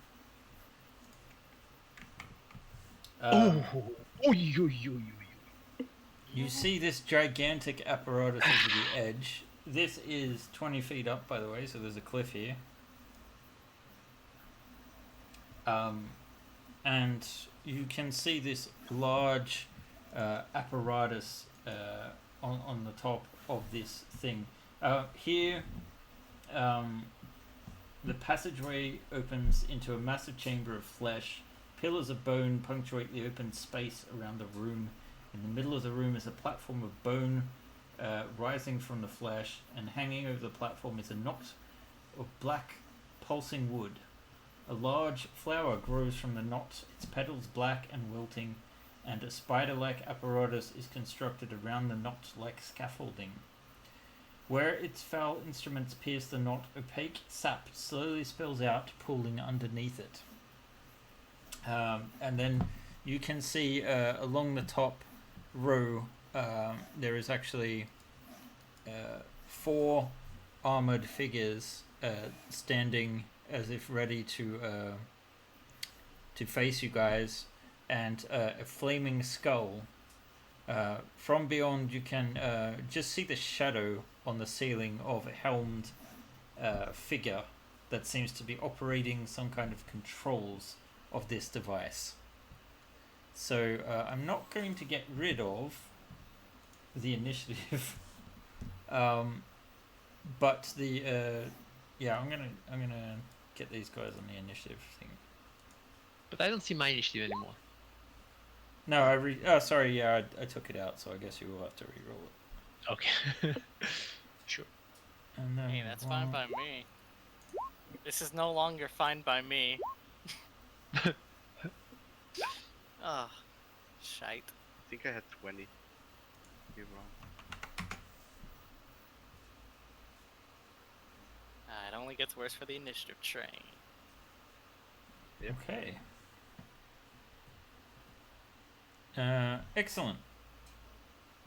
You see this gigantic apparatus over the edge. This is 20 feet up, by the way, so there's a cliff here. And you can see this large apparatus on the top of this thing. Here, the passageway opens into a massive chamber of flesh. Pillars of bone punctuate the open space around the room. In the middle of the room is a platform of bone rising from the flesh, and hanging over the platform is a knot of black pulsing wood. A large flower grows from the knot, its petals black and wilting, and a spider-like apparatus is constructed around the knot like scaffolding. Where its foul instruments pierce the knot, opaque sap slowly spills out, pooling underneath it. And then you can see along the top row there is actually 4 armored figures standing as if ready to face you guys, and a flaming skull. From beyond you can just see the shadow on the ceiling of a helmed figure that seems to be operating some kind of controls of this device. So I'm not going to get rid of the initiative, but the yeah, I'm gonna get these guys on the initiative thing. But I don't see my initiative anymore. No, oh sorry, yeah, I took it out, so I guess you will have to re-roll it. Okay. Sure. And then Hey, that's fine by me. This is no longer fine by me. Oh, shite. I think I had 20. You're wrong. It only gets worse for the initiative train. Yep. Okay. Excellent.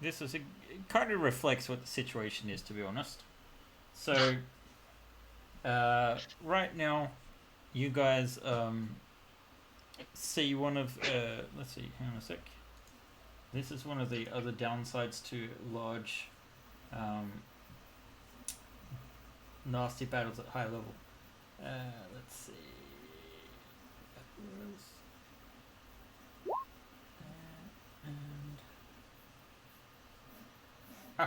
This is it kind of reflects what the situation is, to be honest. So, right now, you guys see one of let's see, hang on a sec. This is one of the other downsides to large nasty battles at high level. Let's see. That was, and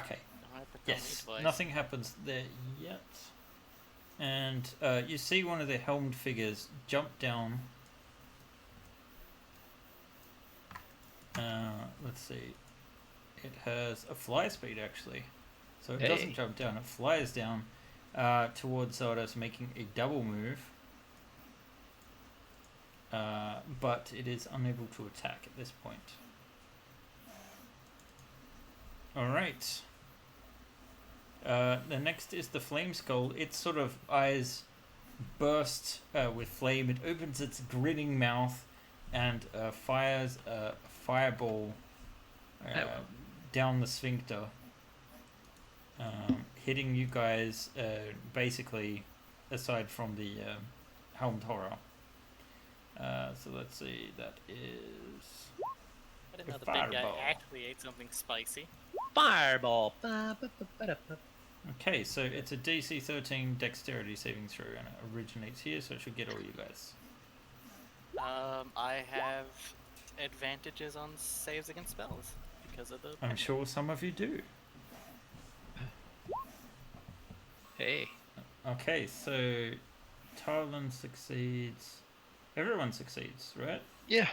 okay. Don't have to tell me Yes, twice. nothing happens there yet. And you see one of the helmed figures jump down. Let's see. It has a fly speed actually. So it doesn't Hey. jump down, it flies down towards Zardos, making a double move. But it is unable to attack at this point. Alright. The next is the Flame Skull. Its sort of eyes burst with flame. It opens its grinning mouth and fires a fireball down the sphincter, hitting you guys basically, aside from the helmed horror. So let's see, that is I didn't know a the big guy fireball. actually ate something spicy. Fireball. Ba-ba-ba-ba-da-ba. okay. So it's a DC 13 Dexterity saving throw, and it originates here, so it should get all you guys. I have advantages on saves against spells because of the. I'm sure some of you do. Hey. Okay, so Tarlin succeeds. Everyone succeeds, right? Yeah.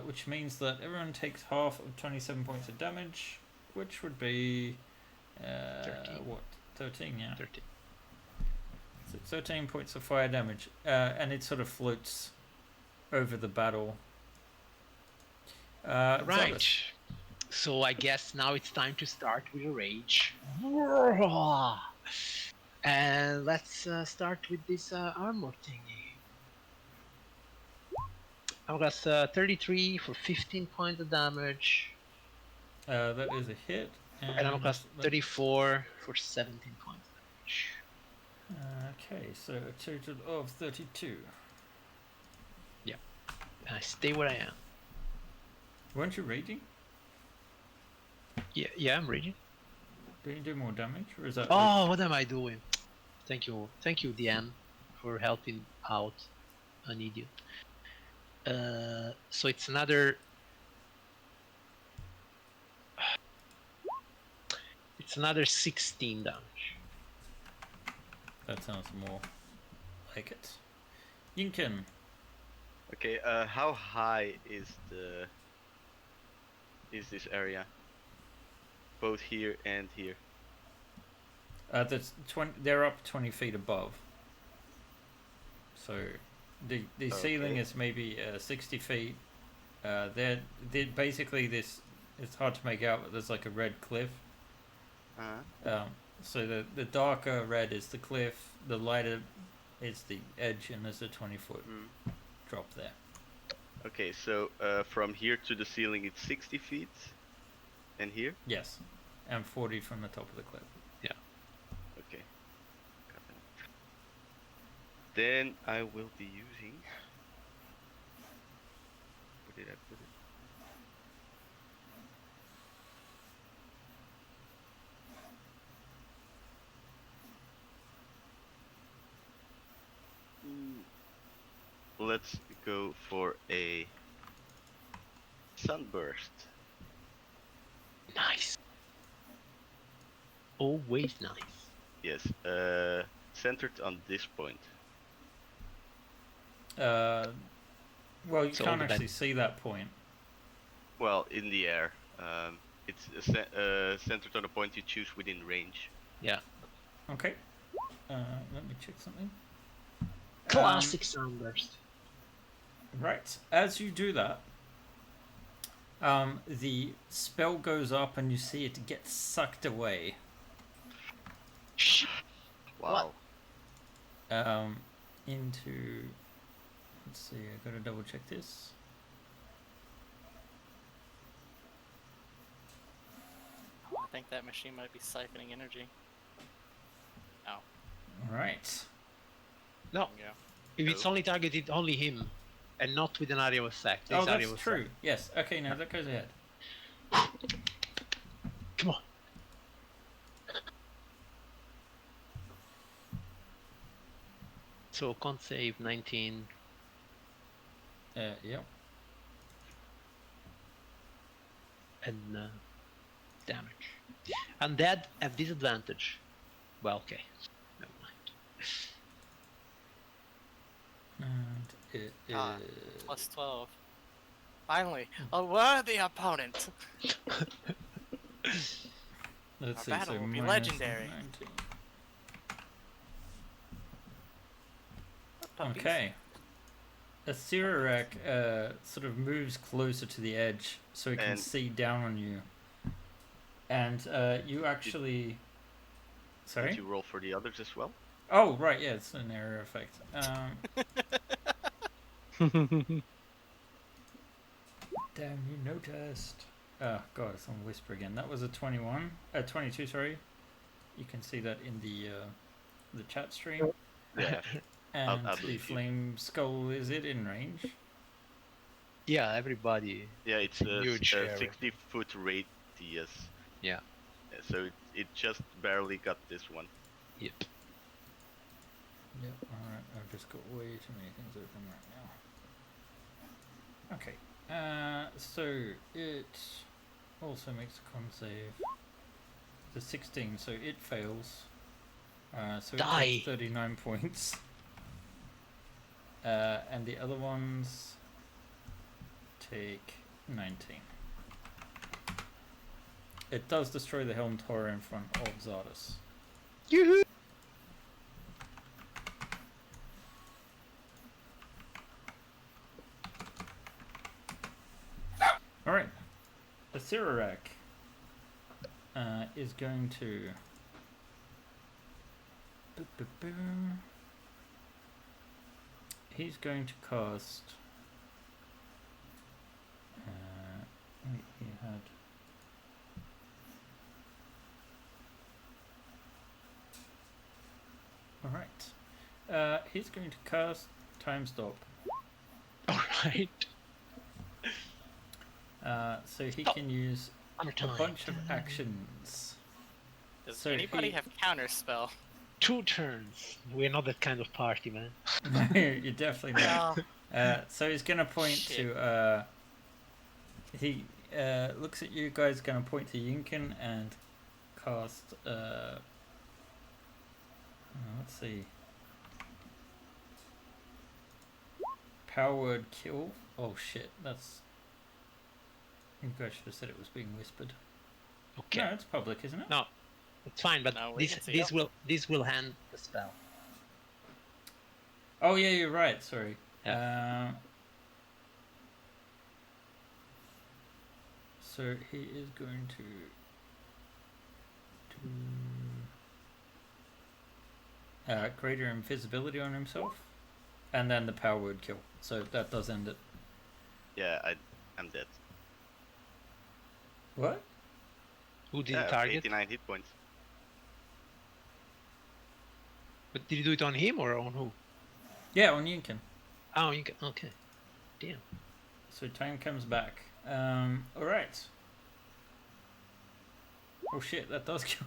Which means that everyone takes half of 27 points of damage, which would be 13. what? 13, yeah. 13. So 13 points of fire damage, and it sort of floats over the battle. Right. Zardos. So I guess now it's time to start with a rage. And let's start with this armor thingy. I've got 33 for 15 points of damage. That is a hit. And I've got 34 for 17 points of damage. Okay, so a total of 32. And I stay where I am. Weren't you raging? Yeah, I'm ready. Did you do more damage, or is that? Oh, what am I doing? Thank you, DM, for helping out an idiot. So it's another. It's another 16 damage. That sounds more like it. Yinkin. Okay, how high is this area? Both here and here. That's 20. They're up 20 feet above. So, the ceiling Okay. is maybe 60 feet. They're basically this. It's hard to make out, but there's like a red cliff. Uh-huh. So the darker red is the cliff. The lighter is the edge, and there's a 20-foot Mm. drop there. Okay, so from here to the ceiling it's 60 feet, and here. Yes, and 40 from the top of the cliff. Okay. Got that. Then I will be using. Where did I put it? Let's go for a sunburst. Nice. Always nice. Yes, centered on this point. Well, you So can't the actually see that point. Well, in the air. It's centered on a point you choose within range. Yeah. Okay. Let me check something. Classic sunburst. Right. As you do that, the spell goes up and you see it get sucked away. Shh. Wow. Into. Let's see. I gotta double check this. I think that machine might be siphoning energy. Right. No, Yeah. if it's only targeted only him, and not with an area of effect. Oh, this area that's of true. effect. Yes. Okay. Now that goes ahead. Come on. So con save 19. Yep. And damage. Undead at disadvantage. Well, okay. Never mind. And it is. Ah, plus 12. Finally, a worthy opponent. Let's Our see. battle So will be minus legendary. 19. Puppies. Okay. Asirak sort of moves closer to the edge so he can And- see down on you. And you actually. Sorry? Did you roll for the others as well? Oh, right, yeah, it's an area effect. Damn, you noticed. Oh, God, it's on Whisper again. That was a 21. 22, sorry. You can see that in the chat stream. Yeah. And I the believe you. flame skull, is it in range? Yeah, everybody. Yeah, it's a Huge area. 60-foot radius. Yeah. So it just barely got this one. Yep. Yep, alright, I've just got way too many things open right now. Okay, so it also makes a con save. The 16, so it fails. So it Die. takes 39 points. And the other ones take 19. It does destroy the Helm Tower in front of Zardos. Yoo-hoo! Alright. The Sirarak is going to. He's going to cast. Wait, he had. Alright. He's going to cast Time Stop. Alright. So he Stop. can use Hammer a time. bunch of actions. Does So anybody he- have counterspell? 2 turns. We're not that kind of party, man. You're definitely not. No. So he's gonna point Shit. to. He looks at you guys, gonna point to Yinkin and cast. Let's see. Powered kill. Oh shit! That's. You guys should have said it was being whispered. Okay. No, it's public, isn't it? No, it's fine, but No, we this can see this it. will hand the spell. Oh yeah, you're right. Sorry. So he is going to do greater invisibility on himself, and then the power word kill. So that does end it. Yeah, I'm dead. What? Who did Yeah, the target? 89 hit points. But did you do it on him or on who? Yeah, on Yinkin. Oh, you can. Okay. Damn. So time comes back. All right. Oh shit, that does kill.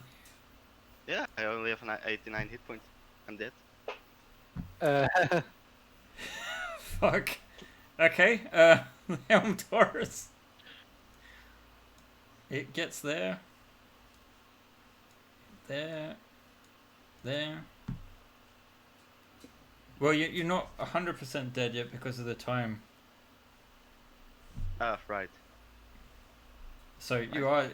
Yeah, I only have 89 hit points. I'm dead. Fuck. Okay. Helm Taurus. It gets there. There. Well, you're not 100% dead yet because of the time. Ah, right. So you are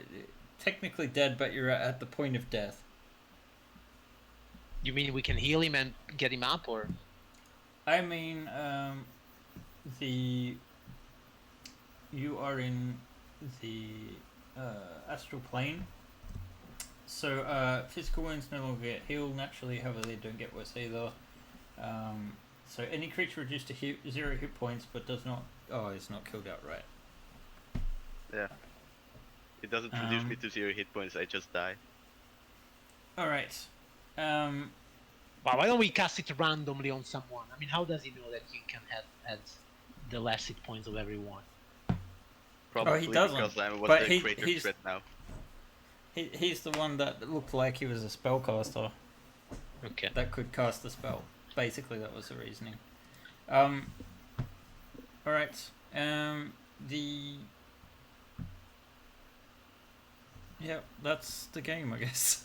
technically dead, but you're at the point of death. You mean we can heal him and get him up, or? I mean, you are in the astral plane. So physical wounds no longer get healed naturally, however they don't get worse either. So any creature reduced to 0 hit points but does not... Oh, it's not killed outright. Yeah. It doesn't reduce me to 0 hit points, I just die. Alright. Well, why don't we cast it randomly on someone? I mean, how does he know that you can add the less hit points of everyone? Probably doesn't, because I'm but the greater he's- threat now. He's the one that looked like he was a spellcaster Okay. that could cast the spell. basically that was the reasoning. All right. That's the game, I guess.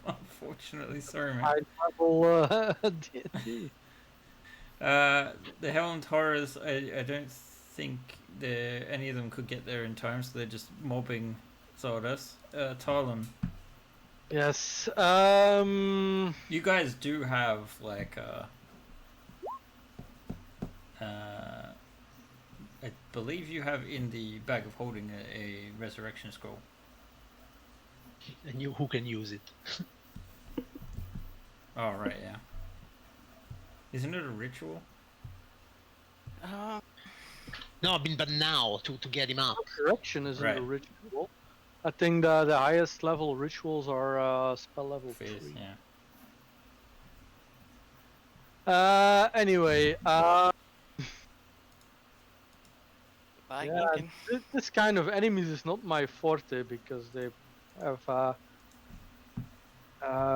Unfortunately, sorry, man. High level D&D. The Helmed Horrors, I don't think any of them could get there in time, so they're just mobbing Zardas. Talon, Yes. you guys do have like I believe you have in the bag of holding a resurrection scroll. And who can use it? Oh right, yeah. Isn't it a ritual? No, I mean, but now to get him up. Correction isn't Right. a ritual. I think the highest level rituals are spell level Fierce, 3. yeah. Anyway, Bye, yeah, Ginkin. this kind of enemies is not my forte because they have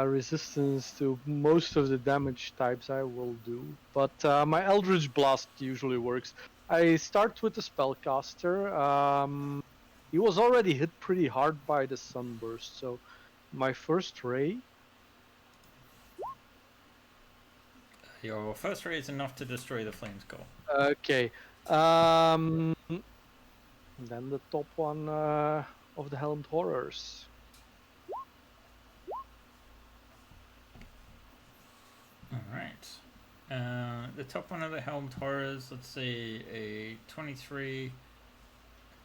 resistance to most of the damage types I will do. But my Eldritch Blast usually works. I start with the Spellcaster. He was already hit pretty hard by the Sunburst, so my first ray. Your first ray is enough to destroy the flame skull. Okay. Then the top one of the Helmed Horrors. Alright. The top one of the Helmed Horrors, let's see, a 23,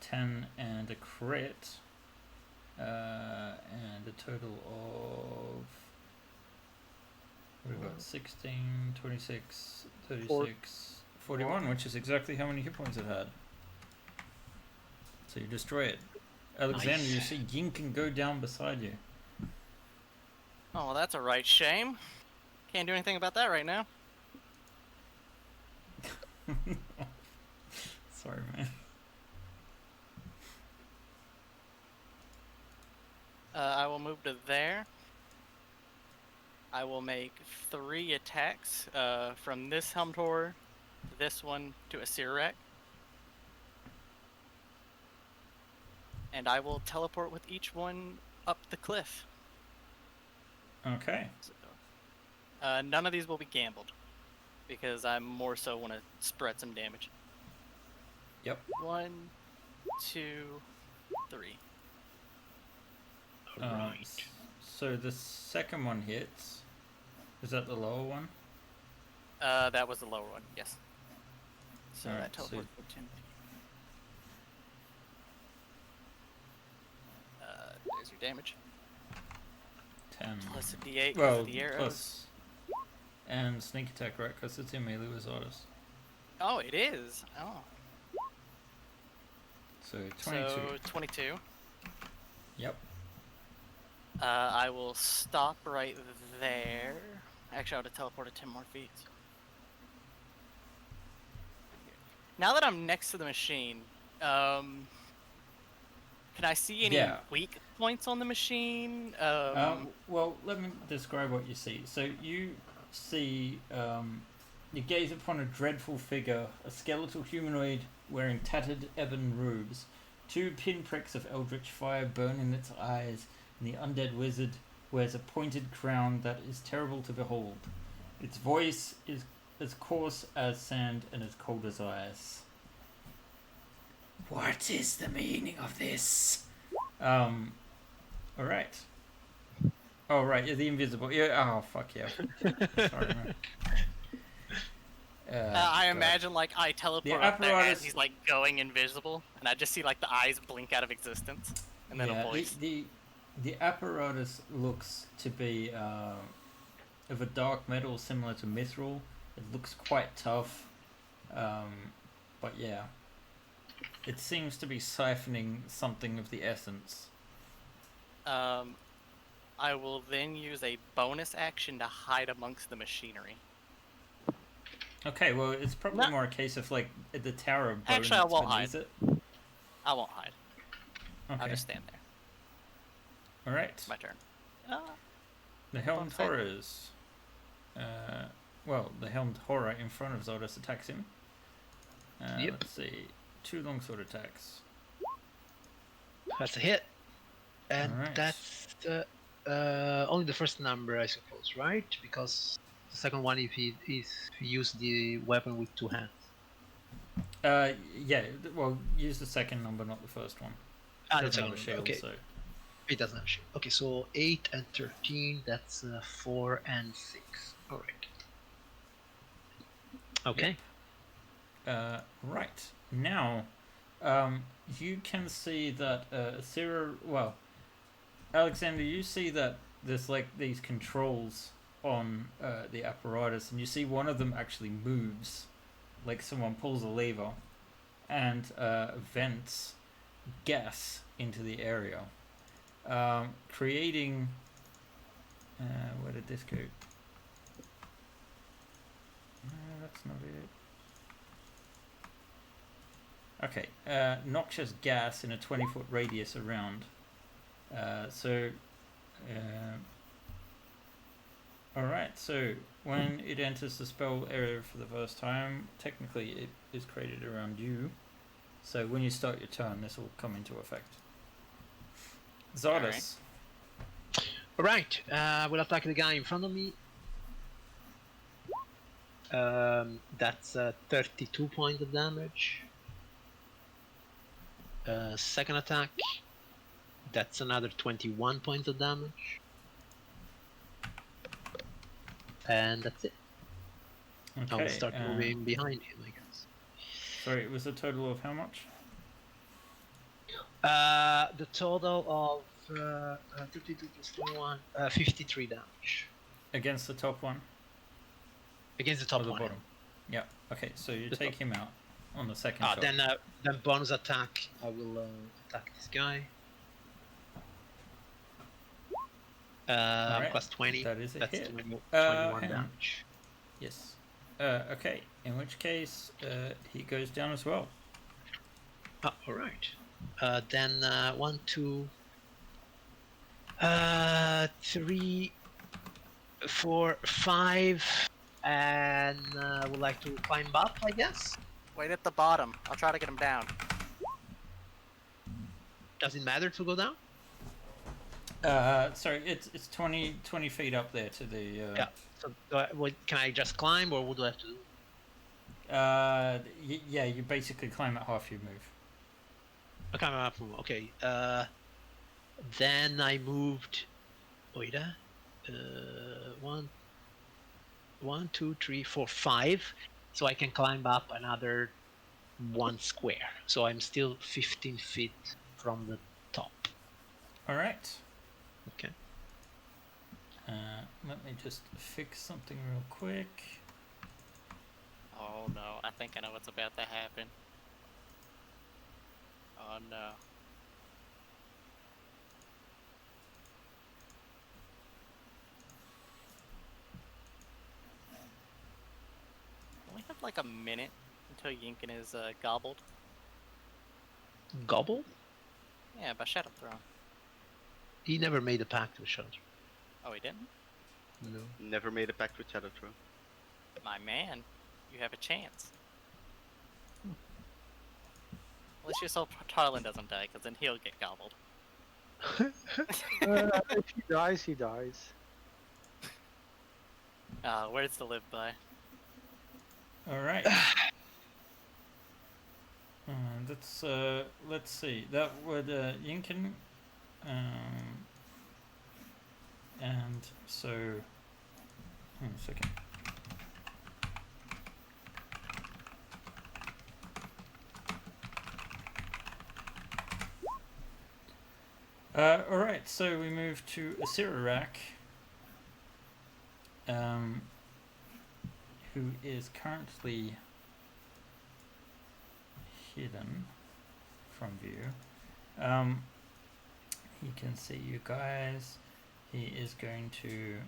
10, and a crit. And a total of. We've got 16, 26, 36, 41, which is exactly how many hit points it had. So you destroy it. Alexander, Nice. you see Ginkin go down beside you. Oh, well, that's a right shame. Can't do anything about that right now. Sorry, man. I will move to there. I will make 3 attacks from this Helmed Horror, this one to a Sirak. And I will teleport with each one up the cliff. Okay. So, none of these will be gambled, because I more so want to spread some damage. Yep. 1, 2, 3. Right. So the second one hits. Is that the lower one? That was the lower one, yes. So Alright, that teleports to 10. There's your damage. 10. Plus a d8 because Well, of the arrows. plus. And sneak attack, right? Because it's in melee with Zardas. Oh, it is. Oh. So 22. So 22. Yep. I will stop right there. Actually, I would have teleported 10 more feet. Now that I'm next to the machine, can I see any Yeah. weak points on the machine? Well, let me describe what you see. So you see, you gaze upon a dreadful figure, a skeletal humanoid wearing tattered ebon robes. 2 pinpricks of eldritch fire burn in its eyes, and the undead wizard wears a pointed crown that is terrible to behold. Its voice is as coarse as sand and as cold as ice. What is the meaning of this? Alright. Oh, right, you're the invisible. Yeah, oh, fuck yeah. Sorry, man. I God. imagine like I teleport The up there apparatus- as he's like going invisible, and I just see like the eyes blink out of existence, and then a voice. The apparatus looks to be of a dark metal similar to mithril. It looks quite tough, but yeah, it seems to be siphoning something of the essence. I will then use a bonus action to hide amongst the machinery. Okay, well, it's probably No. more a case of like the tower of bone Actually, I that's won't beneath hide. it. I won't hide. I'll Okay, just stand there. all right. It's my turn. The Helmed fine. Horrors. well, the helmed horror in front of Zardos attacks him. Yep. Let's see, 2 longsword attacks. That's a hit. And Alright. that's only the first number, I suppose, right? Because the second one, if he used the weapon with 2 hands. Yeah. Well, use the second number, not the first one. Ah, the Doesn't second have a number. shield, Okay, so. it doesn't have shield. Okay, so 8 and 13. That's 4 and 6. All right. Okay. Right now, you can see that Sarah. Well, Alexander, you see that there's like these controls on the apparatus, and you see one of them actually moves, like someone pulls a lever, and vents gas into the area, creating. Where did this go? That's not it. Okay, noxious gas in a 20-foot radius around. Alright, so when it enters the spell area for the first time, technically it is created around you. So when you start your turn, this will come into effect. Zardos. All right. We'll attack the guy in front of me. That's 32 points of damage. Second attack. That's another 21 points of damage. And that's it. Okay, I'll start moving behind him, I guess. Sorry, it was a total of how much? The total of 32 plus 21, 53 damage. Against the top one? Against the top Or the one. bottom? Yeah. Okay, so you The take him out on the second shot. Then bonus attack. I will attack this guy. Alright, plus 20. that is a That's hit. 21 hang on. damage. Yes. Okay, in which case he goes down as well. All right. Then 1, 2, 3, 4, 5, and would like to climb up, I guess. Wait at the bottom. I'll try to get him down. Does it matter to go down? Sorry, it's 20 feet up there to the. Yeah. So can I just climb, or what do I have to do? Yeah, you basically climb at half your move. Okay, I'm up. Okay. Then I moved. Wait. 1, 2, 3, 4, 5. So I can climb up another 1 square. So I'm still 15 feet from the top. All right. Okay. Let me just fix something real quick. Oh no, I think I know what's about to happen. Oh no. We have like a minute until Yinkin is gobbled. Gobble? Yeah, by Shadow Throne. He never made a pact with Shadow. Oh, he didn't? No. Never made a pact with Shadow Throne. My man, you have a chance. Unless your soul Tarlin doesn't die, because then he'll get gobbled. If he dies, he dies. Words to live by. All right. Let's see. That would Yinkin, and so. Hang on a second. All right. So we move to Asirak, who is currently hidden from view. He can see you guys. He is going to.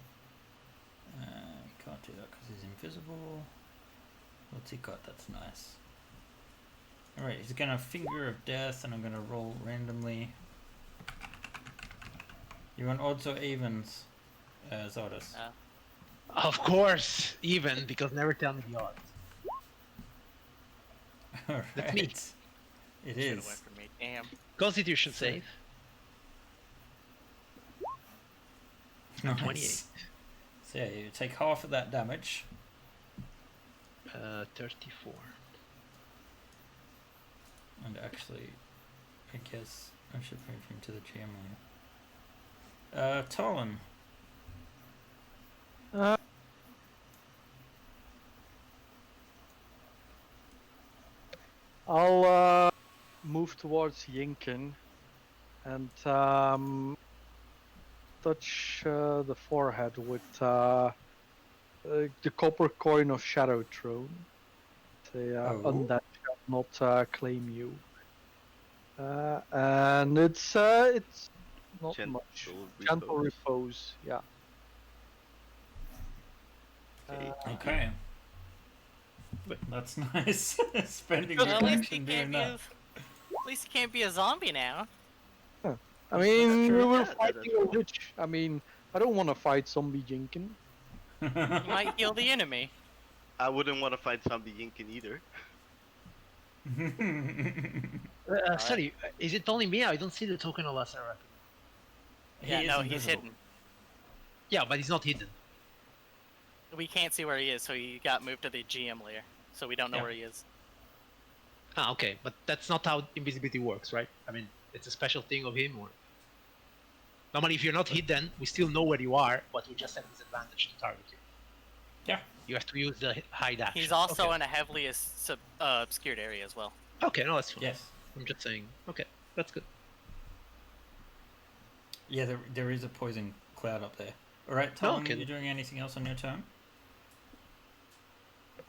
Can't do that because he's invisible. What's he got? That's nice. Alright, he's gonna Finger of Death, and I'm gonna roll randomly. You want odds or evens, Zardos? Of course, even, because never tell me the odds. All That's right. me. It Should have is. went for me. Damn. Constitution So- save. 28. Nice. So yeah, you take half of that damage. 34. And actually, I guess I should move him to the GM later. Talon. Uh, I'll move towards Yinkin and touch the forehead with the copper coin of Shadow Throne. Say, Oh. undead shall not claim you. And it's not much. Gentle repose, yeah. Okay. Okay. That's nice. Spending Well, your at least he action can't doing be. that. At least he can't be a zombie now. I mean, true. we were Yeah, that's fighting a witch. I mean, I don't want to fight zombie Jinkin. You might heal the enemy. I wouldn't want to fight zombie Yinkin either. Sorry, is it only me? I don't see the token of Lesser Weapon. Yeah, He is no, he's invisible. hidden. Yeah, but he's not hidden. We can't see where he is, so he got moved to the GM layer. So we don't know Yeah. where he is. Ah, okay, but that's not how invisibility works, right? I mean, it's a special thing of him, or normally if you're not hidden, we still know where you are, but we just have disadvantage to target you. Yeah. You have to use the hide action. He's also okay. in a heavily obscured area as well. Okay, no, that's fine. Yes. I'm just saying. Okay, that's good. Yeah, there is a poison cloud up there. Alright, Talon, okay. are you doing anything else on your turn?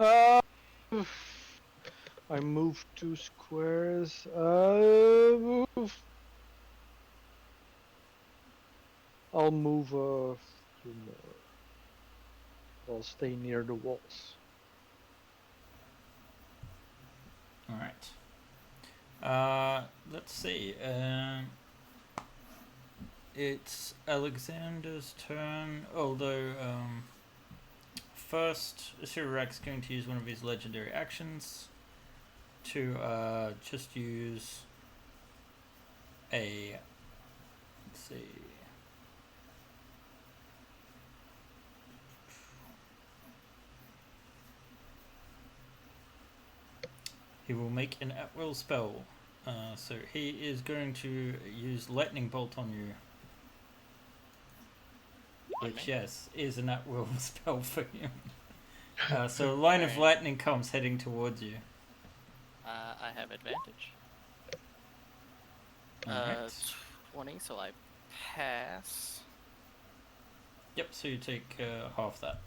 I moved 2 squares. I'll move a few more. I'll stay near the walls. Alright. Let's see. It's Alexander's turn, although first Sirak's going to use one of his legendary actions to just use a, let's see, he will make an at-will spell. So he is going to use lightning bolt on you. On Which, me? yes, is an at-will spell for him. So a line of Alright. lightning comes heading towards you. I have advantage. Alright. 20, so I pass. Yep, so you take half that.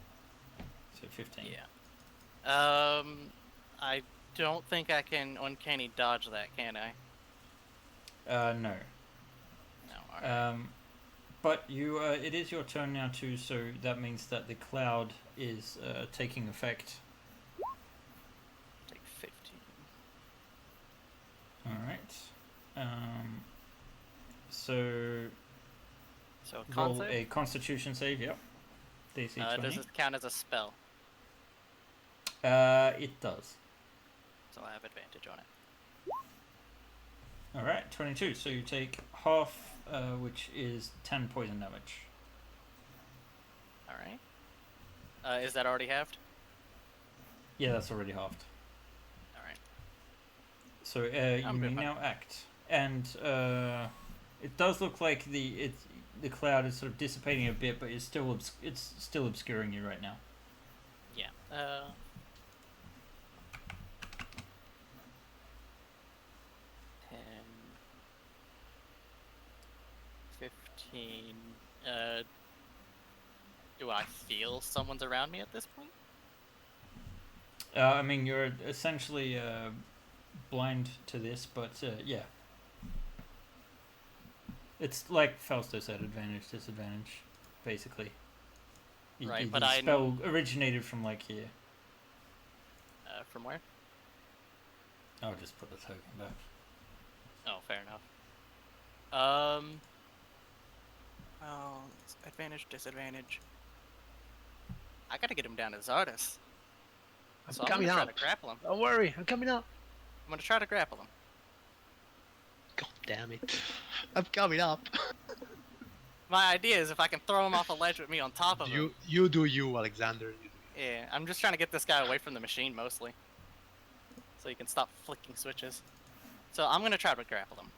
So 15. Yeah. I don't think I can uncanny dodge that, can I? No. No. Alright. But you, it is your turn now too, so that means that the cloud is taking effect. Take 15. Alright. So So con roll save? a constitution save, yep. DC 20. Does this count as a spell? It does. So I have advantage on it. Alright, 22. So you take half, which is 10 poison damage. Alright. Is that already halved? Yeah, that's already halved. Alright. So you I'm may good, man. now act. And it does look like the cloud is sort of dissipating a bit, but it's still obscuring you right now. Yeah. 10, 15. Do I feel someone's around me at this point? I mean, you're essentially blind to this, but yeah. It's like Fausto said, advantage, disadvantage, basically. Right, the but I spell originated from like here. From where? I'll just put the token back. Oh, fair enough. Well, it's advantage, disadvantage. I gotta get him down to Zardes. I'm So I'm coming gonna try up. to grapple him. Don't worry, I'm coming up. I'm gonna try to grapple him. God damn it. I'm coming up. My idea is if I can throw him off a ledge with me on top of him. You do you, Alexander. You do you. Yeah, I'm just trying to get this guy away from the machine mostly. So he can stop flicking switches. So I'm gonna try to grapple him.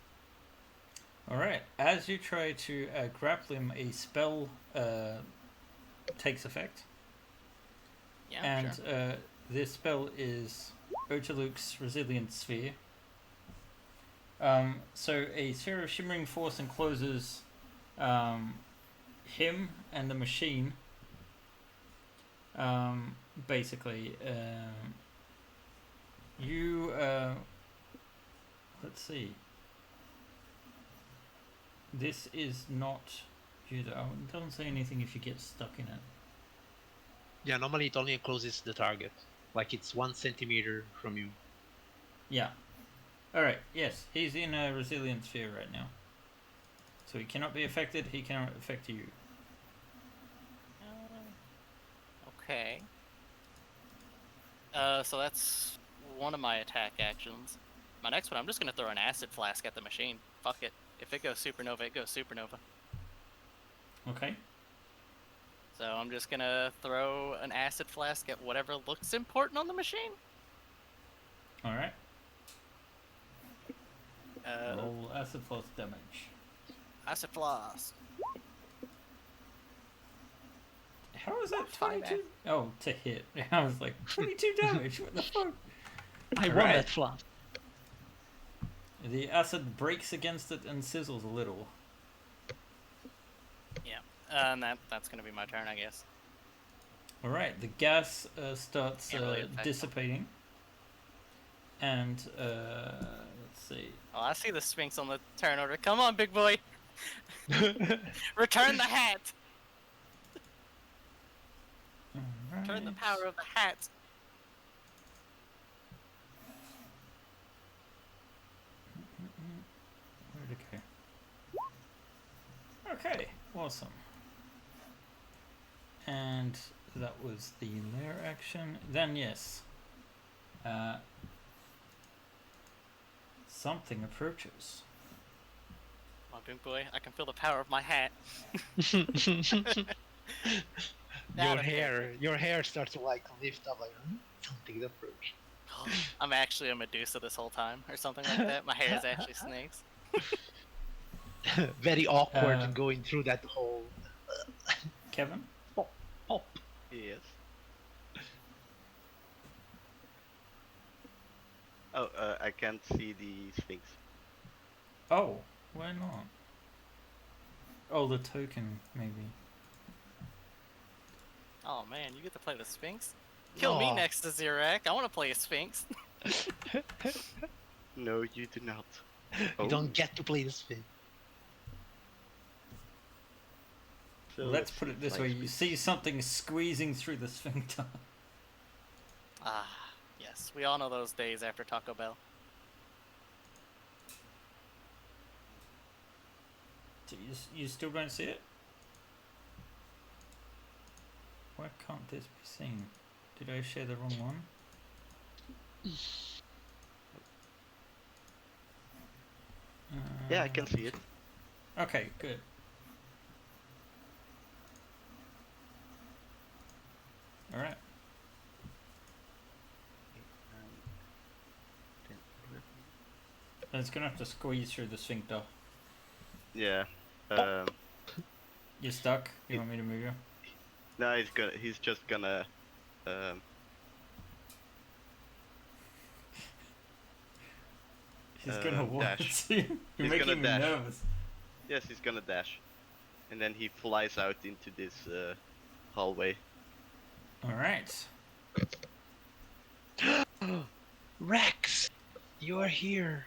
Alright, as you try to grapple him, a spell takes effect. Yeah, And sure. this spell is Otaluk's Resilient Sphere. So a sphere of shimmering force encloses him and the machine. Basically, you let's see. This is not you. It doesn't say anything if you get stuck in it. Yeah, normally it only encloses the target. Like it's 1 centimeter from you. Yeah. Alright, yes, he's in a resilient sphere right now. So he cannot be affected, he cannot affect you. Okay. So that's one of my attack actions. My next one, I'm just gonna throw an acid flask at the machine. Fuck it. If it goes supernova, it goes supernova. Okay. So I'm just gonna throw an acid flask at whatever looks important on the machine. Alright. Roll acid force damage. Acid flask. How is that Fine, 22? Oh, to hit. I was like, 22 damage, what the fuck? I won Right. that flask. The acid breaks against it and sizzles a little. Yeah. And that's gonna be my turn, I guess. Alright, the gas starts Can't really affect them. dissipating. And, let's see. Oh, I see the Sphinx on the turn order. Come on, big boy. Return the hat. Return the power of the hat. Where'd it go? Okay, awesome. And that was the lair action. Then yes, something approaches. Come on, big boy. I can feel the power of my hat. Your hair starts to like lift up like something approach. I'm actually a Medusa this whole time, or something like that. My hair is actually snakes. Very awkward going through that whole Kevin? pop. Yes. Oh, I can't see the Sphinx. Oh, why not? Oh, the token, maybe. Oh man, you get to play the Sphinx? Kill me Aw. next to Zirak. I want to play a Sphinx. No, you do not. You don't get to play this thing. So Let's put it this see. way, you see something squeezing through the sphincter. Ah, yes. We all know those days after Taco Bell. Do you still don't see it? Why can't this be seen? Did I share the wrong one? Yeah, I can see it. Okay, good. Alright. It's gonna have to squeeze through the sphincter. Yeah. You're stuck? You want me to move you? No, he's just gonna. He's gonna what? dash. You're He's making gonna me dash. nervous. Yes, he's gonna dash, and then he flies out into this hallway. Alright. Rex, you are here.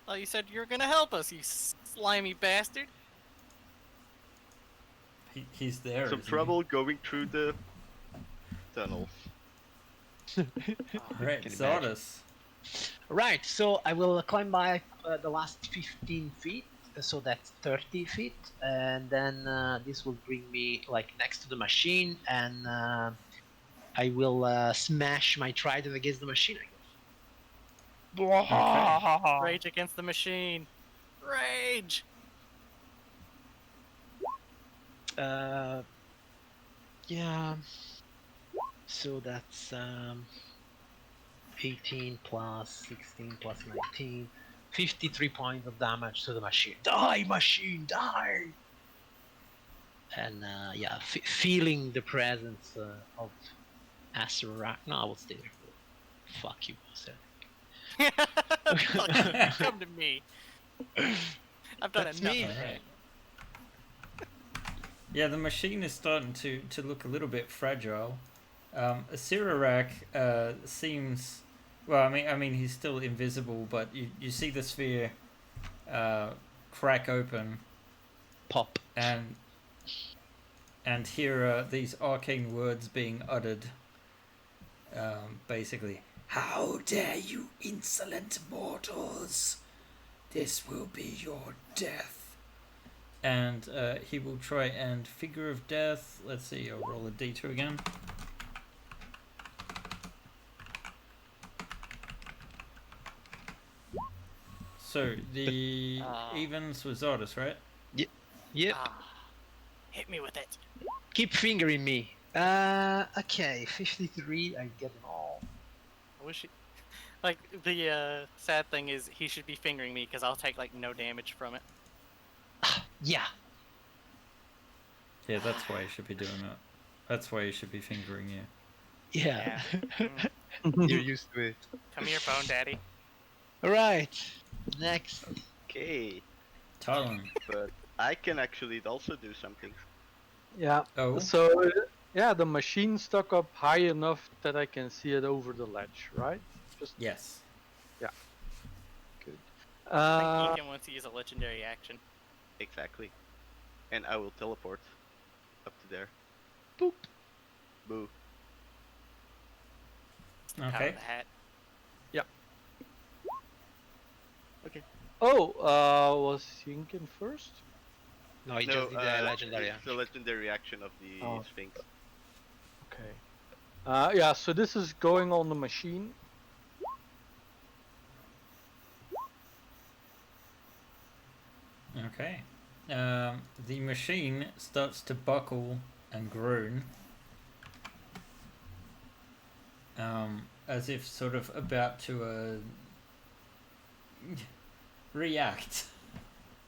Oh, you said you were gonna help us, you slimy bastard. He's there. Some isn't trouble going through the tunnel. Alright, Can Zardes. Right, so I will climb by the last 15 feet so that's 30 feet, and then this will bring me like next to the machine, and I will smash my trident against the machine. I go. Okay. Rage against the machine. Rage. Yeah. So that's 18 plus 16 plus 19. 53 points of damage to the machine. Die, machine, die! And yeah, feeling the presence of Asarak. No, I will stay there. Fuck you, Asarak. Fuck you, come to me. I've done That's enough. me. Alright. Yeah, the machine is starting to look a little bit fragile. Asirarak seems, well, I mean he's still invisible, but you see the sphere crack open Pop. and hear these arcane words being uttered. Basically, how dare you, insolent mortals! This will be your death. And he will try and figure of death. Let's see, I'll roll a d2 again. So the evens was Zardos, right? Yep. Hit me with it. Keep fingering me. Okay, 53. I get it all. I wish he... Like, the sad thing is he should be fingering me because I'll take, like, no damage from it. Yeah. Yeah, that's why you should be doing that. That's why you should be fingering you. Yeah. You're used to it. Come here, Bone Daddy. Alright. Next. Okay, Talon. but I can actually also do something. Yeah. Oh. So yeah, the machine stuck up high enough that I can see it over the ledge, right? Just Yes. good. I think Ethan wants to use a legendary action. Exactly. And I will teleport up to there. Boop. Boo. Power Okay. of the hat. Oh, was Yinkin first? No, he just did a legendary it's the legendary action of the Oh. Sphinx. Okay. Yeah, so this is going on the machine. Okay. The machine starts to buckle and groan. As if sort of about to react,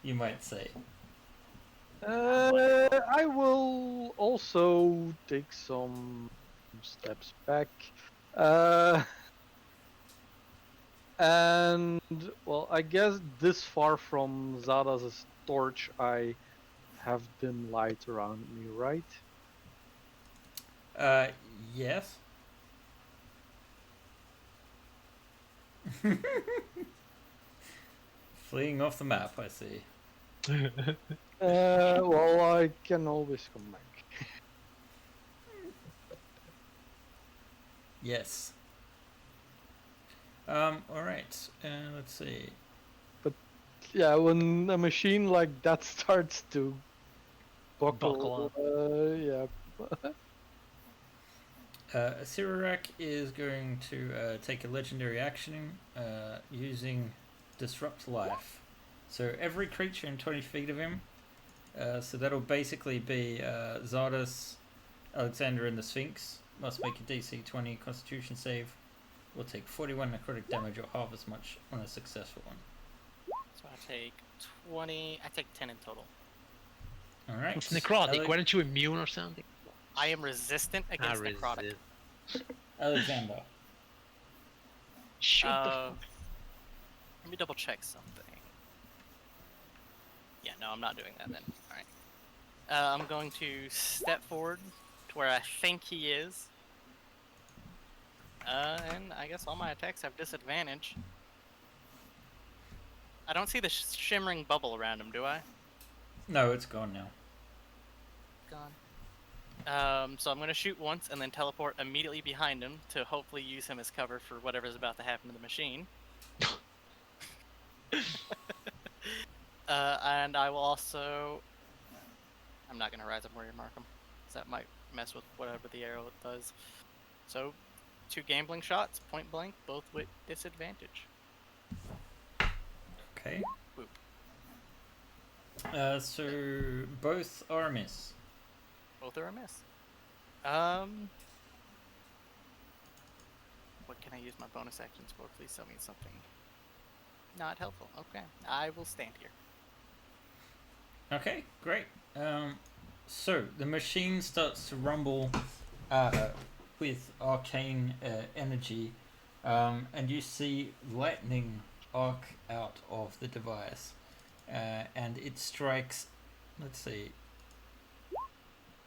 you might say. I will also take some steps back. And, well, I guess this far from Zada's torch, I have dim light around me, right? Yes. Fleeing off the map, I see. Well, I can always come back. Yes. Alright, let's see. Yeah, when a machine like that starts to buckle, Buckle yeah. Asirarak is going to take a legendary action using Disrupt Life. So every creature in 20 feet of him, so that'll basically be Zardos, Alexander, and the Sphinx, must make a DC 20 Constitution save. Will take 41 necrotic damage or half as much on a successful one. So I take 20. I take 10 in total. Alright. It's necrotic. Weren't you immune or something? I am resistant against necrotic. Alexander. Shut the fuck. Let me double check something. Yeah, no, I'm not doing that then. Alright. I'm going to step forward to where I think he is. And I guess all my attacks have disadvantage. I don't see the shimmering bubble around him, do I? No, it's gone now. Gone. So I'm going to shoot once and then teleport immediately behind him to hopefully use him as cover for whatever's about to happen to the machine. And I will also. I'm not gonna rise up warrior mark him, 'cause that might mess with whatever the arrow does. So, 2 gambling shots, point blank, both with disadvantage. Okay. Boop. So both are a miss. Both are a miss. What can I use my bonus actions for? Please tell me something not helpful. Okay, I will stand here. Okay, great. So the machine starts to rumble with arcane energy, and you see lightning arc out of the device, and it strikes. Let's see.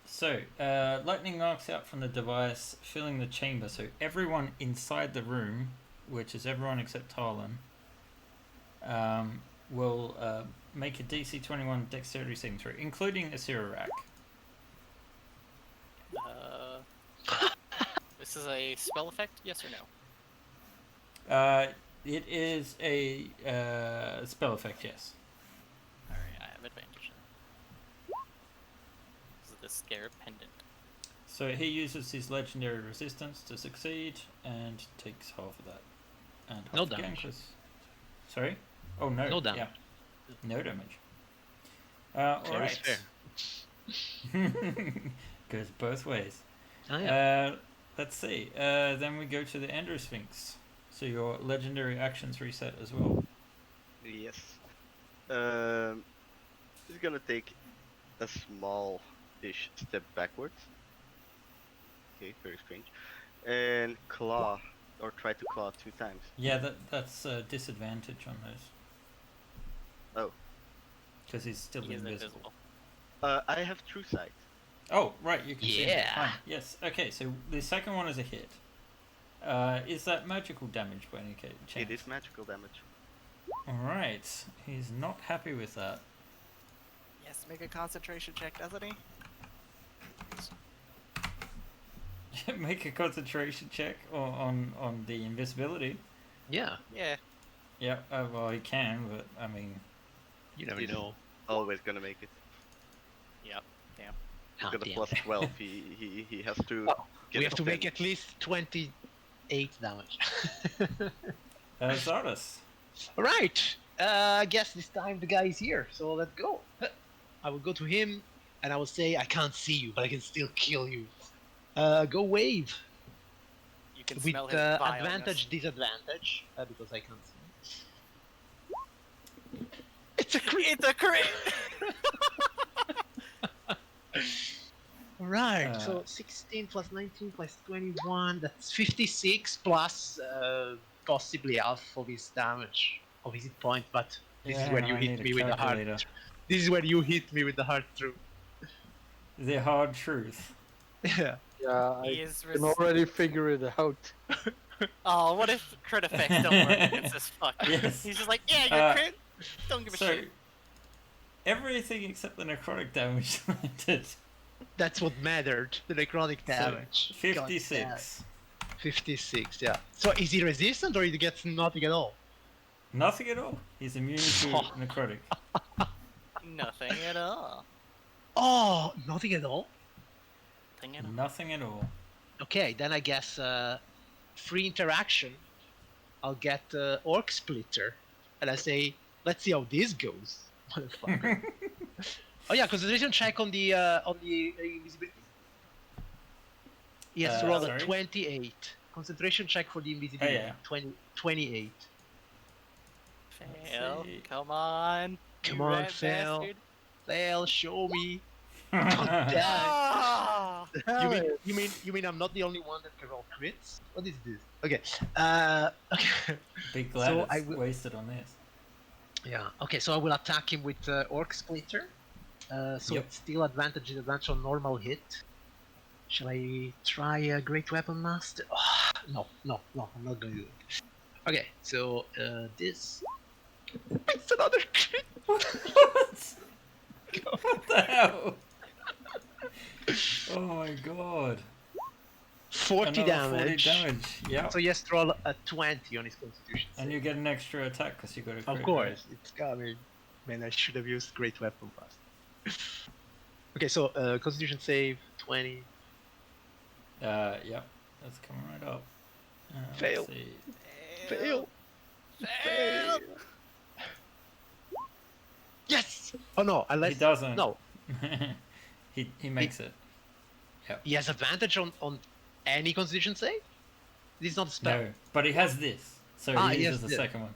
So lightning arcs out from the device, filling the chamber. So everyone inside the room, which is everyone except Tarlin, will make a DC 21 dexterity saving throw, including Asirak. This is a spell effect, yes or no? It is a spell effect, yes. Alright, I have advantage then. This is the Scarab Pendant. So he uses his legendary resistance to succeed and takes half of that. And half No again, damage. 'cause- Sorry? Oh, no. No damage. Yeah. No damage. Fair is Alright. Goes both ways. Oh, yeah. Let's see. Then we go to the Ender Sphinx. So your legendary actions reset as well. Yes. He's gonna take a small-ish step backwards. Okay, very strange. And claw, or try to claw 2 times. Yeah, that's disadvantage on those. Oh. Because he's still He is invisible. invisible. I have true sight. Oh, right, you can see him. Yeah. Fine. Yes. Okay, so the second one is a hit. Is that magical damage by any chance? It is magical damage. Alright. He's not happy with that. He has to make a concentration check, doesn't he? Make a concentration check on the invisibility. Yeah. Yeah. Yeah, well, he can, but I mean, You never He's know. always gonna make it. Yep. He's Ah, got a damn. plus 12. He has to Oh, get We a have to 10. make at least 28 damage. Zardas. Alright. I guess this time the guy is here, so let's go. I will go to him and I will say, I can't see you, but I can still kill you. Go wave. You can With smell his vileness. advantage, disadvantage, because I can't see. It's a crit! It's a crit! Right, so 16 plus 19 plus 21, that's 56 plus possibly half of his damage, of his hit point, but this is where you hit me with the hard. This is where you hit me with the hard truth. The hard truth. Yeah. Yeah, He I is can already figure it out. Oh, what if crit effects don't work against this fuck? Yes. He's just like, yeah, you're crit. Don't give a So, shit. everything except the necrotic damage landed. That's what mattered, the necrotic damage. 56. 56, yeah. So is he resistant or he gets nothing at all? Nothing at all. He's immune to necrotic. Nothing at all. Oh, nothing at all? Nothing at all. Nothing at all. Okay, then I guess free interaction. I'll get Orc Splitter, and I say, let's see how this goes, motherfucker. Oh yeah, concentration check on the invisibility. Yes, roll a sorry? 28. Concentration check for the invisibility. yeah. 28. Fail. see. Come on. Come you on, rat fail. bastard. Fail, show me. Yeah. Ah! You mean I'm not the only one that can roll crits? What is this? Okay. Okay. Big glad So it's I will- wasted on this. Yeah. Okay, so I will attack him with Orc Splitter. So Yep. it's still advantage on normal hit. Shall I try a Great Weapon Master? Oh, no, I'm not going to do it. Okay, so this. It's another crit. What? What the hell? Oh my god. 40 Another damage. 40 damage. Yeah. So he has to roll a 20 on his constitution. And you get an extra attack because you got a crit. Of course, it's coming. Man, I should have used Great Weapon Blast. Okay, so Constitution save 20. Yep. That's coming right up. Fail. Let's see. Fail. Fail. Yes. Oh no, He unless doesn't. no, he makes it. he has advantage on any Constitution save. This is not a spell. No, but he has this, so he yes, uses the this. second one.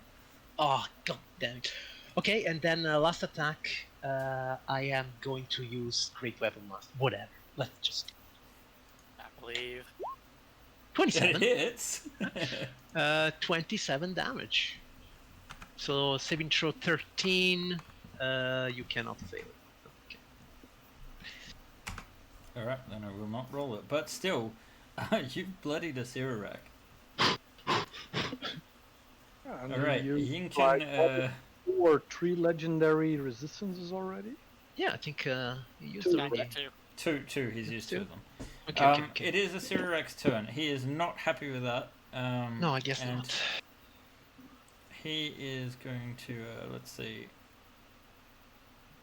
Oh god damn it. Okay, and then last attack, I am going to use Great Weapon Blast. Whatever. Let's just I believe. It 27. hits. 27 damage. So saving throw 13. You cannot fail. Okay. All right, then I will not roll it. But still, you bloodied a Sirak. And All right, you Yinkin. like 2 or 3 legendary resistances already. Yeah, I think you used Two. I already. did too. Two. He's used two Two? of them. Okay. It is a Sirak's turn. He is not happy with that. No, I guess and not. He is going to let's see.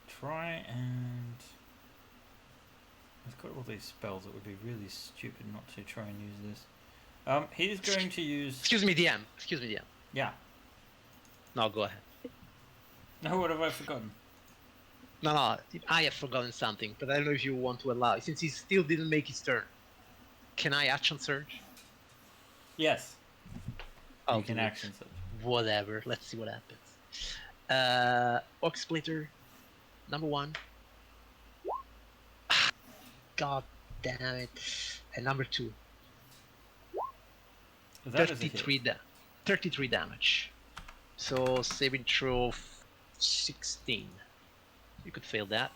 Try and. He's got all these spells. It would be really stupid not to try and use this. He's going to use. Excuse me, DM. Yeah. No, go ahead. No, what have I forgotten? No, I have forgotten something, but I don't know if you want to allow. Since he still didn't make his turn, can I action surge? Yes. I'll You can do it. action surge. Whatever. Let's see what happens. Orc Splitter, number 1. God damn it. And number 2. That is a hit. 33 damage. So saving throw 16. You could fail that.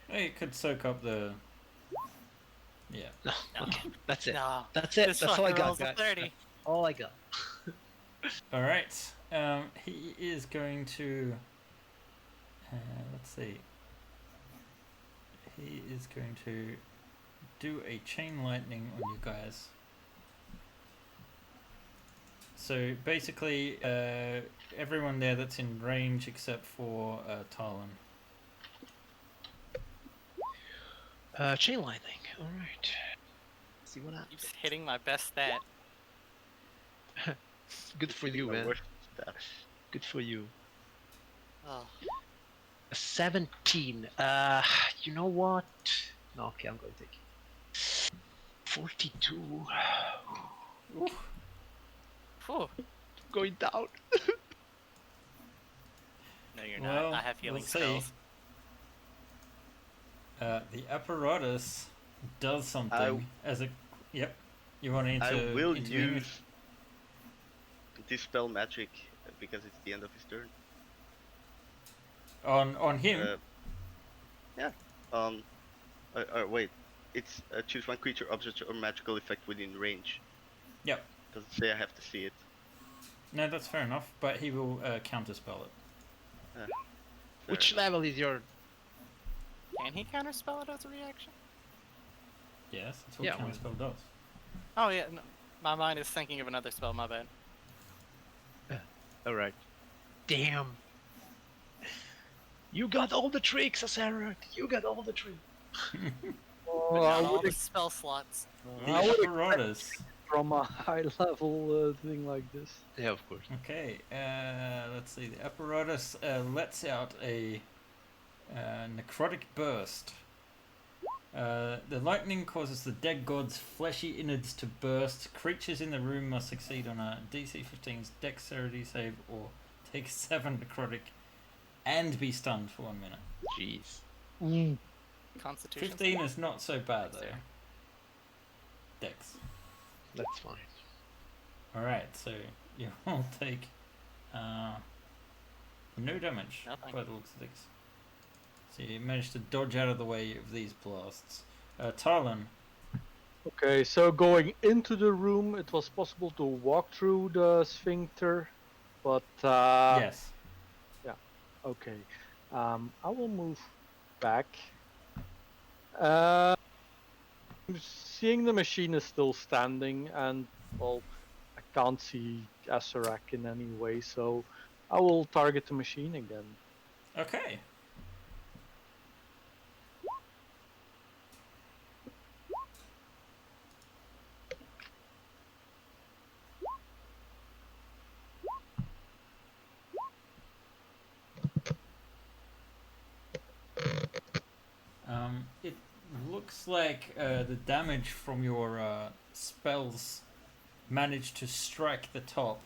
Hey, you could soak up the. Yeah. No. No. Okay. That's it. No. That's it. This That's all I fucker got, rolls a guys. 30. All I got. All right. He is going to. Let's see. He is going to do a chain lightning on you guys. So basically, everyone there that's in range except for Talon. Chain lightning. All right. See what happens. Keeps hitting my best stat. Good for you, My man. worst stat. Good for you. Oh. A 17. You know what? No, okay, I'm going to take it. 42. Whew. Going down. No, you're Well, not. I have healing we'll see. spells. The apparatus does something I- as a. Yep. You want to I will intervene? use Dispel Magic because it's the end of his turn. On him. Wait. It's choose one creature, object, or magical effect within range. Yep. Doesn't say I have to see it. No, that's fair enough. But he will counterspell it. Fair Which enough. level is your... Can he counterspell it as a reaction? Yes, that's what Yeah, counterspell does. Oh yeah, no, my mind is thinking of another spell. My bad. Alright. Damn. You got all the tricks, Asarak. You got all the tricks. But not all the spell slots. The I would apparatus. from a high level thing like this. Yeah, of course. Okay, let's see. The apparatus lets out a necrotic burst. The lightning causes the dead god's fleshy innards to burst. Creatures in the room must succeed on a DC 15's dexterity save or take 7 necrotic and be stunned for 1 minute. Jeez. Constitution. 15 is not so bad though. Dexter. Dex. That's fine. Alright, so you will take no damage Nothing. by the looks of things. So you managed to dodge out of the way of these blasts. Talon. Okay, so going into the room, it was possible to walk through the sphincter, but Yes. okay. I will move back. Seeing the machine is still standing, and well, I can't see Asarak in any way, so I will target the machine again. Okay. It looks like the damage from your spells managed to strike the top,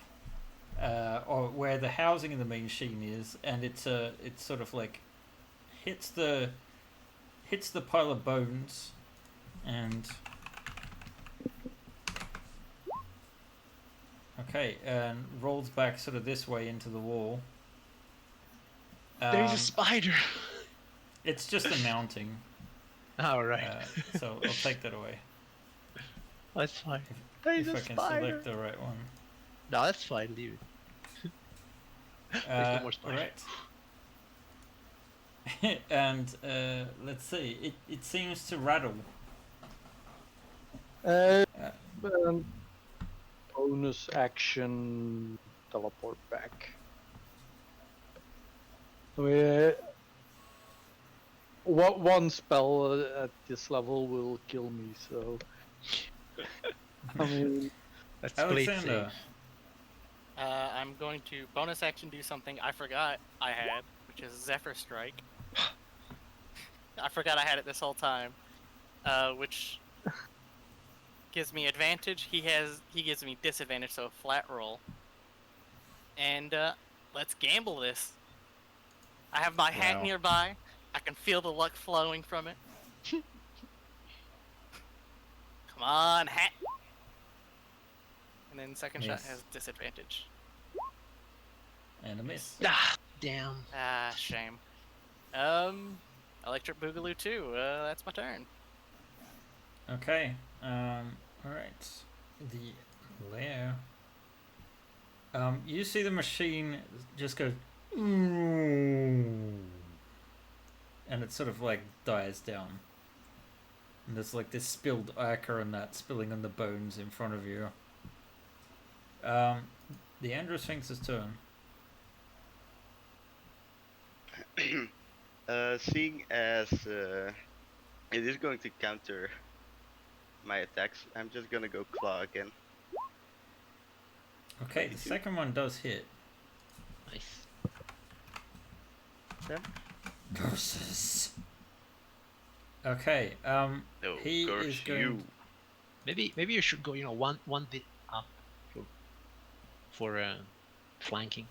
or where the housing of the machine is, and it's sort of like hits the pile of bones, and okay, and rolls back sort of this way into the wall. There is a spider. It's just a mounting, All right. so I'll take that away That's fine. if, There is if a I can spider. select the right one. No, that's fine. Leave it. There's no more spider. Right. And let's see. It seems to rattle. Bonus action, teleport back. What one spell at this level will kill me? So, I mean, Let's play it Alexander. safe. I'm going to bonus action do something I forgot I had, which is Zephyr Strike. I forgot I had it this whole time, which gives me advantage. He gives me disadvantage, so a flat roll. And let's gamble this. I have my hat Wow. nearby. I can feel the luck flowing from it. Come on, hat. And then second shot Miss. has disadvantage. And a miss. Ah, damn. Ah, shame. Electric Boogaloo 2. That's my turn. Okay. Alright. The lair. You see the machine just go, and it sort of like dies down. And there's like this spilled ichor and that spilling on the bones in front of you. The Androsphinx's turn. Seeing as it is going to counter my attacks, I'm just gonna go claw again. Okay, the second one does hit. Nice. Curses. Okay, No, he curse is going. you. Maybe you should go. One bit up for flanking.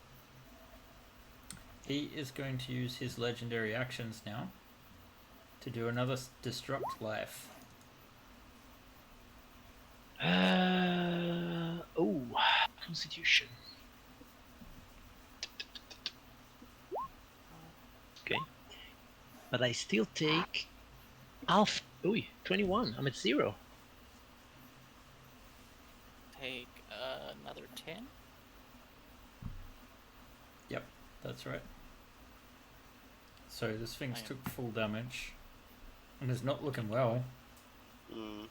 He is going to use his legendary actions now to do another Destruct Life. Constitution. Okay. But I still take half. 21. I'm at 0. Take another 10. Yep, that's right. So the Sphinx took full damage and is not looking well. Mm.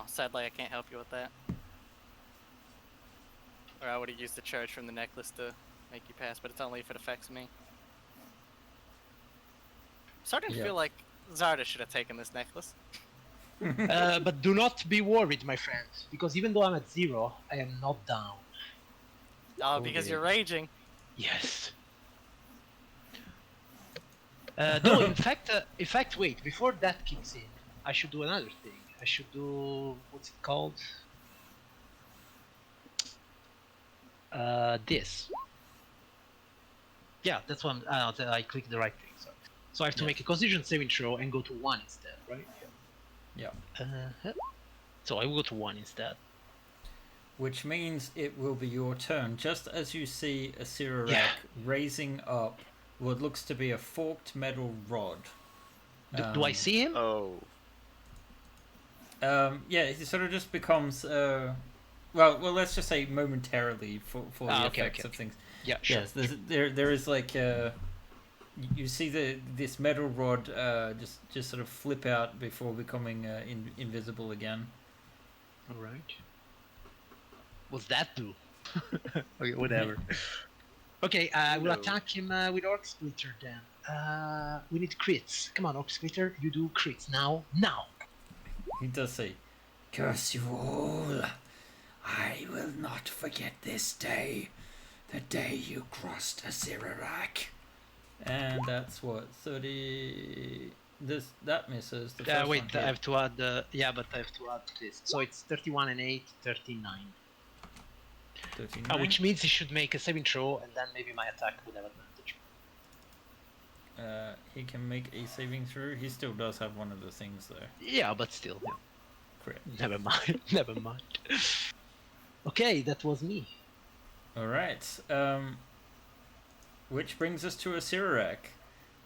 Sadly I can't help you with that. Or I would have used the charge from the necklace to make you pass, but it's only if it affects me. Starting to Yeah. feel like Zarda should have taken this necklace. But do not be worried, my friend, because even though I'm at 0, I am not down. Oh, because dear. you're raging. Yes. No, in fact, wait. Before that kicks in, I should do another thing. I should do what's it called? This. Yeah, that's what I clicked the right thing. So I have to Yeah. make a Constitution saving throw and go to 1 instead, right? Yeah. So I will go to 1 instead. Which means it will be your turn. Just as you see a Sirarak Yeah. raising up what looks to be a forked metal rod. Do I see him? Oh. Yeah, it sort of just becomes well, let's just say momentarily for the Okay, effects okay. of things. Yeah, sure. Yes, there is like you see this metal rod just sort of flip out before becoming invisible again. All right. What's that do? Okay, whatever. Okay, we'll No. attack him with Orc Splitter then. We need crits. Come on, Orc Splitter, you do crits now. Now! He does say, "Curse you all! I will not forget this day, the day you crossed Azirarak." And that's what 30. That misses the first Wait, one. I Hit. have to add. Yeah, but I have to add this. So it's 31 and 8, 39. 39. Which means he should make a saving throw, and then maybe my attack would have advantage. He can make a saving throw. He still does have one of the things though. Yeah, but still. Yeah. Crit. Never mind. Never mind. Okay, that was me. All right. Which brings us to Asirak.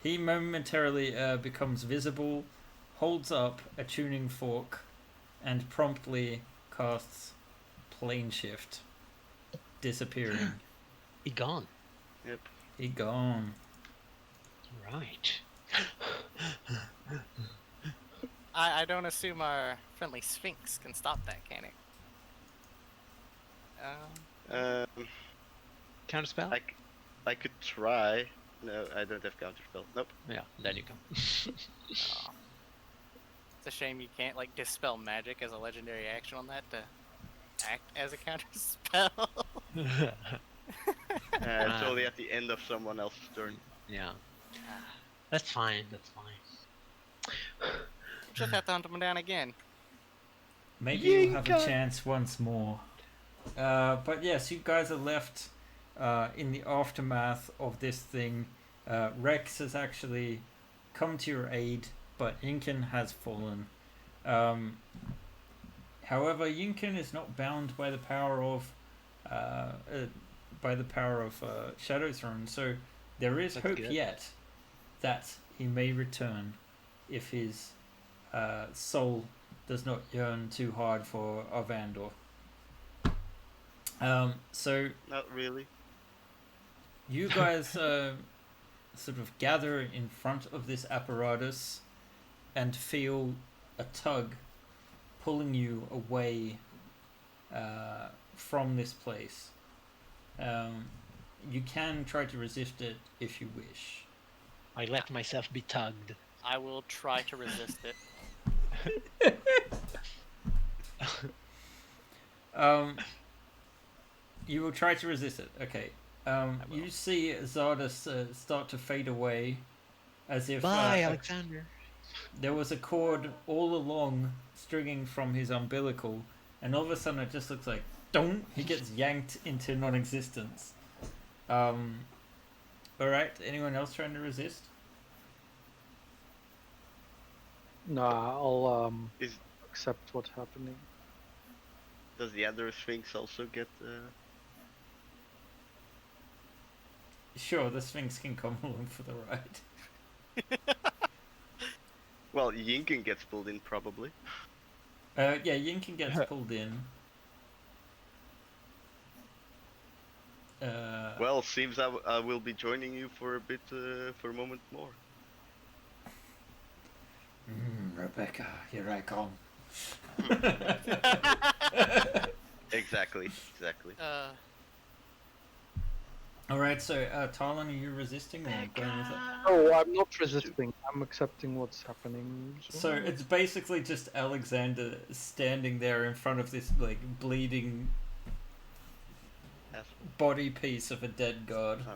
He momentarily becomes visible, holds up a tuning fork, and promptly casts plane shift, disappearing. He gone. Yep. He gone. Right. I don't assume our friendly Sphinx can stop that, can it? Counterspell? I could try. No, I don't have counterspell. Nope. Yeah, then you go. Oh. It's a shame you can't like dispel magic as a legendary action on that to act as a counter spell. It's only at the end of someone else's turn. Yeah. That's fine, that's fine. Just have to hunt them down again. Maybe you'll have a chance once more. But yes, you guys are left in the aftermath of this thing. Rex has actually come to your aid, but Yinkin has fallen. However, Yinkin is not bound by the power of Shadow Throne, so there is That's hope good. yet that he may return if his soul does not yearn too hard for Arvandor. So Not really. you guys sort of gather in front of this apparatus and feel a tug pulling you away from this place. You can try to resist it if you wish. I let myself be tugged. I will try to resist it. You will try to resist it. Okay. You see Zardas start to fade away, as if Bye, Alexander. there was a cord all along stringing from his umbilical, and all of a sudden it just looks like don't. He gets yanked into non-existence. All right. Anyone else trying to resist? Nah, I'll Is accept what's happening. does the other Sphinx also get? Sure, the Sphinx can come along for the ride. Well, Yinkin gets pulled in probably. Yeah, Yinkin gets pulled in. Well, seems I will be joining you for a bit, for a moment more. Rebecca, here I come. Exactly. Alright, so Talon, are you resisting or going with it? Oh, I'm not resisting. I'm accepting what's happening. So it's basically just Alexander standing there in front of this like bleeding Yes. body piece of a dead god. Oh.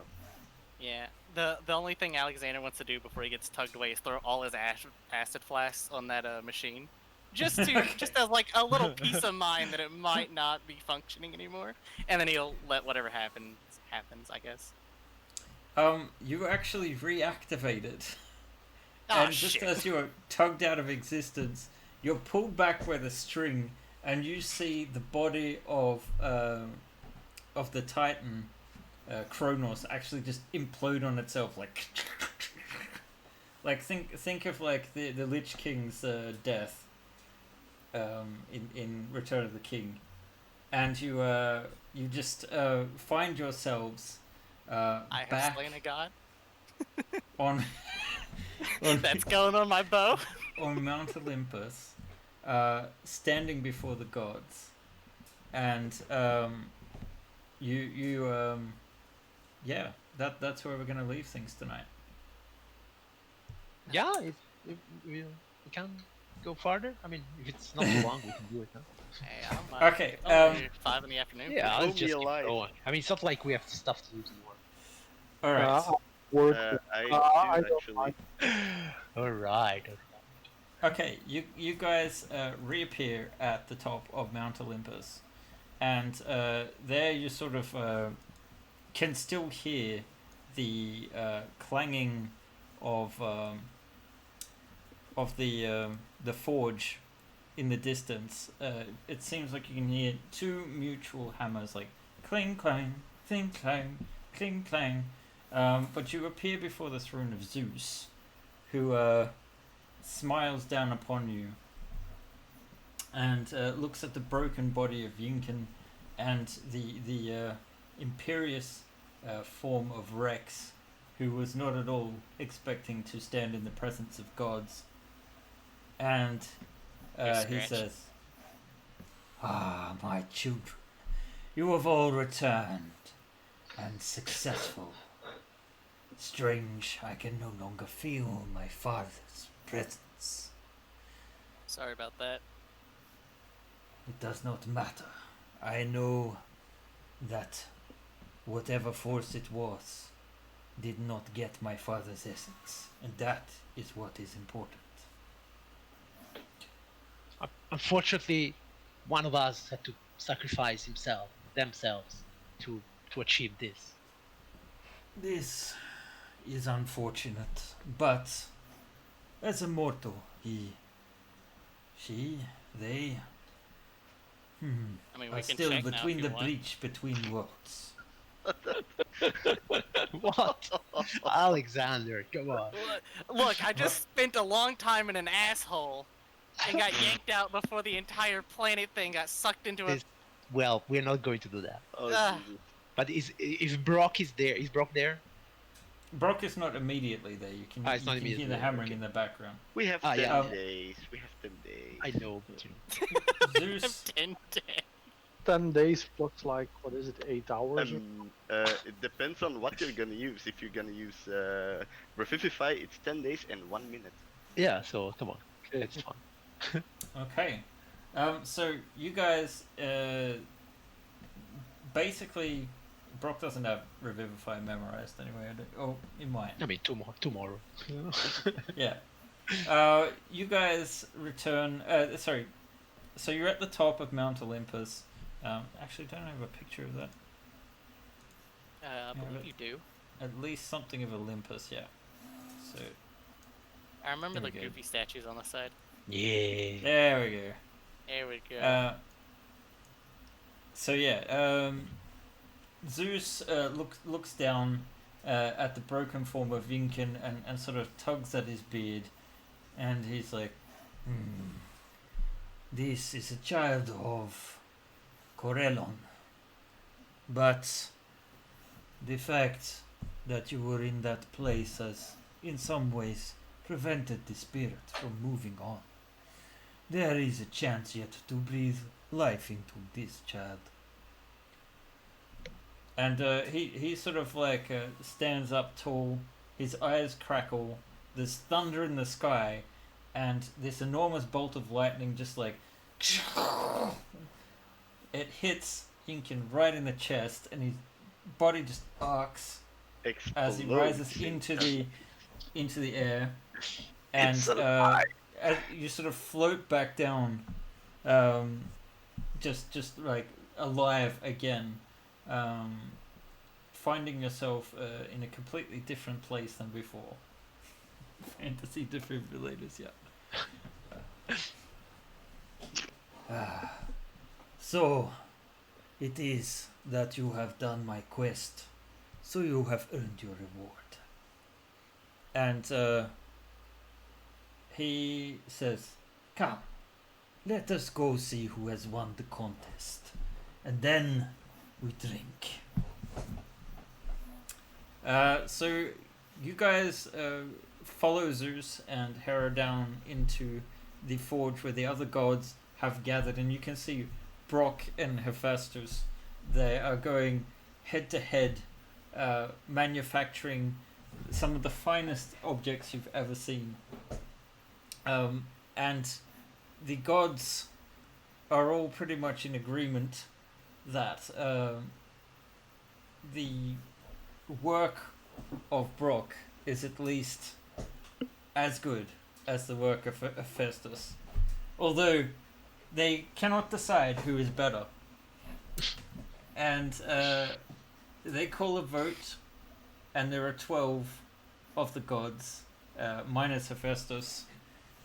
Yeah. The only thing Alexander wants to do before he gets tugged away is throw all his acid flasks on that machine, just as like a little peace of mind that it might not be functioning anymore, and then he'll let whatever happens, I guess. You actually reactivate it. Oh, And just shit. as you are tugged out of existence, you're pulled back with a string, and you see the body of the Titan, Kronos, actually just implode on itself, like, like think of like the Lich King's death, in Return of the King, and you just find yourselves I have back slain a god. on That's going on my bow. on Mount Olympus, standing before the gods, and yeah, that's where we're gonna leave things tonight. Yeah, if we can go farther. I mean, if it's not too long, we can do it now. Hey, I don't mind. Okay, It's only 5 in the afternoon. Yeah, Blow let's me just keep alive. going. I mean, it's not like we have stuff to do tomorrow. All right. Work. I I do don't actually. All right. Okay, you guys reappear at the top of Mount Olympus, and there you sort of can still hear the clanging of the forge in the distance. It seems like you can hear two mutual hammers, like cling clang, cling clang, cling clang. But you appear before the throne of Zeus, who smiles down upon you and looks at the broken body of Yinkin and the imperious form of Rex, who was not at all expecting to stand in the presence of gods. And he says, "Ah, my children, you have all returned, and successful. Strange, I can no longer feel my father's presence. Sorry about that. It does not matter. I know that whatever force it was did not get my father's essence, and that is what is important." Unfortunately, one of us had to sacrifice themselves, to achieve this. This is unfortunate, but as a mortal, they I mean, we are can still check now if between you the want. breach between worlds. What? Alexander, come on. Look, I just spent a long time in an asshole and got yanked out before the entire planet thing got sucked into a. This- Well, we're not going to do that. Oh, Ah. Jesus. But if Brock is there, is Brock there? Brock is not immediately there. You can, It's you not can hear immediately the there, hammering okay. in the background. We have 10 yeah. days. We have 10 days. I know, but you know. Zeus, 10 days. 10 days plus like, what is it, 8 hours? It depends on what you're gonna use. If you're gonna use Revivify, it's 10 days and 1 minute. Yeah, so come on, Okay. it's fun. okay. So you guys, basically, Brock doesn't have Revivify memorized anyway. Oh, he might. I mean, tomorrow. Yeah. You guys return. Sorry. So you're at the top of Mount Olympus. Actually, don't I have a picture of that? I believe but- you do. At least something of Olympus, yeah. So I remember There the we go. goofy statues on the side. Yeah. there we go. There we go. So yeah, Zeus looks down at the broken form of Yinkin and sort of tugs at his beard, and he's like, "This is a child of Corellon, but the fact that you were in that place has, in some ways, prevented the spirit from moving on. There is a chance yet to breathe life into this child." And he sort of like stands up tall, his eyes crackle, there's thunder in the sky, and this enormous bolt of lightning just like it hits Yinkin right in the chest, and his body just arcs as he rises Explodes. into the air, and as you sort of float back down, just like alive again, finding yourself in a completely different place than before. Fantasy defibrillators, yeah. So, it is that you have done my quest, so you have earned your reward. And he says, "Come, let us go see who has won the contest, and then we drink." So you guys follow Zeus and Hera down into the forge where the other gods have gathered, and you can see Brock and Hephaestus. They are going head-to-head manufacturing some of the finest objects you've ever seen. And the gods are all pretty much in agreement that the work of Brock is at least as good as the work of Festus. Although they cannot decide who is better. And they call a vote, and there are 12 of the gods, minus Hephaestus.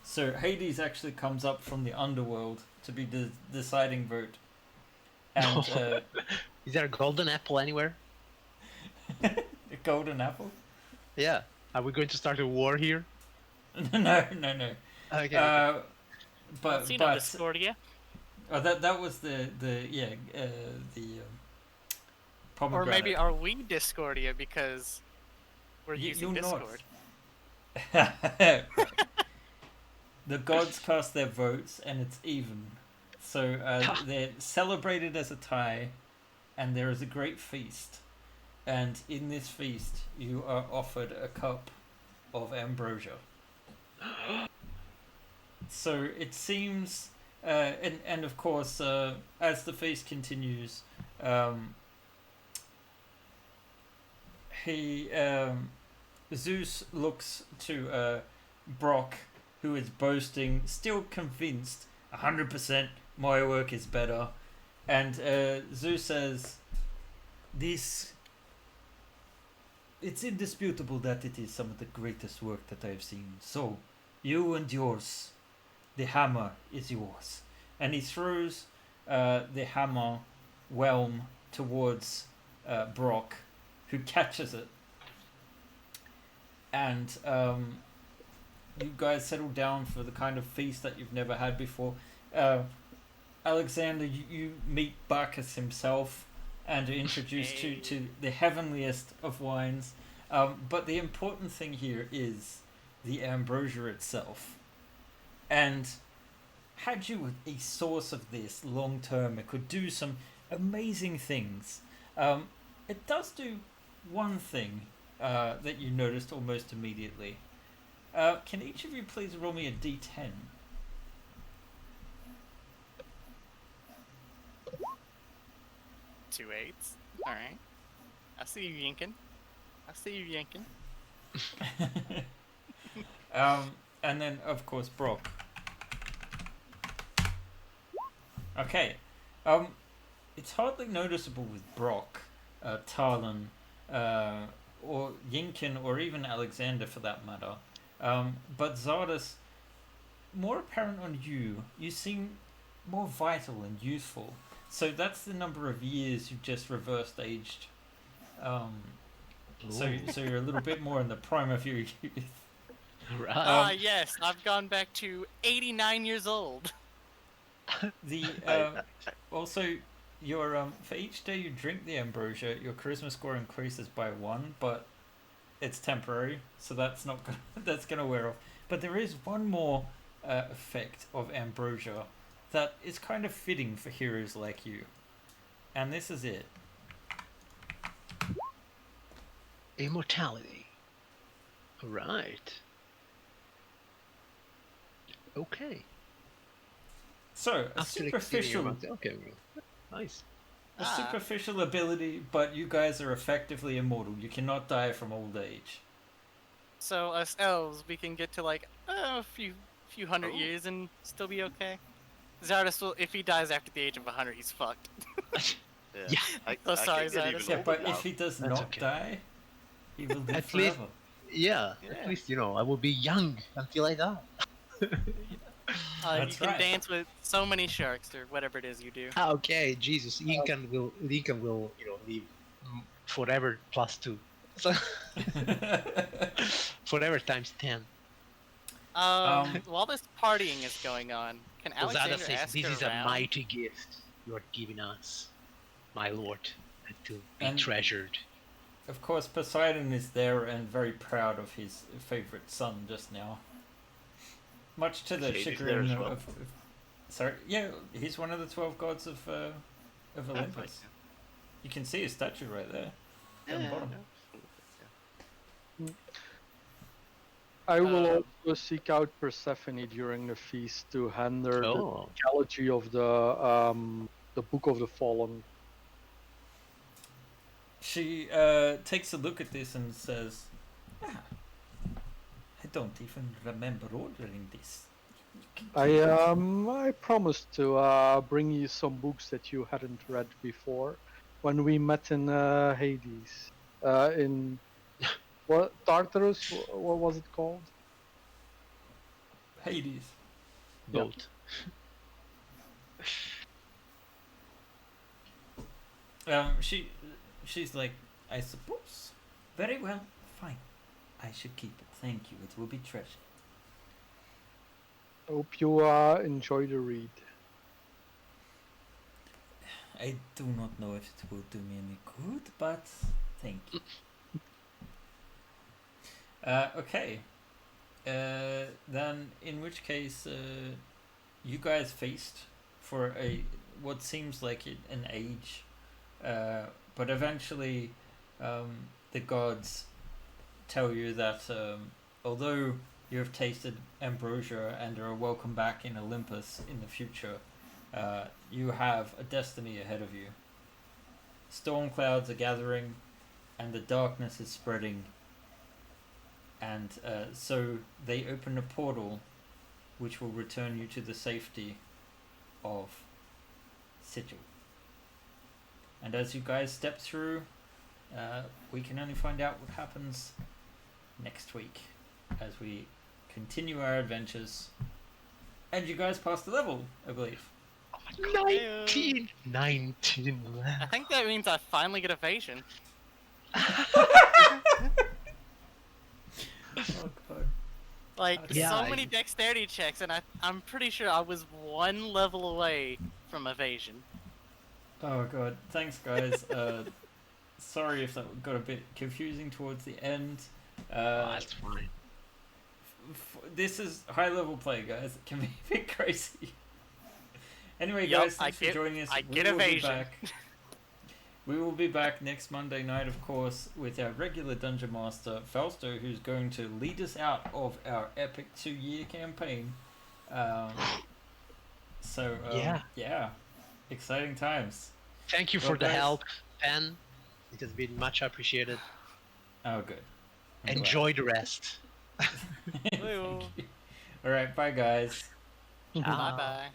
So Hades actually comes up from the underworld to be the deciding vote. And Is there a golden apple anywhere? a golden apple? Yeah. Are we going to start a war here? No. Okay. But See no Discordia. that was the Or pomegranate. maybe are we Discordia because we're using you're not. Discord? The gods cast their votes, and it's even. So they're celebrated as a tie, and there is a great feast. And in this feast, you are offered a cup of ambrosia. So it seems, and of course, as the feast continues, Zeus looks to Brock, who is boasting, still convinced, 100% my work is better. And Zeus says, it's indisputable that it is some of the greatest work that I have seen. So, you and yours, the hammer is yours. And he throws the hammer whelm towards Brock, who catches it. And you guys settle down for the kind of feast that you've never had before. Alexander, you meet Bacchus himself and are introduced to the heavenliest of wines. But the important thing here is the ambrosia itself. And had you a source of this long term, it could do some amazing things. It does do one thing that you noticed almost immediately. Can each of you please roll me a d10? Two eights. All right. I see you yanking. And then, of course, Brock. Okay. It's hardly noticeable with Brock, Talon, or Yinkin, or even Alexander for that matter. But Zardes, more apparent on you. You seem more vital and youthful. So that's the number of years you've just reversed aged. So you're a little bit more in the prime of your youth. Right. Yes, I've gone back to 89 years old. The also your for each day you drink the ambrosia, your charisma score increases by 1, but it's temporary, so that's not gonna, that's gonna wear off. But there is one more effect of ambrosia that is kind of fitting for heroes like you, and this is it. Immortality. Right. Okay. So a After superficial, okay, nice. a superficial ability, but you guys are effectively immortal. You cannot die from old age. So us elves, we can get to like a few hundred years and still be okay. Zardes will, if he dies after the age of 100, he's fucked. Yeah. So sorry, can get even Zardes. Yeah, older but now. if he does That's not okay. die, he will live At least- forever. Yeah, Yeah. at least, I will be young until I die. You That's can right. dance with so many sharks or whatever it is you do. Okay, Jesus, Lincoln will, live forever +2. So forever times 10. While this partying is going on, can Zada Alexander says, ask "This her is around? a mighty gift you are giving us, my lord, and to be And- treasured." Of course, Poseidon is there and very proud of his favorite son just now. Much to the Hades there chagrin as well? sorry, yeah, he's one of the 12 gods of Olympus. You can see a statue right there. Down the Yeah. bottom. I will Uh, also seek out Persephone during the feast to hand her Oh. the theology of the Book of the Fallen. She takes a look at this and says, "Ah, I don't even remember ordering this." I promised to bring you some books that you hadn't read before when we met in Hades. In what Tartarus? What was it called? Hades. Yeah. Both. She's like, I suppose. Very well, fine. I should keep it. Thank you. It will be treasured. Hope you enjoy the read. I do not know if it will do me any good, but thank you. Okay. Then, in which case, you guys feast for what seems like an age, but eventually, the gods tell you that although you have tasted ambrosia and are welcome back in Olympus in the future, you have a destiny ahead of you. Storm clouds are gathering, and the darkness is spreading. And so they open a portal which will return you to the safety of Sigil. And as you guys step through, we can only find out what happens next week as we continue our adventures. And you guys passed the level, I believe. 19! 19. I think that means I finally get evasion. Oh god. Like, Yeah, so many dexterity checks, and I'm pretty sure I was one level away from evasion. Oh god. Thanks guys. Sorry if that got a bit confusing towards the end. That's fine. This is high level play, guys. It can be a bit crazy. Anyway, Yup, guys, thanks for joining us. I get will be evasion. back. We will be back next Monday night, of course, with our regular Dungeon Master, Fausto, who's going to lead us out of our epic 2-year campaign. Yeah, exciting times. Thank you Well, for the guys- help, Pen. It has been much appreciated. Oh, good. I'm Enjoy the rest. glad. Thank you. All right, bye, guys. Ciao. Bye bye.